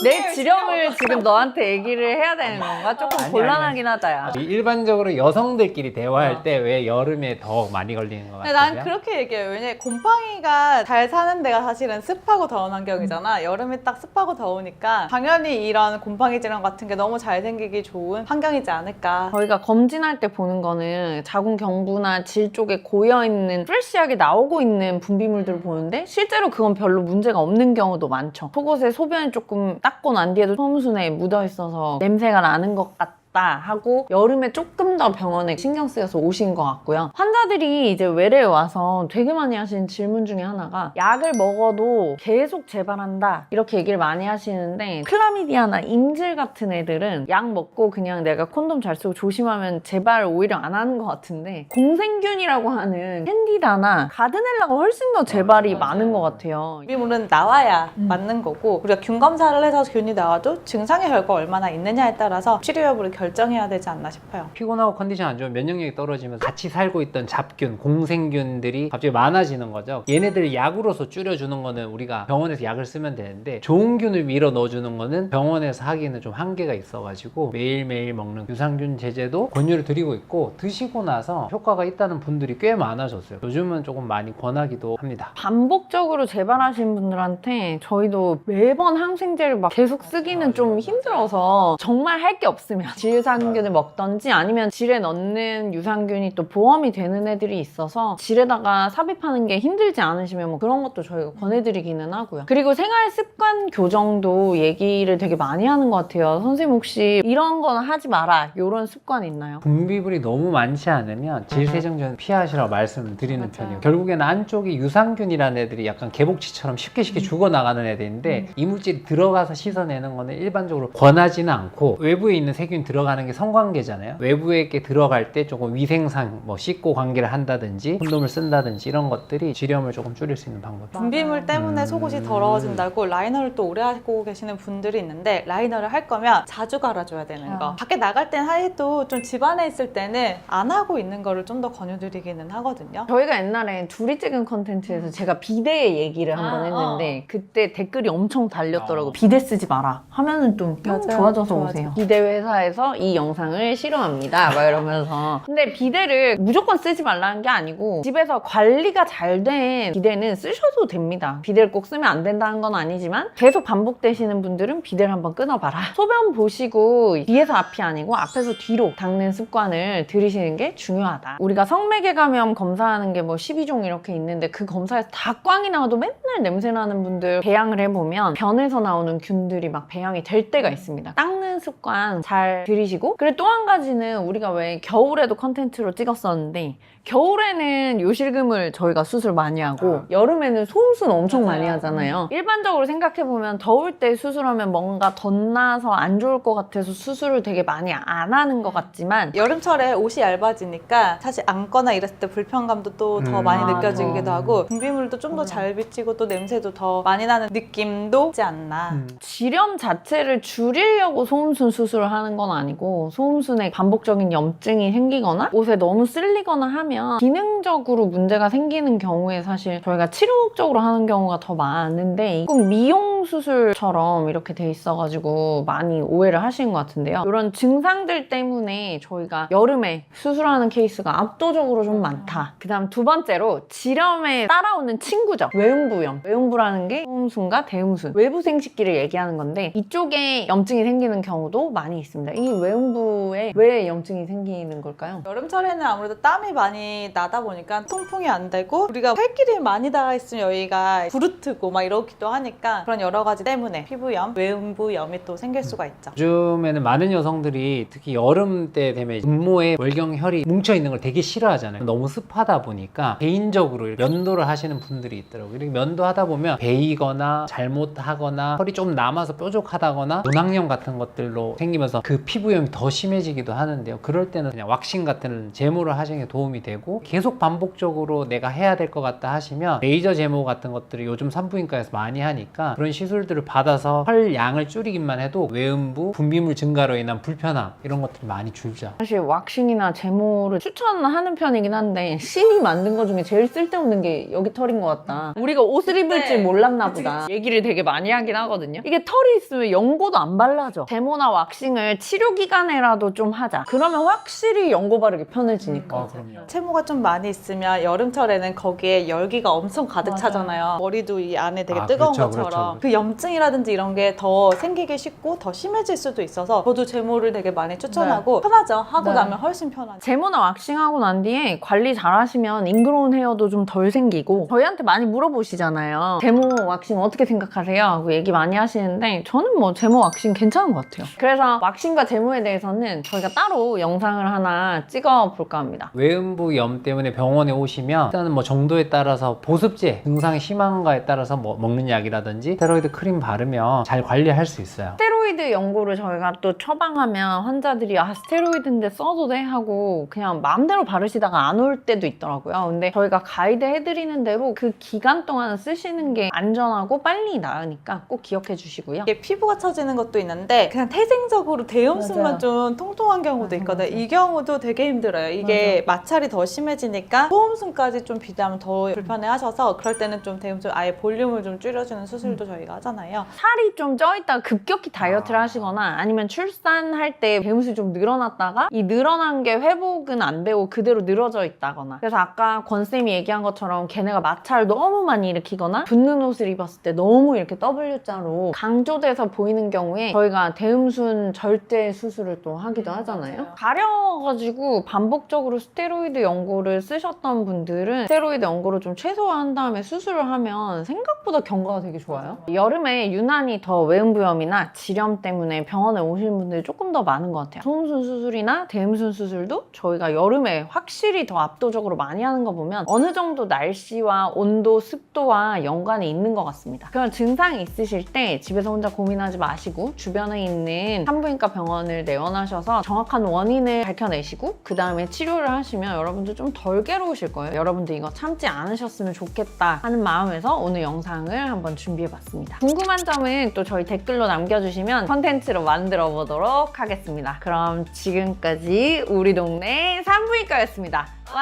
내 지령을 지금 너한테 얘기를 해야 되는 건가? 조금 아니, 곤란하긴 하다, 야. 일반적으로 여성들끼리 대화할 때 왜 여름에 더 많이 걸리는 것 근데 같아요? 난 그렇게 얘기해요. 왜냐면 곰팡이가 잘 사는 데가 사실은 습하고 더운 환경이잖아. 여름에 딱 습하고 더우니까 당연히 이런 곰팡이 질환 같은 게 너무 잘 생기기 좋은 환경이지 않을까. 저희가 검진할 때 보는 거는 자궁 경부나 질 쪽에 고여있는 프레시하게 나오고 있는 분비물들을 보는데 실제로 그건 별로 문제가 없는 경우도 많죠. 속옷에 소변이 조금 닦고 난 뒤에도 솜순에 묻어있어서 냄새가 나는 것 같다 왔다 하고 여름에 조금 더 병원에 신경 쓰여서 오신 것 같고요. 환자들이 이제 외래에 와서 되게 많이 하시는 질문 중에 하나가 약을 먹어도 계속 재발한다 이렇게 얘기를 많이 하시는데 클라미디아나 임질 같은 애들은 약 먹고 그냥 내가 콘돔 잘 쓰고 조심하면 재발 오히려 안 하는 것 같은데 공생균이라고 하는 캔디다나 가드넬라가 훨씬 더 재발이 많은 것 같아요. 분비물은 나와야 맞는 거고 우리가 균 검사를 해서 균이 나와도 증상의 결과가 얼마나 있느냐에 따라서 치료 여부를 결정해야 되지 않나 싶어요. 피곤하고 컨디션 안 좋으면 면역력이 떨어지면서 같이 살고 있던 잡균, 공생균들이 갑자기 많아지는 거죠. 얘네들 약으로서 줄여주는 거는 우리가 병원에서 약을 쓰면 되는데 좋은 균을 밀어 넣어주는 거는 병원에서 하기에는 좀 한계가 있어가지고 매일매일 먹는 유산균 제제도 권유를 드리고 있고 드시고 나서 효과가 있다는 분들이 꽤 많아졌어요. 요즘은 조금 많이 권하기도 합니다. 반복적으로 재발하신 분들한테 저희도 매번 항생제를 막 계속 쓰기는 좀 힘들어서 정말 할 게 없으면 질유산균을 먹던지 아니면 질에 넣는 유산균이 또 보험이 되는 애들이 있어서 질에다가 삽입하는 게 힘들지 않으시면 뭐 그런 것도 저희가 권해드리기는 하고요. 그리고 생활 습관 교정도 얘기를 되게 많이 하는 것 같아요. 선생님 혹시 이런 거는 하지 마라 이런 습관 있나요? 분비물이 너무 많지 않으면 질세정제는 피하시라고 말씀을 드리는 편이에요. 결국에는 안쪽에 유산균이라는 애들이 약간 개복치처럼 쉽게 죽어나가는 애들인데 이물질이 들어가서 씻어내는 거는 일반적으로 권하지는 않고 외부에 있는 세균이 들어가는 게 성관계잖아요. 외부에 게 들어갈 때 조금 위생상 뭐 씻고 관계를 한다든지 콘돔을 쓴다든지 이런 것들이 질염을 조금 줄일 수 있는 방법이에요. 분비물 때문에 속옷이 더러워진다고 라이너를 또 오래 하고 계시는 분들이 있는데 라이너를 할 거면 자주 갈아줘야 되는 거. 밖에 나갈 땐 해도 좀 집안에 있을 때는 안 하고 있는 거를 좀 더 권유드리기는 하거든요. 저희가 옛날에 둘이 찍은 컨텐츠에서 제가 비대 얘기를 한번 했는데 그때 댓글이 엄청 달렸더라고요. 비대 쓰지 마라 하면은 좀 좋아져서 오세요. 비대 회사에서 이 영상을 싫어합니다 막 이러면서 근데 비대를 무조건 쓰지 말라는 게 아니고 집에서 관리가 잘 된 비대는 쓰셔도 됩니다. 비대를 꼭 쓰면 안 된다는 건 아니지만 계속 반복되시는 분들은 비대를 한번 끊어봐라. 소변 보시고 뒤에서 앞이 아니고 앞에서 뒤로 닦는 습관을 들이시는 게 중요하다. 우리가 성매개 감염 검사하는 게 뭐 12종 이렇게 있는데 그 검사에서 다 꽝이 나와도 맨날 냄새 나는 분들 배양을 해보면 변에서 나오는 균들이 막 배양이 될 때가 있습니다. 닦는 습관 잘 들이시고 그리고 또 한 가지는 우리가 왜 겨울에도 컨텐츠로 찍었었는데 겨울에는 요실금을 저희가 수술 많이 하고 여름에는 소음순 엄청 많이 하잖아요. 일반적으로 생각해보면 더울 때 수술하면 뭔가 덧나서 안 좋을 것 같아서 수술을 되게 많이 안 하는 것 같지만 여름철에 옷이 얇아지니까 사실 앉거나 이랬을 때 불편감도 또 더 많이 느껴지기도 하고 분비물도 좀 더 잘 비치고 또 냄새도 더 많이 나는 느낌도 있지 않나. 질염 자체를 줄이려고 소음순 수술을 하는 건 아니고 소음순에 반복적인 염증이 생기거나 옷에 너무 쓸리거나 하면 기능적으로 문제가 생기는 경우에 사실 저희가 치료적으로 하는 경우가 더 많은데 꼭 미용 수술처럼 이렇게 돼 있어가지고 많이 오해를 하시는 것 같은데요. 이런 증상들 때문에 저희가 여름에 수술하는 케이스가 압도적으로 좀 많다. 그 다음 두 번째로 질염에 따라오는 친구죠. 외음부염. 외음부라는 게 소음순과 대음순, 외부 생식기를 얘기하는 건데 이쪽에 염증이 생기는 경우도 많이 있습니다. 이 외음부에 왜 염증이 생기는 걸까요? 여름철에는 아무래도 땀이 많이 나다 보니까 통풍이 안 되고 우리가 살길이 많이 닿아 있으면 여기가 부르트고 막 이러기도 하니까 그런 여러 가지 때문에 피부염, 외음부염이 또 생길 수가 있죠. 요즘에는 많은 여성들이 특히 여름 때 되면 분모에 월경혈이 뭉쳐있는 걸 되게 싫어하잖아요. 너무 습하다 보니까 개인적으로 면도를 하시는 분들이 있더라고요. 이렇게 면도하다 보면 베이거나 잘못하거나 털이 좀 남아서 뾰족하다거나 문항염 같은 것들로 생기면서 그 피부염이 더 심해지기도 하는데요. 그럴 때는 그냥 왁싱 같은 제모를 하시는 게 도움이 되고 계속 반복적으로 내가 해야 될 것 같다 하시면 레이저 제모 같은 것들을 요즘 산부인과에서 많이 하니까 그런 시술들을 받아서 털 양을 줄이기만 해도 외음부, 분비물 증가로 인한 불편함 이런 것들이 많이 줄죠. 사실 왁싱이나 제모를 추천하는 편이긴 한데 신이 만든 것 중에 제일 쓸데없는 게 여기 털인 것 같다. 우리가 옷을 입을 줄 몰랐나 보다. 얘기를 되게 많이 하긴 하거든요. 이게 털이 있으면 연고도 안 발라져. 제모나 왁싱을 치료 기간에라도 좀 하자. 그러면 확실히 연고 바르기 편해지니까. 그럼요. 채모가 좀 많이 있으면 여름철에는 거기에 열기가 엄청 가득 차잖아요. 머리도 이 안에 되게 뜨거운 그렇죠, 것처럼 그렇죠. 그 염증이라든지 이런 게 더 생기기 쉽고 더 심해질 수도 있어서 저도 제모를 되게 많이 추천하고 편하죠. 하고 네. 나면 훨씬 편하죠. 제모나 왁싱하고 난 뒤에 관리 잘 하시면 잉그로운 헤어도 좀 덜 생기고 저희한테 많이 물어보시잖아요. 제모 왁싱 어떻게 생각하세요? 하고 얘기 많이 하시는데 저는 뭐 제모 왁싱 괜찮은 것 같아요. 그래서 왁싱과 제모에 대해서는 저희가 따로 영상을 하나 찍어볼까 합니다. 외음부 염 때문에 병원에 오시면 일단은 뭐 정도에 따라서 보습제 증상이 심한가에 따라서 뭐 먹는 약이라든지 스테로이드 크림 바르면 잘 관리할 수 있어요. 스테로이드 연고를 저희가 또 처방하면 환자들이 스테로이드인데 써도 돼? 하고 그냥 마음대로 바르시다가 안 올 때도 있더라고요. 근데 저희가 가이드 해드리는 대로 그 기간 동안 쓰시는 게 안전하고 빨리 나으니까 꼭 기억해 주시고요. 이게 피부가 처지는 것도 있는데 그냥 태생적으로 대음순만 맞아요. 좀 통통한 경우도 있거든요. 맞아. 이 경우도 되게 힘들어요. 이게 마찰이 더 심해지니까 소음순까지 좀 비대하면 더 불편해 하셔서 그럴 때는 좀 대음순 아예 볼륨을 좀 줄여주는 수술도 저희가 하잖아요. 살이 좀 쪄있다가 급격히 다이어트를 하시거나 아니면 출산할 때 배음수 좀 늘어났다가 이 늘어난 게 회복은 안 되고 그대로 늘어져 있다거나 그래서 아까 권쌤이 얘기한 것처럼 걔네가 마찰을 너무 많이 일으키거나 붙는 옷을 입었을 때 너무 이렇게 W자로 강조돼서 보이는 경우에 저희가 대음순 절제 수술을 또 하기도 하잖아요. 가려가지고 반복적으로 스테로이드 연고를 쓰셨던 분들은 스테로이드 연고를 좀 최소화한 다음에 수술을 하면 생각보다 경과가 되게 좋아요. 여름에 유난히 더 외음부염이나 지렴 때문에 병원에 오시는 분들이 조금 더 많은 것 같아요. 소음순 수술이나 대음순 수술도 저희가 여름에 확실히 더 압도적으로 많이 하는 거 보면 어느 정도 날씨와 온도, 습도와 연관이 있는 것 같습니다. 그런 증상이 있으실 때 집에서 혼자 고민하지 마시고 주변에 있는 산부인과 병원을 내원하셔서 정확한 원인을 밝혀내시고 그 다음에 치료를 하시면 여러분들 좀 덜 괴로우실 거예요. 여러분들 이거 참지 않으셨으면 좋겠다 하는 마음에서 오늘 영상을 한번 준비해봤습니다. 궁금한 점은 또 저희 댓글로 남겨주시면 컨텐츠로 만들어 보도록 하겠습니다. 그럼 지금까지 우리 동네 산부인과였습니다. 와!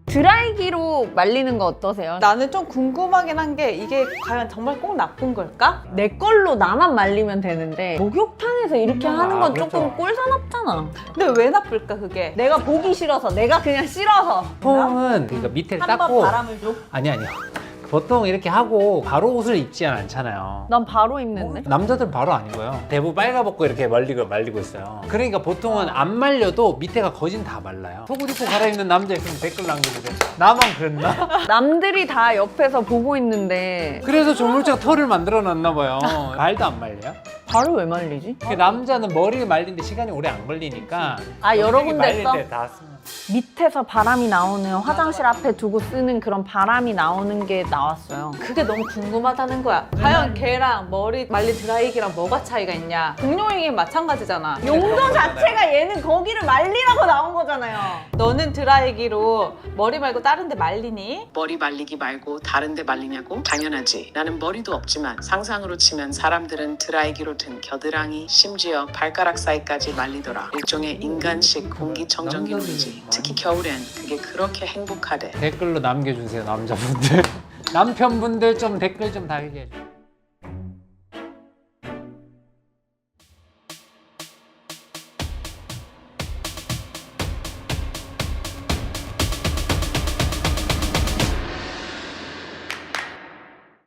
드라이기로 말리는 거 어떠세요? 나는 좀 궁금하긴 한 게 이게 과연 정말 꼭 나쁜 걸까? 내 걸로 나만 말리면 되는데 목욕탕에서 이렇게 하는 건 그렇죠. 조금 꼴사납잖아. 근데 왜 나쁠까 그게? 내가 보기 싫어서, 내가 그냥 싫어서. 보통은 그러니까 밑에를 한 번 닦고 바람을 줘? 아니요. 보통 이렇게 하고 바로 옷을 입지 않잖아요. 난 바로 입는데? 남자들은 바로 아니고요. 대부분 빨가벗고 이렇게 말리고 있어요. 그러니까 보통은 안 말려도 밑에가 거진 다 말라요. 속옷 입고 갈아입는 남자 있으면 댓글 남겨주세요. 나만 그랬나? 남들이 다 옆에서 보고 있는데 그래서 조물주가 털을 만들어 놨나 봐요. 발도 안 말려요? 바로 왜 말리지? 그 남자는 머리를 말리는데 시간이 오래 안 걸리니까 아, 여러 군데 말릴 써? 때 다 쓰면 밑에서 바람이 나오는 화장실 앞에 두고 쓰는 그런 바람이 나오는 게 나왔어요. 그게 너무 궁금하다는 거야. 과연 걔랑 머리 말린 드라이기랑 뭐가 차이가 있냐? 공룡이긴 마찬가지잖아. 용도 자체가 얘는 거기를 말리라고 나온 거잖아요. 너는 드라이기로 머리 말고 다른 데 말리니? 머리 말리기 말고 다른 데 말리냐고? 당연하지. 나는 머리도 없지만 상상으로 치면 사람들은 드라이기로 든 겨드랑이, 심지어 발가락 사이까지 말리더라. 일종의 인간식 공기청정기 놀이지. 특히 겨울엔 그게 그렇게 행복하대. 댓글로 남겨주세요, 남자분들. 남편분들 좀 댓글 좀 달게 해주세요.